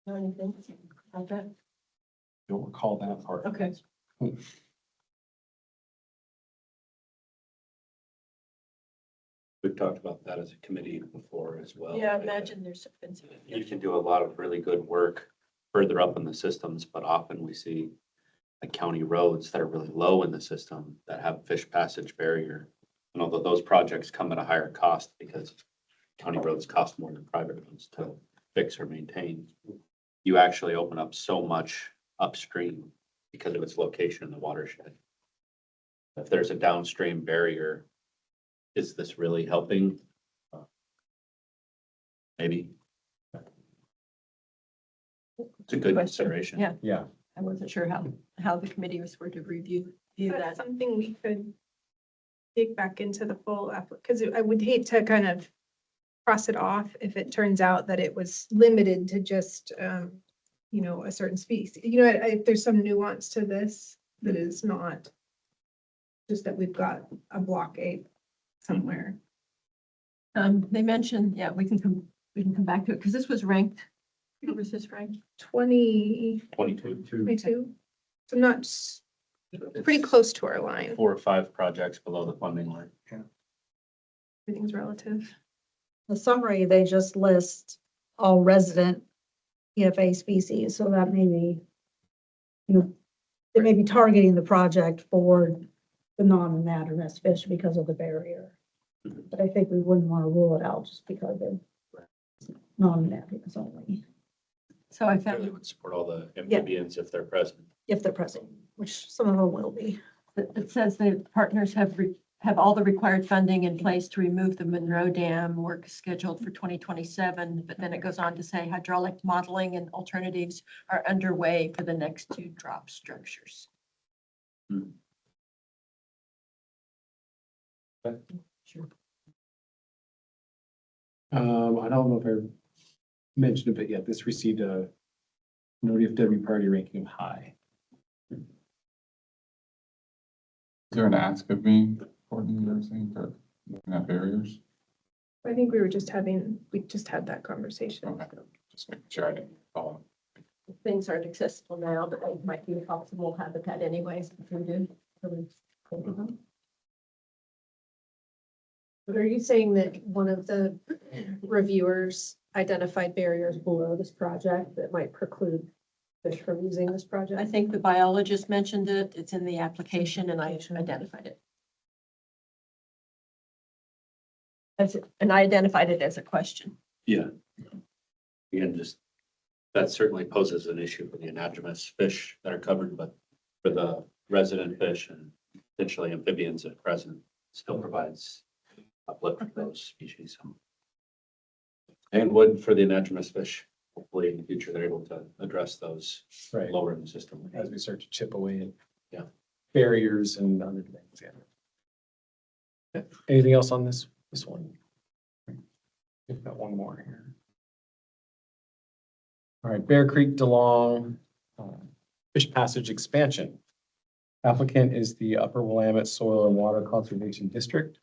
Know anything about that? Don't recall that part. Okay. We've talked about that as a committee before as well. Yeah, I imagine there's been some. You can do a lot of really good work further up in the systems, but often we see like county roads that are really low in the system that have fish passage barrier. And although those projects come at a higher cost because county roads cost more than private roads to fix or maintain, you actually open up so much upstream because of its location in the watershed. If there's a downstream barrier, is this really helping? Maybe. It's a good Question. consideration. Yeah, Yeah. I wasn't sure how the committee was going to review That's that. something we could dig back into the full because I would hate to kind of cross it off if it turns out that it was limited to just, you know, a certain species. You know, if there's some nuance to this that is not just that we've got a blockade somewhere. They mentioned, yeah, we can come back to it because this was ranked. What was this ranked? 22. 22. So not pretty close to our line. 4 or 5 projects below the funding line. Everything's relative. The summary, they just list all resident PFA species, so that may be, you know, they may be targeting the project for the non-anadromous fish because of the barrier. But I think we wouldn't want to rule it out just because of non-anadromous only, So I Really found, would support all the amphibians if they're present. if they're present, which some of them will be. it says the partners have all the required funding in place to remove the Monroe Dam. Work is scheduled for 2027, but then it goes on to say hydraulic modeling and alternatives are underway for the next 2 drop structures. Sure. I don't know if I mentioned it, but yeah, this received a ODFW priority ranking of high. Is there an ask of me, Courtney, or anything for looking at barriers? I think we just had that conversation. Okay, just making sure I didn't follow. Things aren't accessible now, but they might be possible habitat anyways if we do. But are you saying that one of the reviewers identified barriers below this project that might preclude fish from using this project? I think the biologist mentioned it. It's in the application and I identified it. And I identified it as a question. Yeah. Again, just, that certainly poses an issue for the anadromous fish that are covered, but for the resident fish and potentially amphibians at present, still provides uplift for those species. And would for the anadromous fish, hopefully in the future, they're able to address those Right. lower in the system. As we start to chip away at Yeah. barriers and other things, yeah. Anything else on this one? We've got one more here. All right, Bear Creek DeLong Fish Passage Expansion. Applicant is the Upper Willamette Soil and Water Conservation District.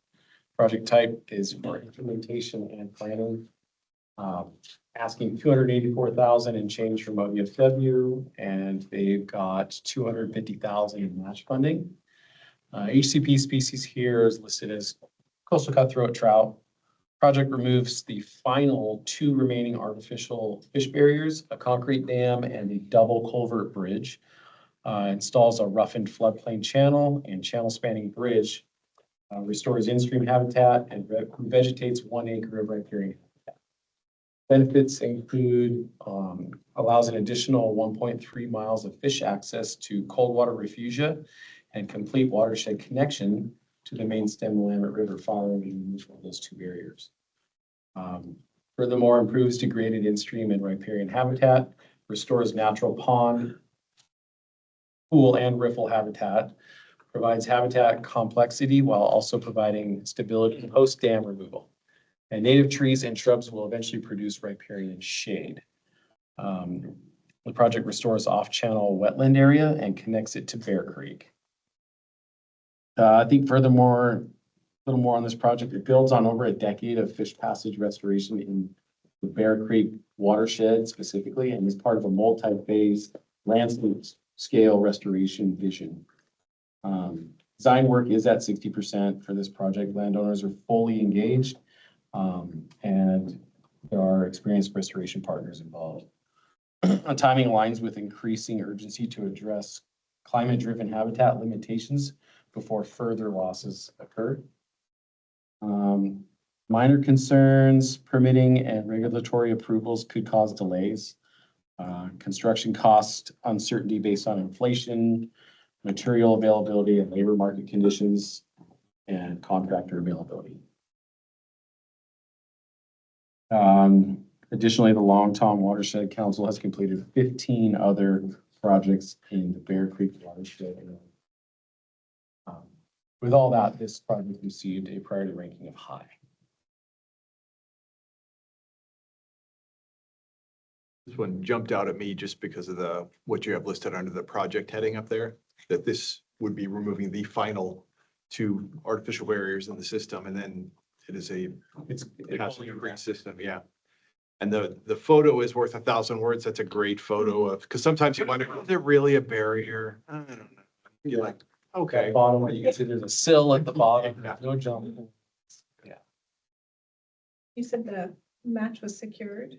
Project type is for implementation and planning. Asking $284,000 and change from ODFW, and they've got $250,000 in match funding. HCP species here is listed as coastal cutthroat trout. Project removes the final 2 remaining artificial fish barriers, a concrete dam and a double culvert bridge. Installs a roughened floodplain channel and channel spanning bridge. Restores in-stream habitat and vegetates 1 acre of riparian habitat. Benefits include allows an additional 1.3 miles of fish access to cold water refugia and complete watershed connection to the main stem Willamette River following the removal of those 2 barriers. Furthermore, improves degraded in-stream and riparian habitat, restores natural pond, pool, and riffle habitat, provides habitat complexity while also providing stability post-dam removal. And native trees and shrubs will eventually produce riparian shade. The project restores off-channel wetland area and connects it to Bear Creek. I think furthermore, a little more on this project, it builds on over a decade of fish passage restoration in the Bear Creek watershed specifically, and is part of a multi-phase landscape scale restoration vision. Design work is at 60% for this project. Landowners are fully engaged, and there are experienced restoration partners involved. Timing aligns with increasing urgency to address climate-driven habitat limitations before further losses occur. Minor concerns, permitting and regulatory approvals could cause delays. Construction cost uncertainty based on inflation, material availability and labor market conditions, and contractor availability. Additionally, the Long Tom Watershed Council has completed 15 other projects in the Bear Creek watershed area. With all that, this project received a priority ranking of high. This one jumped out at me just because of what you have listed under the project heading up there, that this would be removing the final two artificial barriers in the system, and then it is it has a green system, yeah. And the photo is worth 1,000 words. That's a great photo of, because sometimes you wonder, is there really a barrier? I don't know. You're like, okay. Bottom, you can see there's a sill at the bottom, no jump. You said the match was secured.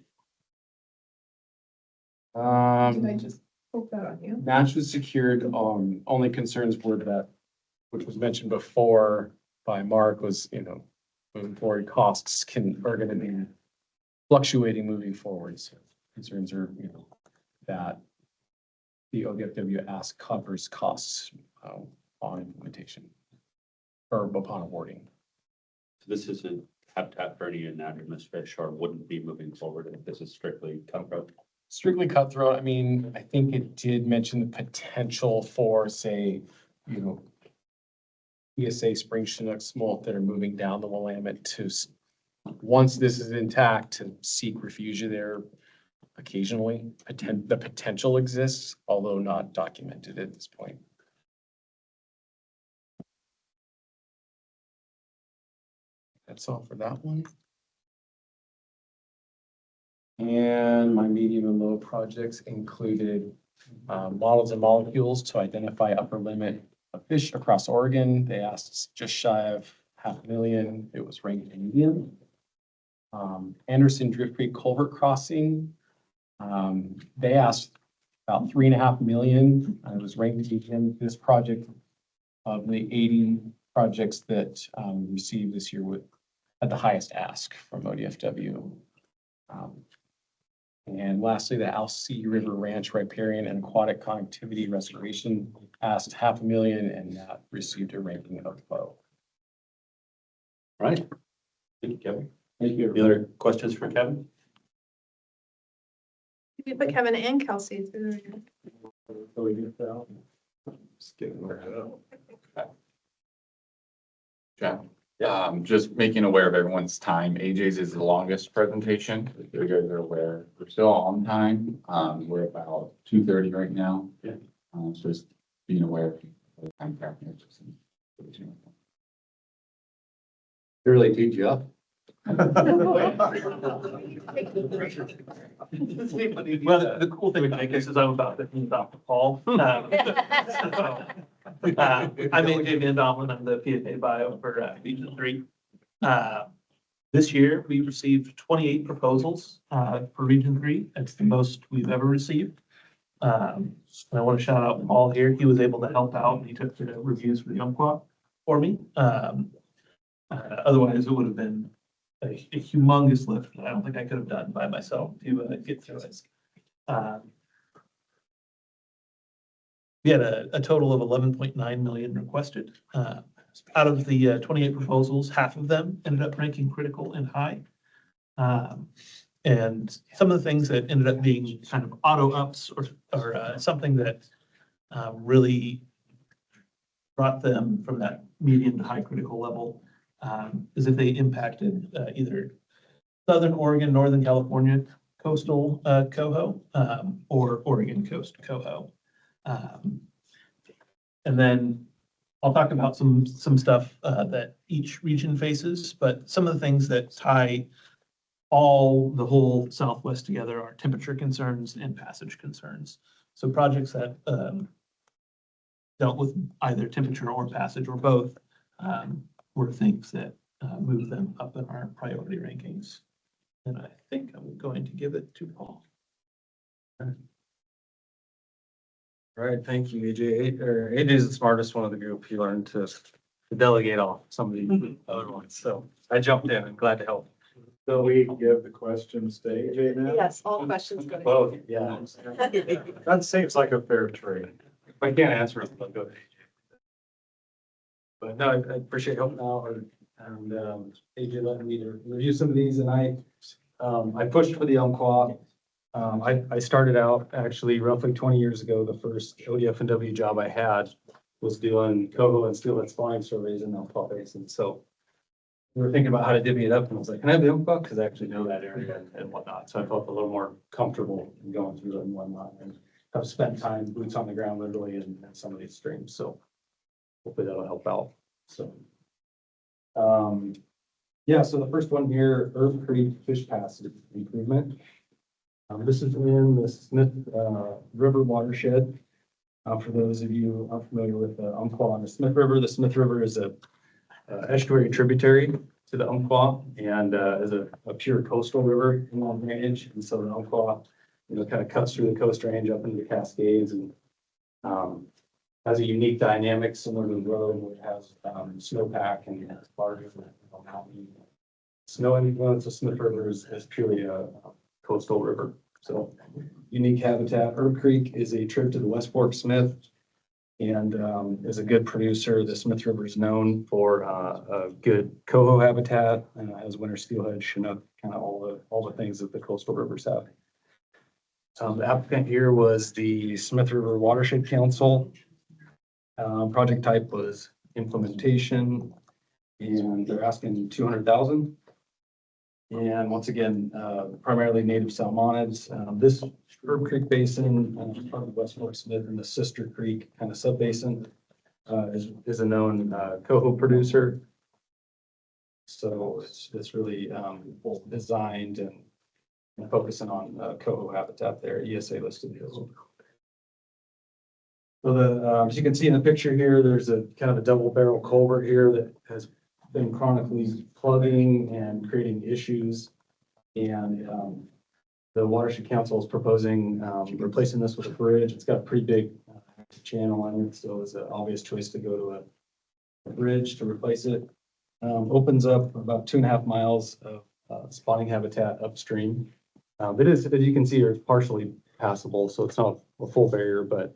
Did I just poke that on you? Match was secured, only concerns were that, which was mentioned before by Mark, was, moving forward, costs are gonna be fluctuating moving forward. So concerns are, that the ODFW ask covers costs on implementation or upon awarding. So this isn't Habitat for Humanity and anadromous fish, or wouldn't be moving forward if this is strictly cutthroat. Strictly cutthroat, I mean, I think it did mention the potential for, say, ESA spring Chinook smolt that are moving down the Willamette to, once this is intact, to seek refugia there occasionally. The potential exists, although not documented at this point. That's all for that one. And my medium and low projects included models and molecules to identify upper limit of fish across Oregon. They asked just shy of $500,000. It was ranked medium. Anderson Drift Creek Culvert Crossing. They asked about $3.5 million. It was ranked medium. This project of the 80 projects that received this year had the highest ask from ODFW. And lastly, the Alsea River Ranch Riparian and Aquatic Connectivity Restoration asked $500,000, and that received a ranking of low. Right. Thank you, Kevin. Thank you. Any other questions for Kevin? You put Kevin and Kelsey through. Just getting worked up. Yeah, just making aware of everyone's time. AJ's is the longest presentation. If you guys are aware, we're still on time. We're about 2:30 right now. Yeah. So just being aware of the time factor. Really teach you up. Well, the cool thing, I guess, is I'm about 15 off the call. I'm AJ Van Domlin. I'm the PFA bio for Region 3. This year, we received 28 proposals for Region 3. That's the most we've ever received. And I want to shout out Paul here. He was able to help out, and he took the reviews for the Umpqua for me. Otherwise, it would have been a humongous lift that I don't think I could have done by myself to get through it. We had a total of 11.9 million requested. Out of the 28 proposals, half of them ended up ranking critical and high. And some of the things that ended up being kind of auto ups or something that really brought them from that medium to high critical level is if they impacted either Southern Oregon, Northern California coastal coho or Oregon coast coho. And then I'll talk about some stuff that each region faces, but some of the things that tie the whole Southwest together are temperature concerns and passage concerns. So projects that dealt with either temperature or passage or both were things that move them up in our priority rankings. And I think I'm going to give it to Paul. All right, thank you, AJ. AJ is the smartest one of the group. He learned to delegate off some of the other ones, so I jumped in. I'm glad to help. So we give the questions to AJ now? Yes, all questions go to. Both, yeah. That seems like a fair trade. If I can't answer it, I'll go to AJ. But no, I appreciate helping out and AJ letting me to review some of these and I pushed for the Umpqua. I started out actually roughly 20 years ago. The first ODF and W job I had was doing Coho and Steelhead spawning surveys in the Umpqua Basin. So we were thinking about how to divvy it up and I was like, can I have the Umpqua? Because I actually know that area and whatnot. So I felt a little more comfortable in going through it and whatnot. And I've spent time boots on the ground literally in some of these streams. So hopefully that'll help out. So, yeah, so the first one here, Earth Creek Fish Passage Improvement. This is in the Smith River watershed. For those of you unfamiliar with the Umpqua and the Smith River is a estuary tributary to the Umpqua and is a pure coastal river in long drainage. And so the Umpqua, kind of cuts through the Coast Range up into the Cascades and has a unique dynamic similar to the road, which has snowpack and larger mountain snow. And the Smith River is purely a coastal river. So unique habitat. Herb Creek is a trip to the West Fork Smith and is a good producer. The Smith River is known for a good coho habitat, has winter steelhead, chinook, kind of all the things that the coastal rivers have. The applicant here was the Smith River Watershed Council. Project type was implementation, and they're asking 200,000. And once again, primarily native salmonids. This Herb Creek Basin, part of West Fork Smith and the Sister Creek kind of sub-basin, is a known coho producer. So it's really designed and focusing on coho habitat there, ESA listed coho. So as you can see in the picture here, there's a kind of a double barrel culvert here that has been chronically plugging and creating issues. And the Watershed Council is proposing replacing this with a bridge. It's got a pretty big channel on it, so it's an obvious choice to go to a bridge to replace it. Opens up about 2.5 miles of spawning habitat upstream. It is, as you can see, it's partially passable, so it's not a full barrier, but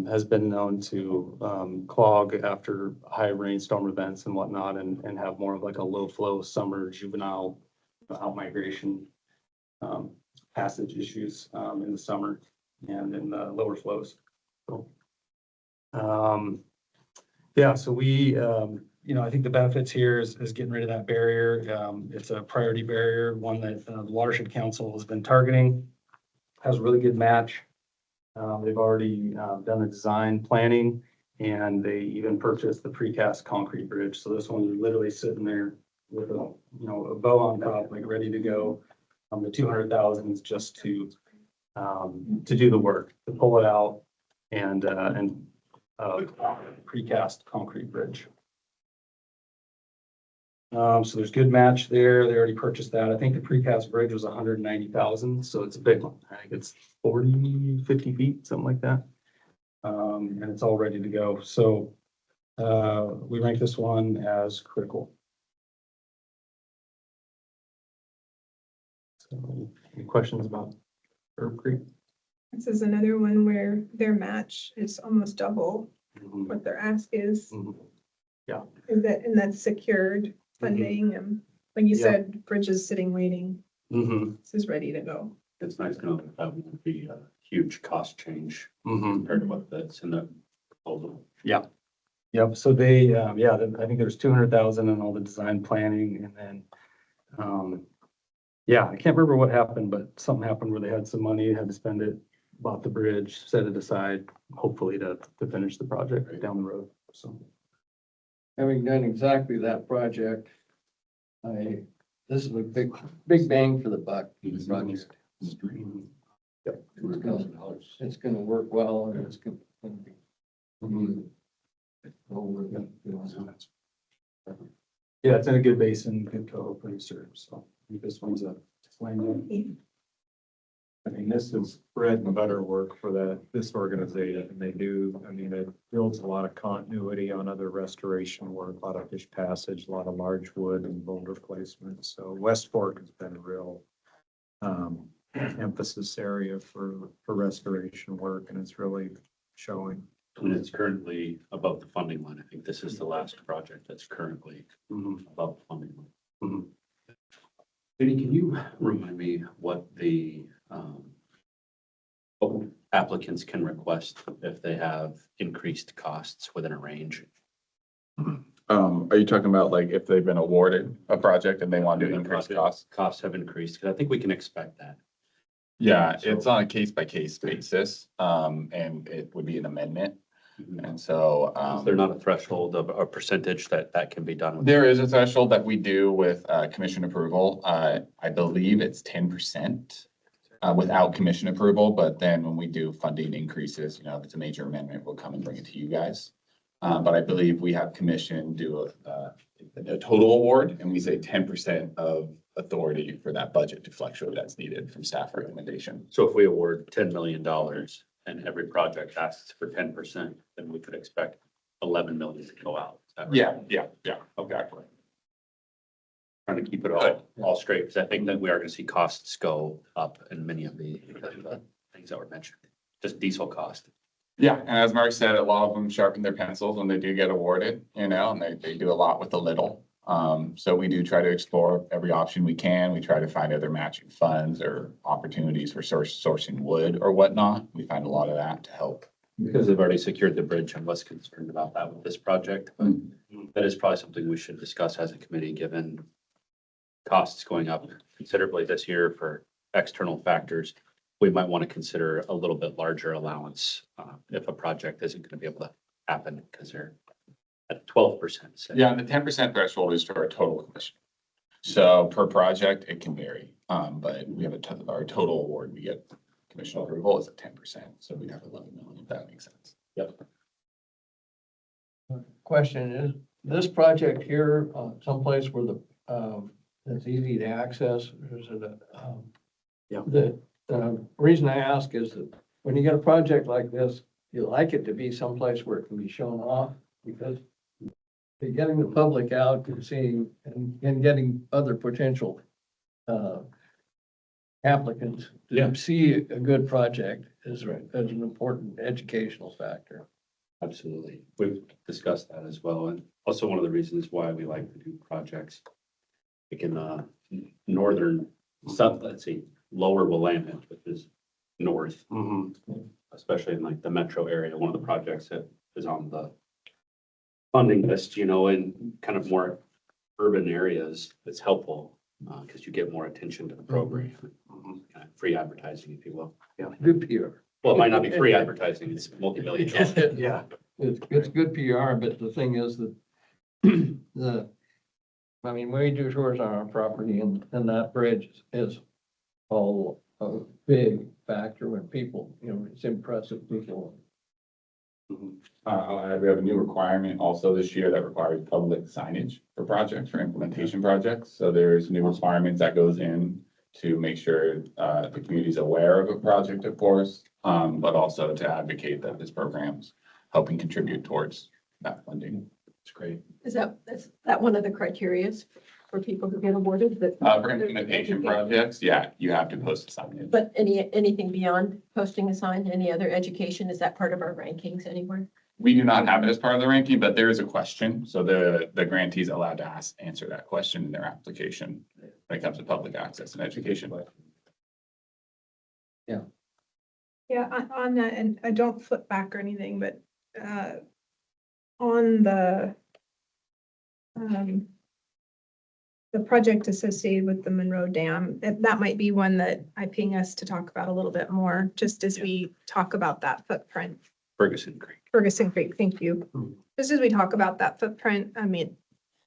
has been known to clog after high rainstorm events and whatnot, and have more of like a low flow summer juvenile out migration passage issues in the summer and in the lower flows. So, yeah, so we, I think the benefits here is getting rid of that barrier. It's a priority barrier, one that the Watershed Council has been targeting, has a really good match. They've already done the design planning and they even purchased the precast concrete bridge. So this one's literally sitting there with a bow on top, like ready to go. The 200,000 is just to do the work, to pull it out and precast concrete bridge. So there's good match there. They already purchased that. I think the precast bridge was 190,000. So it's a big one. I think it's 40, 50 feet, something like that. And it's all ready to go. So we rank this one as critical. So any questions about Herb Creek? This is another one where their match is almost double what their ask is. Yeah. And that's secured funding and like you said, bridge is sitting waiting. This is ready to go. It's nice to know that that won't be a huge cost change compared to what that's in the proposal. Yeah. Yep. So they, I think there's 200,000 in all the design planning and then, I can't remember what happened, but something happened where they had some money, had to spend it, bought the bridge, set it aside, hopefully to finish the project down the road. So. Having done exactly that project, this is a big bang for the buck. Project. Yep. It's gonna work well and it's gonna be. Yeah, it's in a good basin, good coho producer, so I think this one's a flame. I mean, this is bread and butter work for this organization. And they do, I mean, it builds a lot of continuity on other restoration work, a lot of fish passage, a lot of large wood and boulder placement. So West Fork has been a real emphasis area for restoration work, and it's really showing. And it's currently above the funding line. I think this is the last project that's currently above the funding line. Vinnie, can you remind me what the what applicants can request if they have increased costs within a range? Are you talking about like if they've been awarded a project and they want to increase costs? Costs have increased, because I think we can expect that. Yeah, it's on a case by case basis, and it would be an amendment. And so, Is there not a threshold of a percentage that can be done? there is a threshold that we do with, commission approval. I believe it's 10%. Without commission approval, but then when we do funding increases, you know, if it's a major amendment, we'll come and bring it to you guys. But I believe we have commission do a total award, and we say 10% of authority for that budget to fluctuate as needed from staff recommendation. So if we award $10 million and every project asks for 10%, then we could expect 11 million to go out. Is that right? Yeah, exactly. Trying to keep it all straight, because I think that we are going to see costs go up in many of the things that were mentioned, just diesel cost. Yeah, and as Mark said, a lot of them sharpen their pencils when they do get awarded, you know, and they do a lot with a little. So we do try to explore every option we can. We try to find other matching funds or opportunities for sourcing wood or whatnot. We find a lot of that to help. Because they've already secured the bridge, I'm less concerned about that with this project, but that is probably something we should discuss as a committee, given costs going up considerably this year for external factors. We might want to consider a little bit larger allowance if a project isn't going to be able to happen because they're at 12%. Yeah, and the 10% threshold is to our total commission. So per project, it can vary. But we have our total award, we get commission approval is at 10%. So we have 11 million, if that makes sense. Yep. Question is, this project here, someplace where it's easy to access, or is it the reason I ask is that when you get a project like this, you like it to be someplace where it can be shown off, because getting the public out and seeing and getting other potential applicants to see a good project is an important educational factor. Absolutely. We've discussed that as well. And also one of the reasons why we like to do projects like in northern lower Willamette, which is north, especially in like the metro area. One of the projects that is on the funding list, you know, in kind of more urban areas, it's helpful because you get more attention to the program. Kind of free advertising, if you will. Yeah, good PR. Well, it might not be free advertising, it's multi-million. Yeah, it's good PR, but the thing is that I mean, we do tours on our property and that bridge is all a big factor when people, you know, it's impressive people. I'll add, we have a new requirement also this year that requires public signage for projects, for implementation projects. So there's new requirements that goes in to make sure the community is aware of a project, of course, but also to advocate that this program's helping contribute towards that funding. It's great. Is that one of the criterias for people who get awarded that? For implementation projects, yeah, you have to post a signage. But anything beyond posting a sign, any other education, is that part of our rankings anywhere? We do not have it as part of the ranking, but there is a question. So the grantee is allowed to answer that question in their application when it comes to public access and education. Yeah. Yeah, on that, and I don't flip back or anything, but on the project associated with the Monroe Dam, that might be one that I ping us to talk about a little bit more, just as we talk about that footprint. Ferguson Creek, thank you. Just as we talk about that footprint, I mean,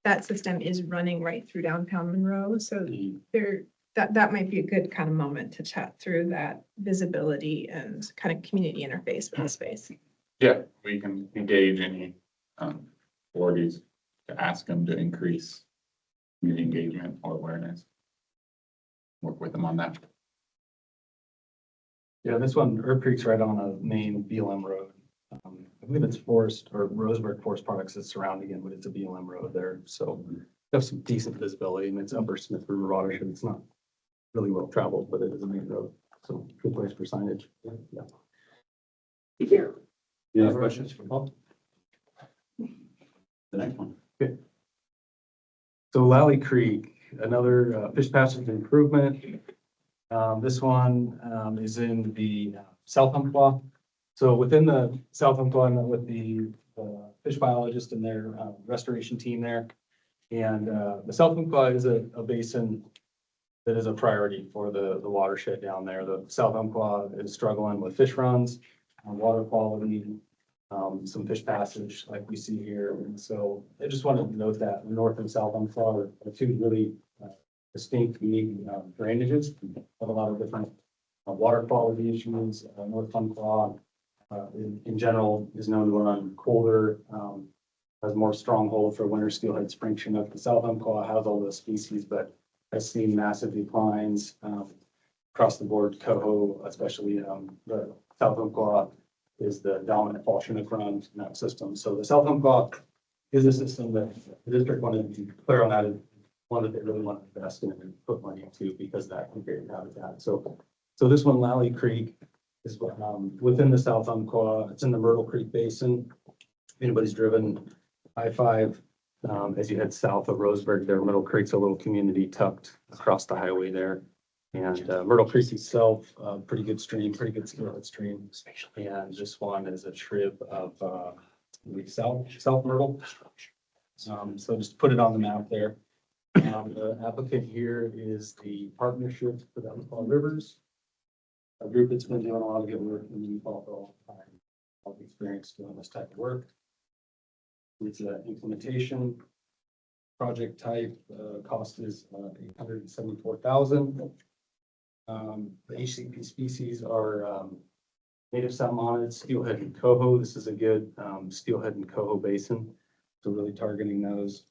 that system is running right through downtown Monroe, so that might be a good kind of moment to chat through that visibility and kind of community interface with the space. Yeah, we can engage any authorities to ask them to increase community engagement or awareness. Work with them on that. Yeah, this one, Herb Creek's right on a main BLM road. I believe it's Forest or Roseburg Forest Products is surrounding it, but it's a BLM road there. So have some decent visibility and it's upper Smith River watershed. It's not really well traveled, but it is a main road. So good place for signage. Yeah. Any other questions for Paul? The next one. So Lally Creek, another fish passage improvement. This one is in the South Umpqua. So within the South Umpqua, I met with the fish biologist and their restoration team there. And the South Umpqua is a basin that is a priority for the watershed down there. The South Umpqua is struggling with fish runs, water quality, some fish passage like we see here. And so I just wanted to note that North and South Umpqua are two really distinct, unique drainages of a lot of different water quality issues. North Umpqua in general is known to run colder, has more stronghold for winter steelhead spring chinook. The South Umpqua has all those species, but has seen massive declines across the board. Coho, especially the South Umpqua is the dominant fall chinook run in that system. So the South Umpqua is a system that the district wanted to be clear on that, and one that they really want to invest in and put money into because of that great habitat. So this one, Lally Creek, is within the South Umpqua. It's in the Myrtle Creek Basin. If anybody's driven I-5 as you head south of Roseburg, there, Myrtle Creek's a little community tucked across the highway there. And Myrtle Creek itself, pretty good stream, pretty good steelhead stream. And this one is a trib of South Myrtle. So just put it on the map there. The applicant here is the Partnership for the Umpqua Rivers, a group that's been doing a lot of good work in the Utah for a long time. A lot of experience doing this type of work. It's an implementation project type. Cost is $874,000. The HCP species are native salmonid, steelhead, and coho. This is a good steelhead and coho basin, so really targeting those.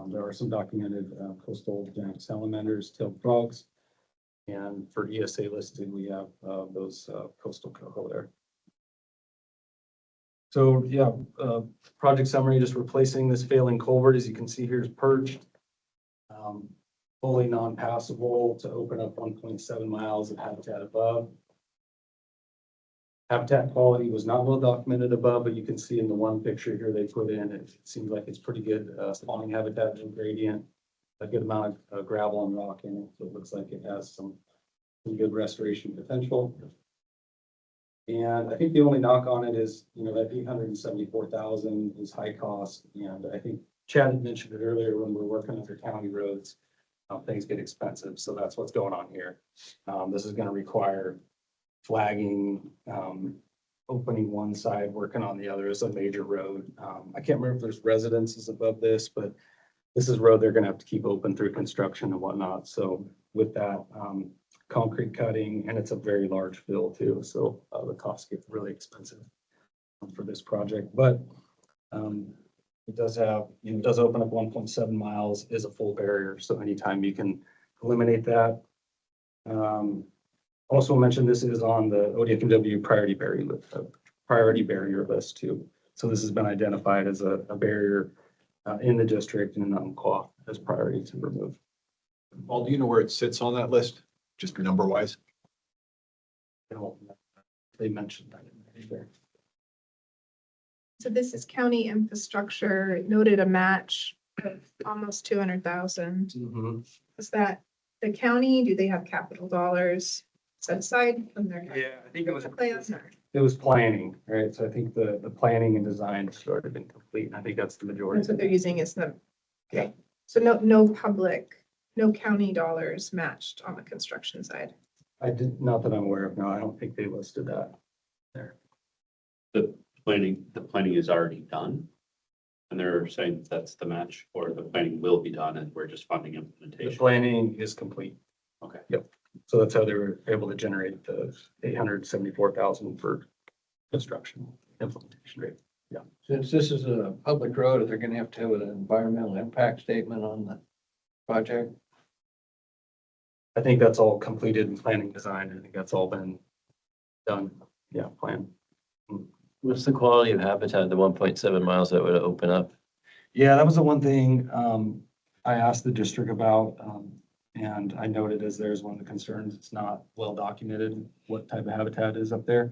There are some documented coastal giant salamanders, tailed frogs, and for ESA listed, we have those coastal coho there. So yeah, project summary, just replacing this failing culvert, as you can see here, is perched. Fully non-passable to open up 1.7 miles of habitat above. Habitat quality was not well documented above, but you can see in the one picture here they put in, it seems like it's pretty good spawning habitat and gradient, a good amount of gravel and rock in it. So it looks like it has some good restoration potential. And I think the only knock on it is, that 874,000 is high cost. And I think Chad had mentioned it earlier when we're working under county roads, things get expensive. So that's what's going on here. This is going to require flagging, opening one side, working on the other. Is a major road. I can't remember if there's residences above this, but this is a road they're going to have to keep open through construction and whatnot. So with that, concrete cutting, and it's a very large fill too. So the costs get really expensive for this project, but it does have, it does open up 1.7 miles is a full barrier. So anytime you can eliminate that. Also mentioned this is on the ODFW priority barrier list too. So this has been identified as a barrier in the district and in Umpqua as priority to remove. Paul, do you know where it sits on that list? Just number wise? They mentioned that in there. So this is county infrastructure, noted a match of almost 200,000. Mm-hmm. Is that the county? Do they have capital dollars set aside from their? Yeah, I think it was plans or? It was planning, right? So I think the planning and design started and complete. And I think that's the majority. That's what they're using is the, okay. So no county dollars matched on the construction side. I did, not that I'm aware of. No, I don't think they listed that there. The planning is already done. And they're saying that's the match, or the planning will be done and we're just funding The implementation. planning is complete. Okay. Yep. So that's how they were able to generate the 874,000 for construction implementation rate. Yeah. Since this is a public road, they're gonna have to have an environmental impact statement on the project. I think that's all completed in planning design. I think that's all been done, plan. What's the quality of habitat, the 1.7 miles that would open up? Yeah, that was the one thing, I asked the district about, and I noted as there's one of the concerns, it's not well documented what type of habitat is up there.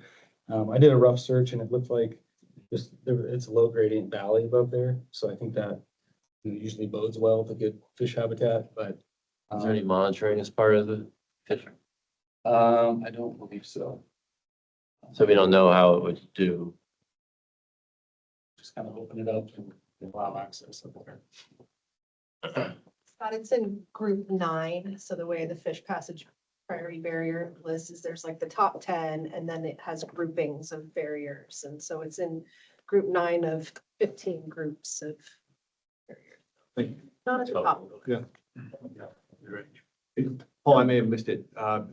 I did a rough search and it looked like it's a low gradient valley above there, so I think that usually bodes well to get fish habitat, but. Is there any monitoring as part of the fish? I don't believe so. So we don't know how it would do. Just kind of open it up and allow access up there. Scott, it's in group 9, so the way the fish passage priority barrier list is there's like the top 10, and then it has groupings of barriers, and so it's in group 9 of 15 groups of barriers. Not at the top. Yeah. Paul, I may have missed it.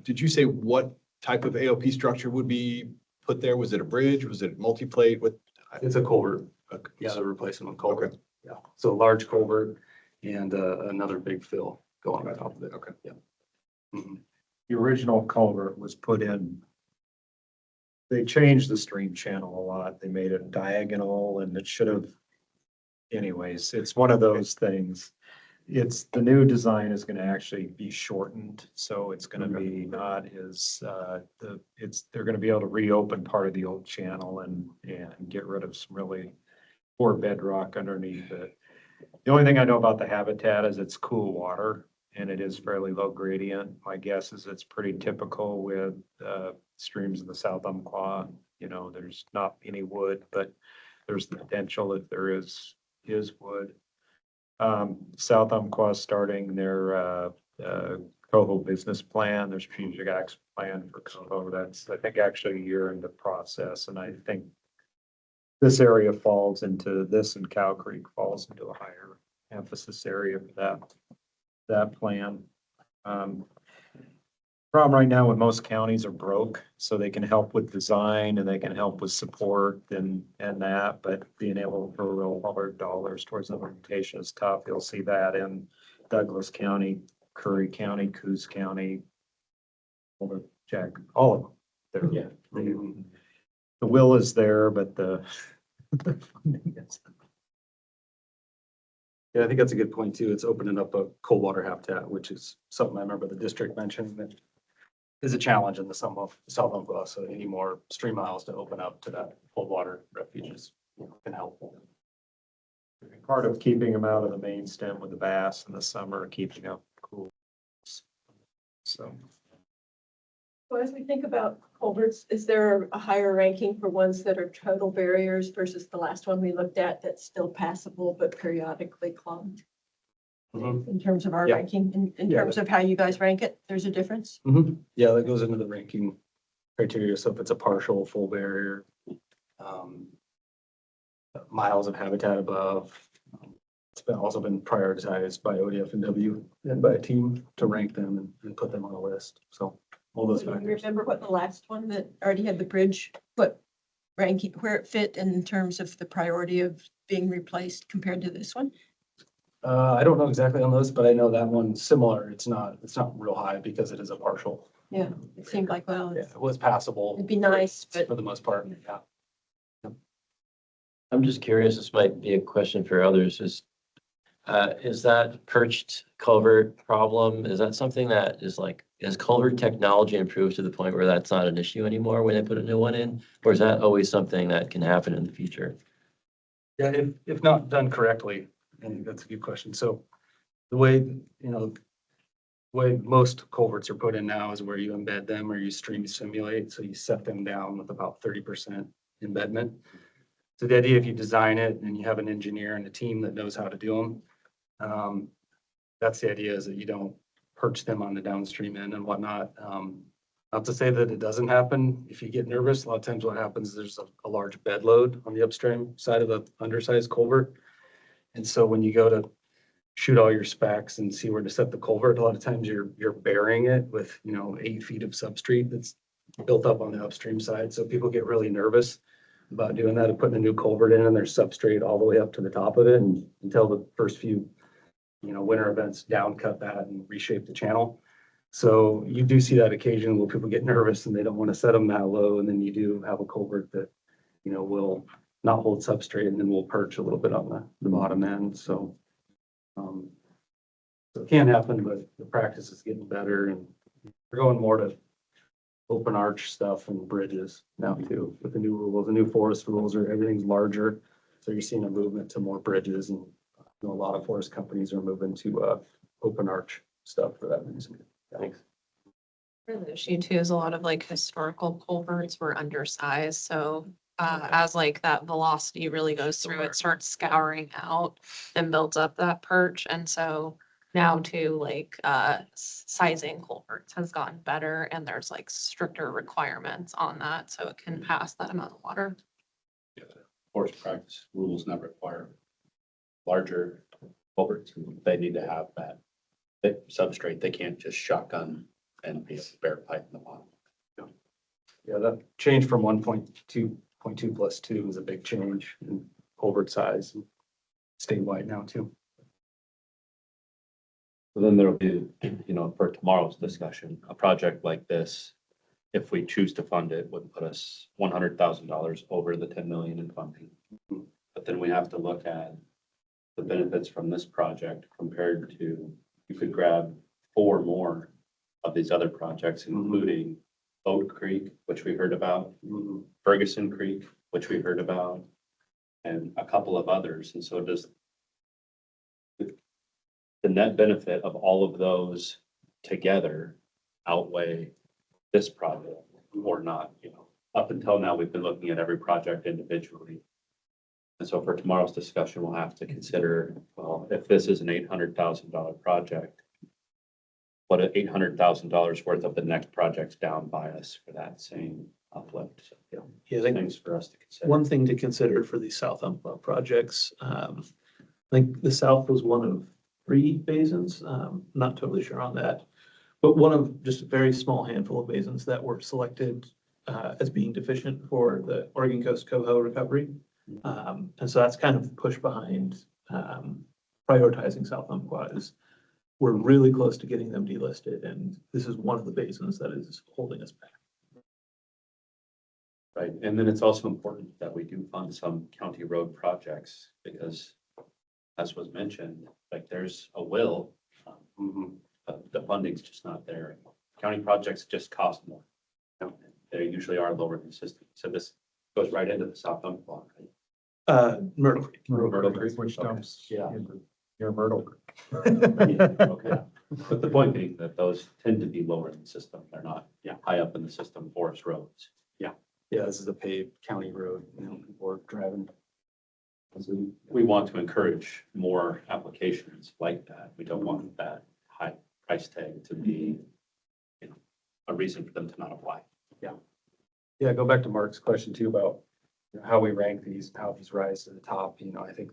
Did you say what type of AOP structure would be put there? Was it a bridge? Was it multi-plate? What? It's a culvert. Okay. Yeah, the replacement culvert. Yeah, so a large culvert and another big fill going on top of it. Okay. Yeah. Mhm. The original culvert was put in. They changed the stream channel a lot. They made it diagonal and it should have. Anyways, it's one of those things. It's, the new design is gonna actually be shortened, so it's gonna be not as, they're gonna be able to reopen part of the old channel and get rid of some really poor bedrock underneath it. The only thing I know about the habitat is it's cool water and it is fairly low gradient. My guess is it's pretty typical with, streams in the South Umpqua. You know, there's not any wood, but there's the potential if there is wood. South Umpqua starting their Coho business plan. There's strategic action plan for Coho. That's, I think, actually a year into process. And I think this area falls into this, and Cow Creek falls into a higher emphasis area for that plan. Problem right now with most counties are broke, so they can help with design and they can help with support and that, but being able to throw real hard dollars towards implementation is tough. You'll see that in Douglas County, Curry County, Coos County, Jack, all of them. Yeah. The will is there, but the funding is. Yeah, I think that's a good point too. It's opening up a cold water habitat, which is something I remember the district mentioning that is a challenge in the South Umpqua. So any more stream miles to open up to that cold water refuges can help. Part of keeping them out of the main stem with the bass in the summer, keeping up cool. So. So as we think about culverts, is there a higher ranking for ones that are total barriers versus the last one we looked at that's still passable but periodically clogged? In terms of our Yeah. ranking, in Yeah. terms of how you guys rank it, there's a difference? Yeah, that goes into the ranking criteria. So if it's a partial, full barrier, miles of habitat above. It's also been prioritized by ODF&W and by a team to rank them and put them on a list. So all those Do you factors. remember what the last one that already had the bridge, what ranking, where it fit in terms of the priority of being replaced compared to this one? I don't know exactly on those, but I know that one's similar. It's not real high because it is a partial. Yeah, it seemed like, well, Yeah, it was passable. it'd be nice, but For the most part, yeah. I'm just curious, this might be a question for others, is that perched culvert problem, is that something that is like, has culvert technology improved to the point where that's not an issue anymore when they put a new one in? Or is that always something that can happen in the future? Yeah, if not done correctly, and that's a good question. So the way, the way most culverts are put in now is where you embed them or you stream simulate. So you set them down with about 30% embedment. So the idea, if you design it and you have an engineer and a team that knows how to do them, that's the idea, is that you don't perch them on the downstream end and whatnot. Not to say that it doesn't happen. If you get nervous, a lot of times what happens is there's a large bed load on the upstream side of the undersized culvert. And so when you go to shoot all your specs and see where to set the culvert, a lot of times you're burying it with, 8 feet of substrate that's built up on the upstream side. So people get really nervous about doing that and putting a new culvert in, and there's substrate all the way up to the top of it, and until the first few, winter events down cut that and reshape the channel. So you do see that occasion where people get nervous and they don't want to set them that low, and then you do have a culvert that, you know, will not hold substrate and then will perch a little bit on the bottom end, so. So it can happen, but the practice is getting better, and we're going more to open arch stuff and bridges now too, with the new rules. The new forest rules are, everything's larger. So you're seeing a movement to more bridges, and you know, a lot of forest companies are moving to open arch stuff for that reason. Thanks. The issue too is a lot of like historical culverts were undersized, so as like that velocity really goes through, it starts scouring out and builds up that perch, and so now too, like sizing culverts has gotten better, and there's like stricter requirements on that, so it can pass that amount of water. Forest practice rules not require larger culverts. They need to have that thick substrate. They can't just shotgun and be a bare pipe in the bottom. Yeah, that change from 1.2 plus 2 is a big change in culvert size, and statewide now too. So then there'll be, you know, for tomorrow's discussion, a project like this, if we choose to fund it, would put us $100,000 over the 10 million in funding. But then we have to look at the benefits from this project compared to, you could grab 4 more of these other projects, including Oak Creek, which we heard about, Ferguson Creek, which we heard about, and a couple of others. And so does the net benefit of all of those together outweigh this project or not? You know, up until now, we've been looking at every project individually. And so for tomorrow's discussion, we'll have to consider, well, if this is an $800,000 project, what $800,000 worth of the next project's down by us for that same uplift? So, Yeah, I think things for us to consider. one thing to consider for these South Umpqua projects, I think the South was one of 3 basins, not totally sure on that. But one of just a very small handful of basins that were selected as being deficient for the Oregon Coast Coho recovery. And so that's kind of push behind prioritizing South Umpqua. Is we're really close to getting them delisted, and this is one of the basins that is holding us back. Right, and then it's also important that we do fund some county road projects, because as was mentioned, like there's a will, but the funding's just not there. County projects just cost more. They usually are lower than the system, so this goes right into the South Umpqua, right? Myrtle Creek. Myrtle Creek. Which dumps Yeah. into your Myrtle. Okay, but the point being that those tend to be lower in the system. They're not, high up in the system, forest roads. Yeah, this is a paved county road, you know, people are driving. So we want to encourage more applications like that. We don't want that high price tag to be, you know, a reason for them to not apply. Yeah, go back to Mark's question too about you know, how we rank these, and how these rise to the top. You know, I think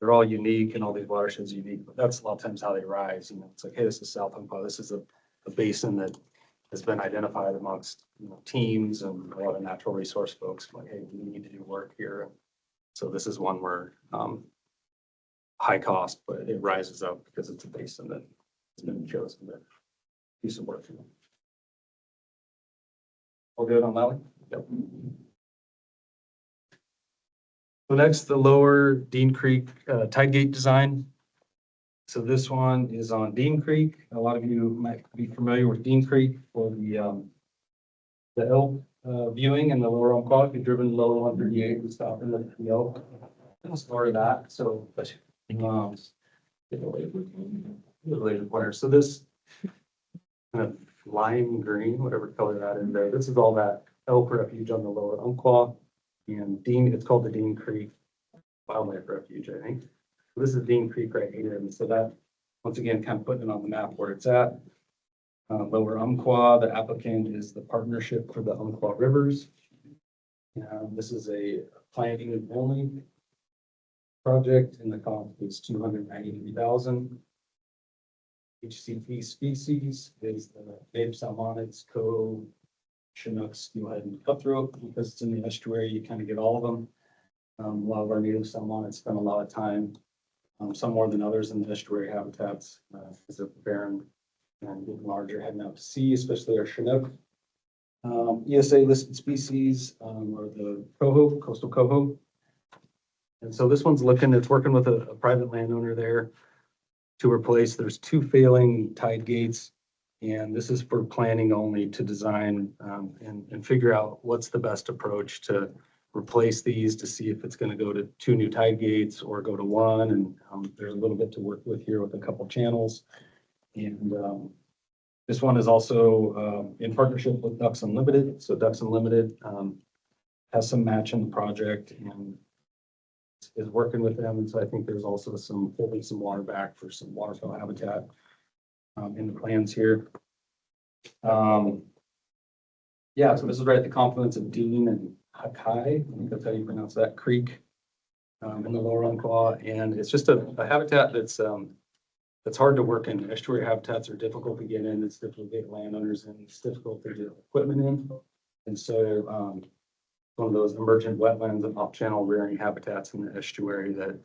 they're all unique and all these watersheds are unique, but that's a lot of times how they rise. You know, it's like, hey, this is South Umpqua. This is a basin that has been identified amongst, you know, teams and a lot of natural resource folks. Like, hey, we need to do work here. So this is one where high cost, but it rises up because it's a basin that has been chosen to do some work. All good on that one? Yep. So next, the lower Dean Creek tide gate design. So this one is on Dean Creek. A lot of you might be familiar with Dean Creek for the elk viewing in the lower Umpqua. If you've driven lower 138 and stop and look at the elk. Let's lower that. So, get away with the pointer. So this kind of lime green, whatever color that is there. This is all that elk refuge on the lower Umpqua. And Dean, it's called the Dean Creek Wildlife Refuge, I think. This is Dean Creek right here. And so that, once again, kind of putting it on the map where it's at. Lower Umpqua, the applicant is the Partnership for the Umpqua Rivers. This is a planting only project, and the cost is $293,000. HCP species is the native salmonids, coho, Chinook, steelhead, and cutthroat. Because it's in the estuary, you kind of get all of them. A lot of our native salmonids spend a lot of time, some more than others in the estuary habitats, because of barren and getting larger, heading out to sea, especially our Chinook. ESA listed species, are the coho, coastal coho. And so this one's it's working with a private landowner there to replace, there's 2 failing tide gates. And this is for planning only to design, and figure out what's the best approach to replace these, to see if it's gonna go to 2 new tide gates or go to 1. And, there's a little bit to work with here with a couple channels. And, this one is also, in partnership with Ducks Unlimited. So Ducks Unlimited, has some match in the project and is working with them. And so I think there's also holding some water back for some waterfowl habitat in the plans here. Yeah, so this is right at the confluence of Dean and Hakai. I think that's how you pronounce that creek in the Lower Umpqua. And it's just a habitat that's hard to work in. Estuary habitats are difficult to get in. It's difficult to get landowners in. It's difficult to get equipment in. And so one of those emergent wetlands and off-channel rearing habitats in the estuary that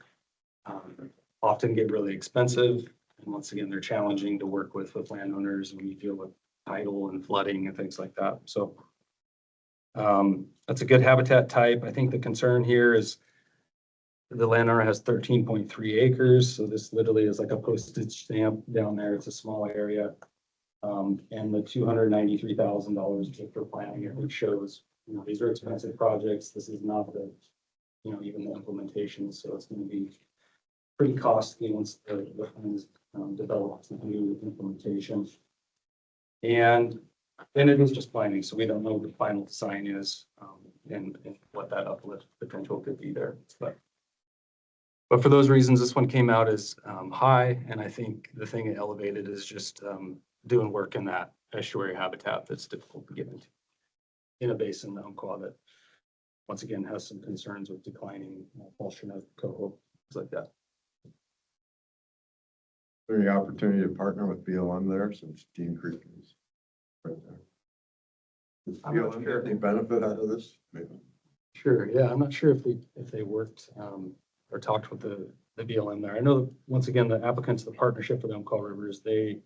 often get really expensive. And once again, they're challenging to work with landowners when you deal with tidal and flooding and things like that. So that's a good habitat type. I think the concern here is the landowner has 13.3 acres. So this literally is like a postage stamp down there. It's a small area. And the $293,000 for planning it shows, these are expensive projects. This is not the, even the implementation. So it's going to be pretty costly once the plans develop to do implementation. And then it is just planning. So we don't know what the final design is and what that uplift potential could be there. But for those reasons, this one came out as high. And I think the thing it elevated is just doing work in that estuary habitat that's difficult to get into in a basin, the Umpqua, that once again has some concerns with declining Chinook of coho, things like that. Is there any opportunity to partner with BLM there since Dean Creek is right there? Does I'm not BLM sure. get any benefit out of this? Maybe. Sure, yeah, I'm not sure if they worked or talked with the BLM there. I know that, once again, the applicants of the partnership for the Umpqua Rivers, they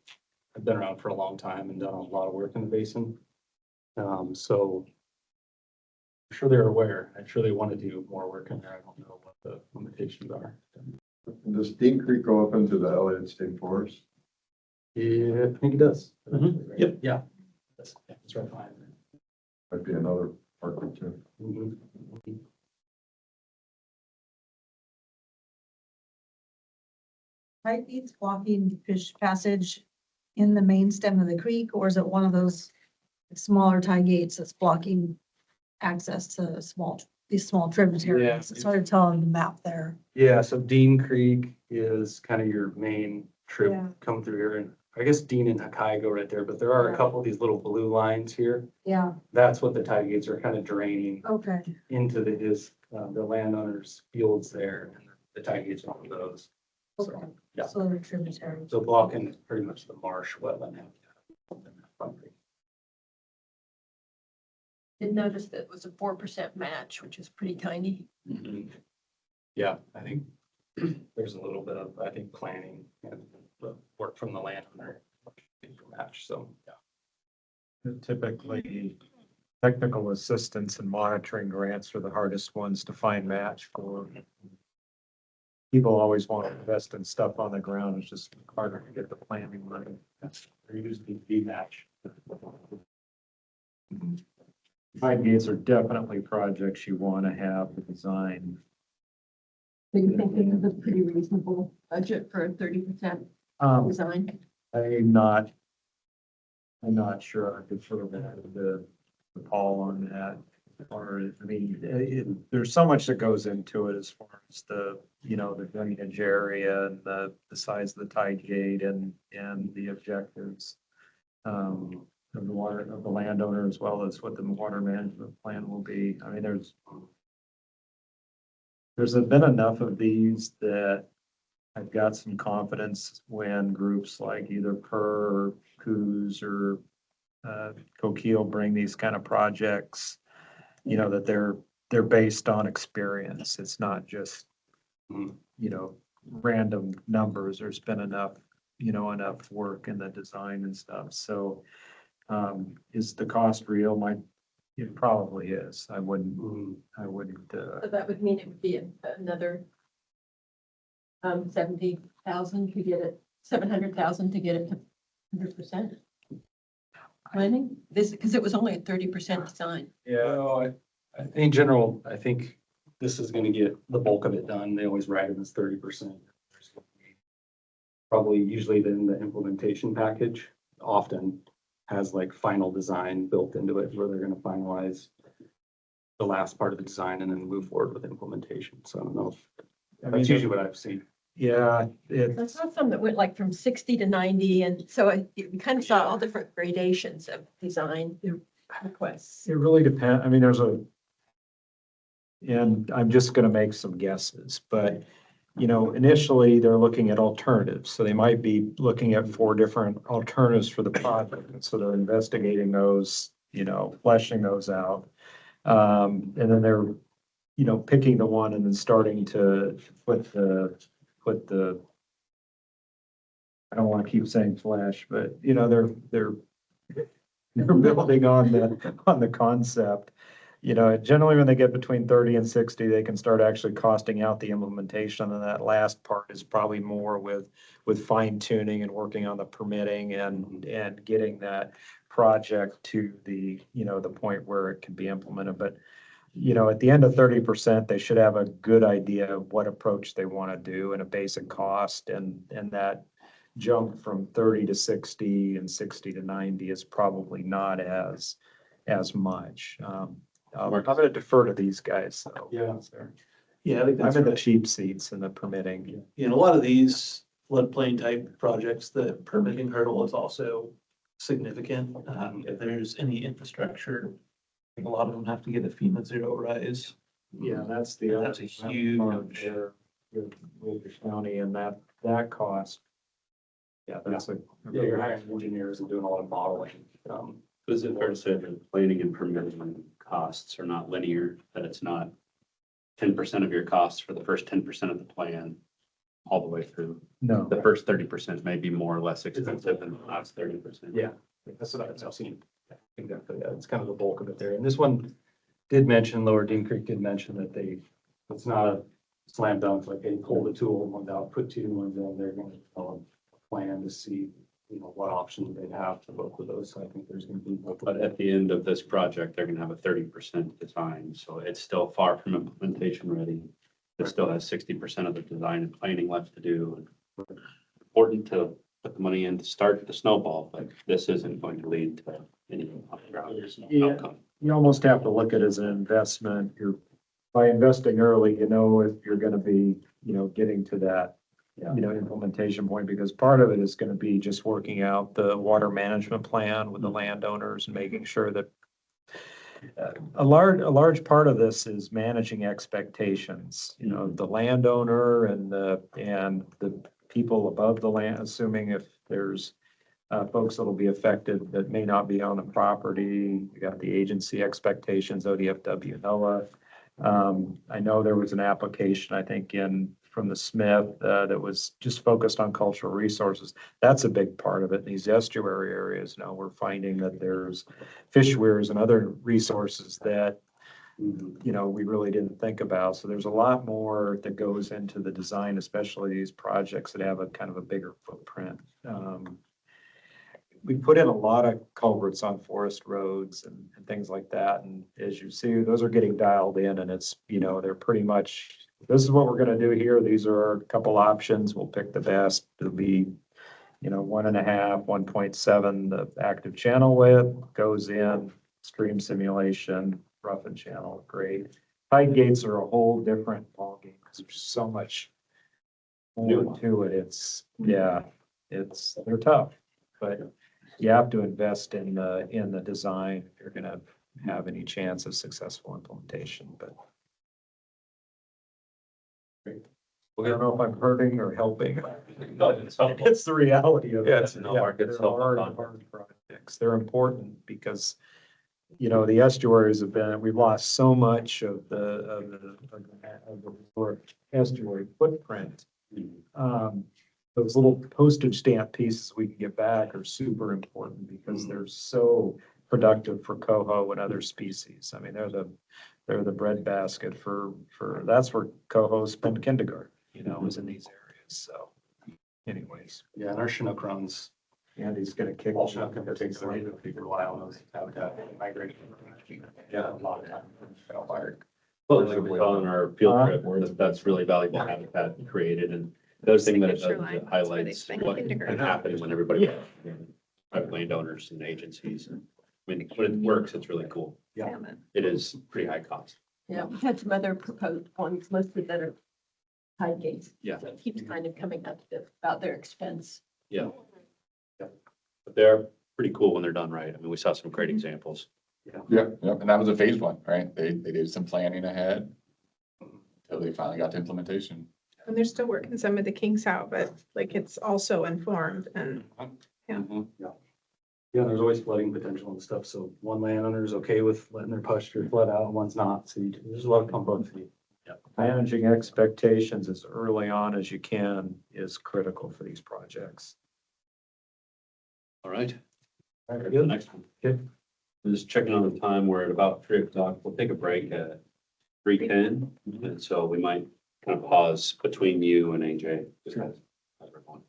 have been around for a long time and done a lot of work in the basin. So I'm sure they're aware. I'm sure they want to do more work in there. I don't know what the limitations are. Does Dean Creek go up into the Elliott State Forest? Yeah, I think it does. Yep. Yeah. That's right behind it. Might be another partner too. Mhm. Tide gates blocking fish passage in the main stem of the creek, or is it one of those smaller tide gates that's blocking access to these small tributaries? It's hard to tell on the map there. Yeah, so Dean Creek is kind of your main trip Yeah. come through here. And I guess Dean and Hakai go right there, but there are a couple of these little blue lines here. Yeah, That's what the tide gates are kind of draining okay. into the landowners' fields there. And the tide gates are on those. Okay. So, yeah. So they're tributaries. So blocking pretty much the marsh wetland habitat. Did notice that it was a 4% match, which is pretty tiny. Mhm. Yeah, I think there's a little bit of, planning and the work from the landowner for match, so, yeah. Typically, technical assistance and monitoring grants are the hardest ones to find match for. People always want to invest in stuff on the ground. It's just harder to get the planning money. They're usually the match. Tide gates are definitely projects you want to have designed. So you think this is a pretty reasonable budget for a 30% design? I'm not sure I could sort of the Paul on that. Or, I mean, there's so much that goes into it as far as the drainage area and the size of the tide gate and the objectives of the landowner, as well as what the water management plan will be. I mean, there's been enough of these that I've got some confidence when groups like either PER or Coos or Coquille bring these kind of projects, that they're based on experience. It's not just, random numbers. There's been enough, enough work in the design and stuff. So, is the cost real? It probably is. I wouldn't, So that would mean it would be another 70,000 to get it, 700,000 to get it to 100% planning? Because it was only at 30% design. Yeah, in general, I think this is gonna get the bulk of it done. They always write it as 30%. Probably usually then the implementation package often has like final design built into it where they're gonna finalize the last part of the design and then move forward with implementation. So I don't know if that's usually what I've seen. yeah, I saw some that went like from 60 to 90, and so we kind of saw all different gradations of design requests. it really depends. I mean, and I'm just gonna make some guesses, but, initially they're looking at alternatives. So they might be looking at 4 different alternatives for the project. And so they're investigating those, fleshing those out. And then they're, picking the one and then starting to put the, I don't want to keep saying flesh, but, they're building on the concept. Generally when they get between 30 and 60, they can start actually costing out the implementation. And that last part is probably more with fine tuning and working on the permitting and getting that project to the point where it can be implemented. But, at the end of 30%, they should have a good idea of what approach they want to do and a basic cost. And that jump from 30 to 60 and 60 to 90 is probably not as much. I'm gonna defer to these guys, so. Yeah. Sir. Yeah, I think that's I'm in the right. cheap seats in the permitting. In a lot of these floodplain type projects, the permitting hurdle is also significant. If there's any infrastructure, I think a lot of them have to get a FEMA zero rise. Yeah, that's the. That's a other part huge- there with the county and that cost. Yeah, that's a. Yeah, you're hiring engineers and doing a lot of modeling. Is it fair to say that planning and permitting costs are not linear, that it's not 10% of your costs for the first 10% of the plan all the way through? No. The first 30% may be more or less expensive than the last 30%. Yeah, that's what I've seen. Exactly, yeah, it's kind of the bulk of it there. And this one did mention, Lower Dean Creek did mention that it's not a slam dunk, like they pull the tool one out, put 2 new ones in, they're gonna develop a plan to see, what options they have for both of those. So I think there's gonna be. But at the end of this project, they're gonna have a 30% design, so it's still far from implementation ready. It still has 60% of the design and planning left to do. Important to put the money in to start the snowball, but this isn't going to lead to any outcome. You almost have to look at it as an investment. By investing early, if you're gonna be, getting to that, implementation point, because part of it is gonna be just working out the water management plan with the landowners and making sure that a large part of this is managing expectations, the landowner and the people above the land, assuming if there's folks that'll be affected that may not be on the property. You got the agency expectations, ODFW, NOAA. I know there was an application, I think, from the Smith that was just focused on cultural resources. That's a big part of it. In these estuary areas, now we're finding that there's fish weirs and other resources that we really didn't think about. So there's a lot more that goes into the design, especially these projects that have a kind of a bigger footprint. We put in a lot of culverts on forest roads and things like that. And as you see, those are getting dialed in, and it's, they're pretty much, this is what we're gonna do here. These are a couple options. We'll pick the best. It'll be, 1.5, 1.7, the active channel width goes in, stream simulation, rough and channel, great. Tide gates are a whole different ballgame because there's so much more to it. They're tough, but you have to invest in the design if you're gonna have any chance of successful implementation, but. I don't know if I'm hurting or helping. No, it's helpful. It's the reality of it. Yeah, it's Mark, it's They're hard projects. They're important because, the estuaries have been, we've lost so much of the estuary footprint. those little postage stamp pieces we can get back are super important because they're so productive for coho and other species. I mean, they're the breadbasket that's where coho spend kindergarten, is in these areas. So anyways, Yeah, and our Chinook runs. Andy's gonna kick. All Chinook in particular, people rely on those habitat migration. Yeah, a lot of time. Well, like we saw on our field trip, where that's really valuable habitat created, and the other thing that it does is it highlights what can happen when everybody, private landowners and agencies, and I mean, when it works, it's really cool. Yeah. It is pretty high cost. Yeah, we had some other proposed ones listed that are high gates. Yeah. So it keeps kind of coming up about their expense. Yeah. But they're pretty cool when they're done right. I mean, we saw some great examples. Yep, and that was a phase one, right? They did some planning ahead until they finally got to implementation. And they're still working some of the kinks out, but like it's also informed and Yeah, there's always flooding potential and stuff, so one landowner is okay with letting their pasture flood out, and one's not, so there's a lot of complexity. Managing expectations as early on as you can is critical for these projects. All right. All right, The good. next one. Okay. Just checking on the time. We're at about 3:00. We'll take a break at 3:10. And so we might kind of pause between you and AJ. just as we're going.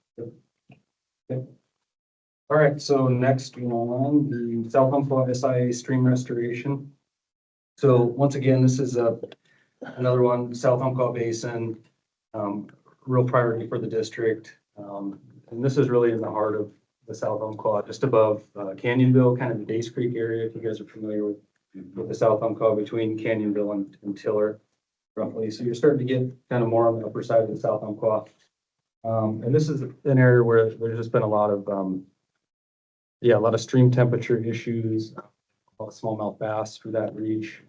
All right, so next one, the South Umpqua SIA stream restoration. So once again, this is another one, South Umpqua Basin, real priority for the district. And this is really in the heart of the South Umpqua, just above Canyonville, kind of the Dace Creek area, if you guys are familiar with the South Umpqua between Canyonville and Tiller, roughly. So you're starting to get kind of more on the upper side of the South Umpqua. And this is an area where there's just been a lot of stream temperature issues, a lot of smallmouth bass through that reach.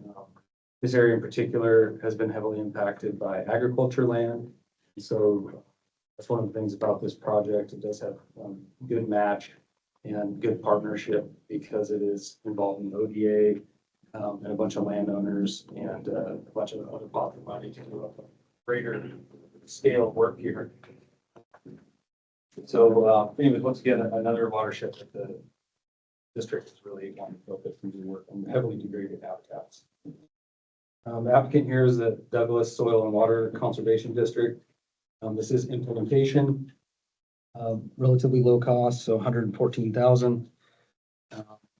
This area in particular has been heavily impacted by agriculture land. So that's one of the things about this project. It does have good match and good partnership because it is involved in ODA and a bunch of landowners and a bunch of other pocket money to do a greater scale of work here. So anyways, once again, another watershed that the district is really wanting to focus and do work on heavily degraded habitats. The applicant here is the Douglas Soil and Water Conservation District. This is implementation, relatively low cost, so 114,000.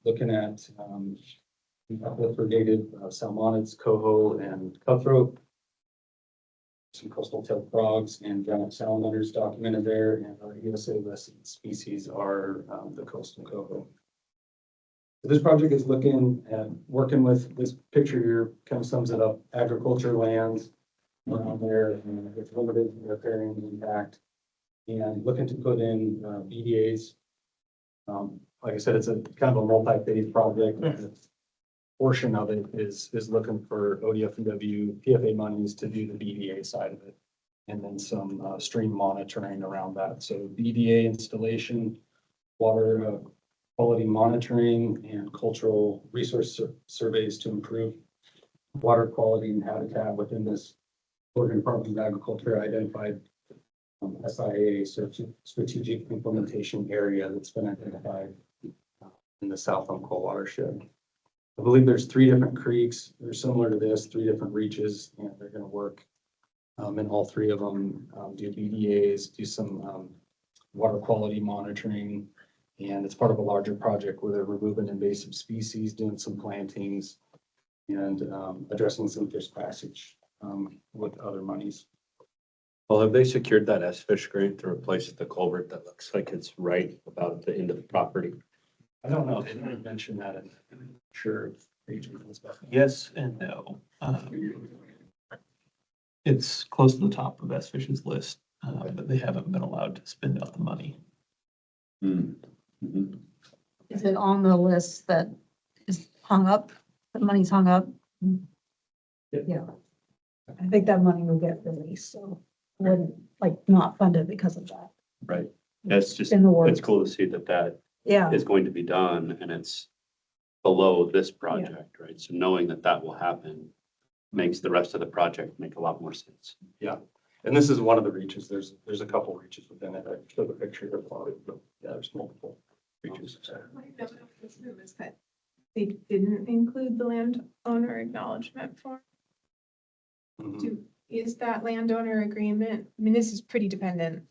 Looking at irrigated salmonids, coho, and cutthroat. Some coastal tailed frogs and giant salamanders documented there, and our USA listed species are the coastal coho. So this project is looking at working with this picture here, kind of sums it up, agriculture lands around there with limited riparian impact, and looking to put in BDAs. Like I said, it's a kind of a multi-phase project. Portion of it is looking for ODF&W PFA monies to do the BDA side of it. And then some stream monitoring around that. So BDA installation, water quality monitoring, and cultural resource surveys to improve water quality and habitat within this Oregon Department of Agriculture identified SIA strategic implementation area that's been identified in the South Umpqua watershed. I believe there's 3 different creeks. They're similar to this, 3 different reaches, and they're going to work in all 3 of them, do BDAs, do some water quality monitoring, and it's part of a larger project where they're removing invasive species, doing some plantings, and addressing some fish passage with other monies. Well, have they secured that S-Fish grant to replace the culvert that looks like it's right about the end of the property? I don't know, they didn't mention that, and I'm sure region was about. Yes and no. It's close to the top of S-Fish's list, but they haven't been allowed to spend out the money. Mm-hmm. Is it on the list that is hung up? The money's hung up? Yeah. I think that money will get released, so I wouldn't like not fund it because of that. Right. That's just, In the works. it's cool to see that Yeah. is going to be done and it's below this project, right? So knowing that will happen makes the rest of the project make a lot more sense. Yeah, And this is one of the reaches. There's a couple reaches within it. I showed a picture of it, but yeah, there's multiple reaches. My note of this room is that they didn't include the landowner acknowledgement form. Is that landowner agreement, I mean, this is pretty dependent.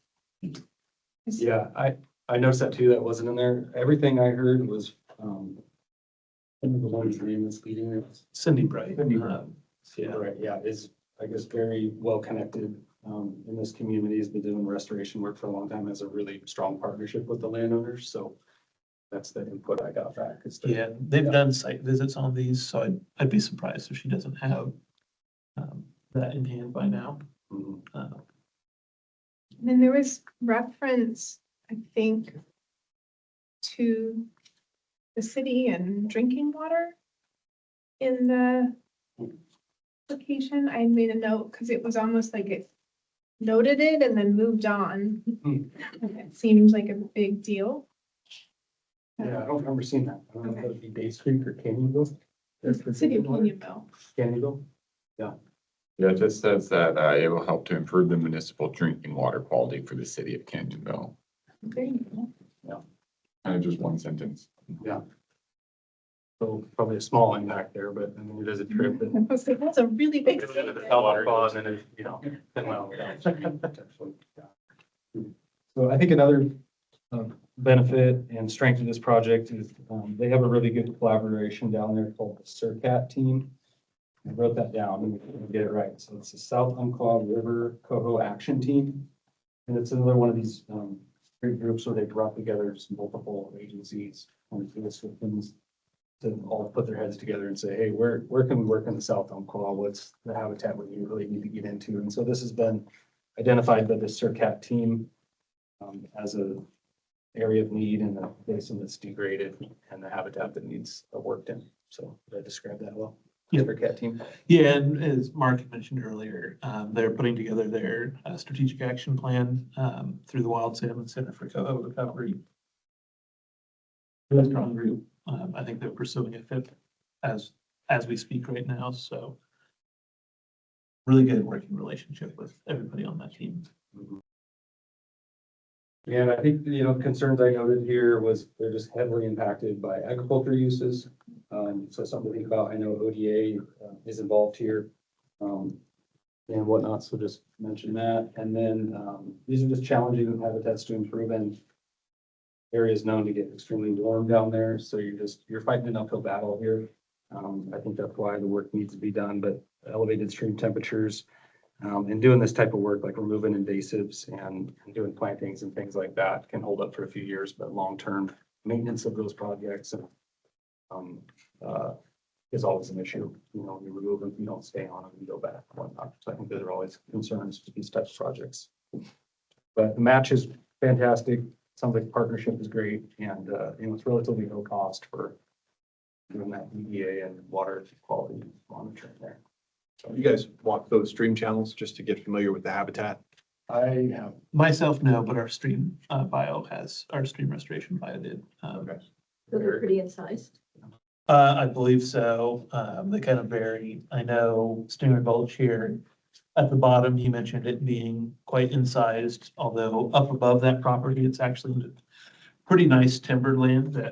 Yeah, I noticed that too. That wasn't in there. Everything I heard was, the one's name is leading it. Cindy Bright. Cindy Bright. Yeah, right, yeah, is, I guess, very well connected, in this community. Has been doing restoration work for a long time, has a really strong partnership with the landowners, so that's the input I got back. Is that- Yeah, they've done site visits on these, so I'd be surprised if she doesn't have that in hand by now. Mhm. And then there was reference, I think, to the city and drinking water in the application. I made a note because it was almost like it noted it and then moved on. And it seemed like a big deal. Yeah, I don't remember seeing that. I don't know if that would be Day Street or Canyonville. City of Canyonville. Canyonville? Yeah. Yeah, it just says that it will help to improve the municipal drinking water quality for the city of Canyonville. There you go. Kind of just one sentence. Yeah. So probably a small impact there, but I mean, it is a trip that. I was like, that's a really big. Goes into the Talbot Pond and it, you know, then well. So I think another benefit and strength of this project is they have a really good collaboration down there called the CERCAT team. I wrote that down and get it right. So it's the South Umpqua River Coho Action Team. And it's another one of these great groups where they brought together some multiple agencies and things to all put their heads together and say, hey, where can we work in the South Umpqua? What's the habitat we really need to get into? And so this has been identified by the CERCAT team as a area of need in the basin that's degraded and the habitat that needs worked in. So did I describe that well? Yeah. CERCAT team. Yeah, and as Mark had mentioned earlier, they're putting together their strategic action plan through the Wild Salmon Center for Coho Recovery. Really strong group. I think they're pursuing it as we speak right now, so really good working relationship with everybody on that team. And I think, you know, concerns I noted here was they're just heavily impacted by agriculture uses. So something to think about. I know ODA is involved here and whatnot, so just mention that. And then these are just challenging habitats to improve in areas known to get extremely warm down there. So you're fighting an uphill battle here. I think that's why the work needs to be done, but elevated stream temperatures and doing this type of work, like removing invasives and doing plantings and things like that can hold up for a few years, but long-term maintenance of those projects is always an issue. You know, you remove them, you don't stay on them, you go back and whatnot. So I think those are always concerns with these types of projects. But the match is fantastic. Sounds like the partnership is great and, you know, it's relatively low cost for doing that EDA and water quality monitoring there. You guys walk those stream channels just to get familiar with the habitat? I have. Myself, no, but our stream bio has, our stream restoration bio did. Those are pretty incised. I believe so. They kind of vary. I know Stinger Gulch here at the bottom, he mentioned it being quite incised, although up above that property, it's actually pretty nice timbered land that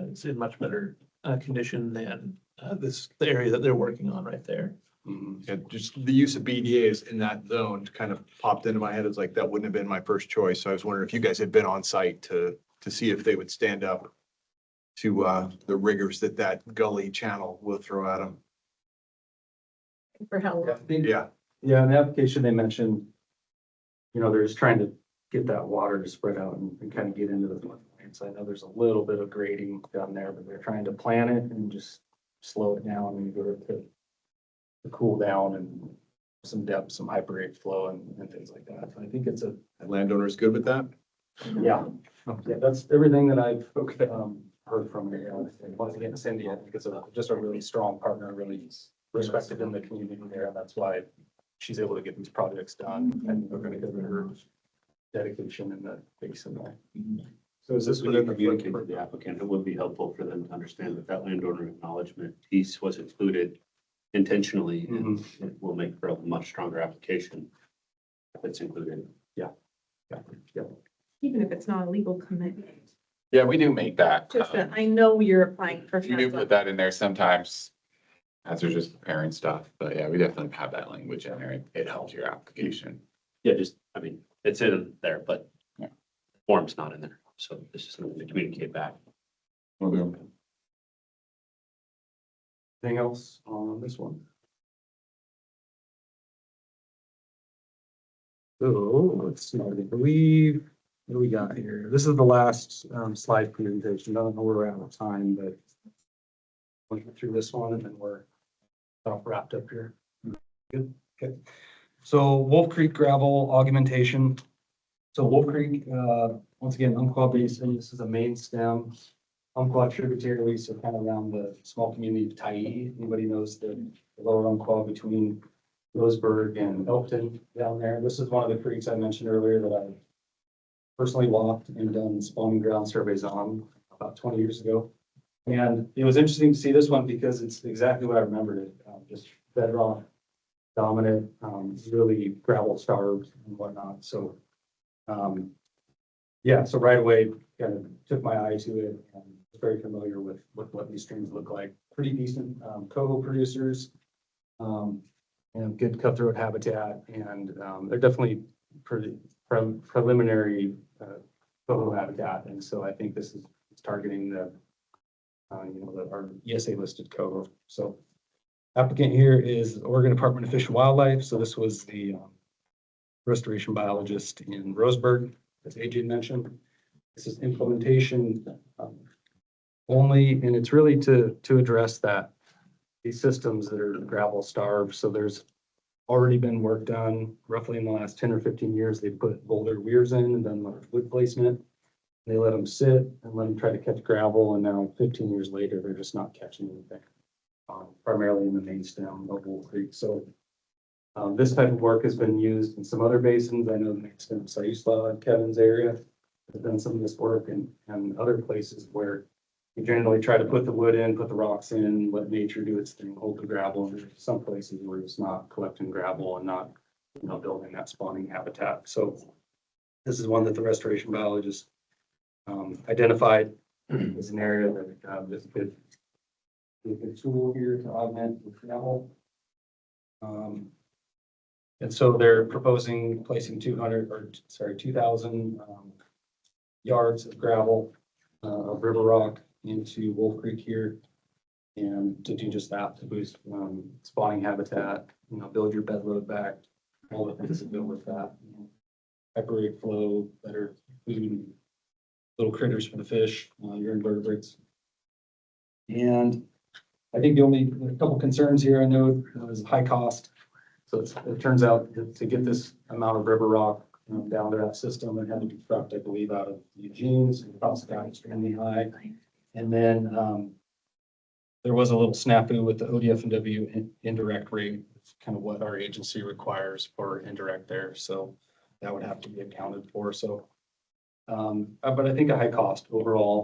it's in much better condition than the area that they're working on right there. Yeah, just the use of BDAs in that zone kind of popped into my head. It's like, that wouldn't have been my first choice. So I was wondering if you guys had been on site to see if they would stand up to the rigors that gully channel will throw at them. For how long? Yeah. Yeah, in the application, they mentioned, you know, they're just trying to get that water to spread out and kind of get into the floodplains. I know there's a little bit of grading down there, but they're trying to plan it and just slow it down and go to cool down and some depth, some hyperate flow and things like that. So I think it's Landowner's good with that? yeah, that's everything that I've heard from her. Once again, Cindy, I think it's just a really strong partner, really respected in the community there. And that's why she's able to get these projects done and we're going to give her dedication in the basin there. So is this when you communicate to the applicant, it would be helpful for them to understand that that landowner acknowledgement piece was included intentionally, and it will make for a much stronger application if it's included. Even if it's not a legal commitment. Yeah, we do make that. Just that I know you're applying for. You do put that in there sometimes as they're just preparing stuff, but yeah, we definitely have that language in there. It helps your application. Yeah, just, I mean, it's in there, but Yeah. form's not in there. So this is something to communicate back. Will do. Anything else on this one? So let's see, I believe, what do we got here? This is the last slide presentation. I don't know where we're at with time, but we'll get through this one and then we're all wrapped up here. Good, okay. So Wolf Creek gravel augmentation. So Wolf Creek, once again, Umpqua Basin, this is a main stem. Umpqua tributaries, so kind of around the small community of Tyee. Anybody knows the lower Umpqua between Roseburg and Elkton down there. This is one of the creeks I mentioned earlier that I personally walked and done spawning ground surveys on about 20 years ago. And it was interesting to see this one because it's exactly what I remembered it, just bedrock dominant, really gravel starved and whatnot. So, yeah, so right away kind of took my eye to it and was very familiar with what these streams look like. Pretty decent coho producers, and good cutthroat habitat, and they're definitely pretty preliminary coho habitat. And so I think this is targeting the our ESA listed coho. So applicant here is Oregon Department of Fish and Wildlife. So this was the restoration biologist in Roseburg, as AJ mentioned. This is implementation only, and it's really to address that these systems that are gravel starved. So there's already been work done roughly in the last 10 or 15 years. They put boulder weirs in and then wood placement. They let them sit and let them try to catch gravel. And now 15 years later, they're just not catching anything, primarily in the main stem of Wolf Creek. So this type of work has been used in some other basins. I know the main stem of Siuslaw and Kevin's area has done some of this work, and other places where you generally try to put the wood in, put the rocks in, let nature do its thing, hold the gravel. And there's some places where it's not collecting gravel and not, building that spawning habitat. So this is one that the restoration biologist identified as an area that is a good tool here to augment the gravel. And so they're proposing placing 2,000 yards of gravel of river rock into Wolf Creek here. And to do just that, to boost spawning habitat, build your bed load back, all the things that go with that. Hyperate flow, better food, little critters for the fish, your invertebrates. And I think a couple concerns here I know is high cost. So it turns out to get this amount of river rock down to that system, it had to be trucked, I believe, out of Eugene, so the cost got extremely high. And then there was a little snafu with the ODF&W indirect rate. It's kind of what our agency requires for indirect there. So that would have to be accounted for. So, but I think a high cost overall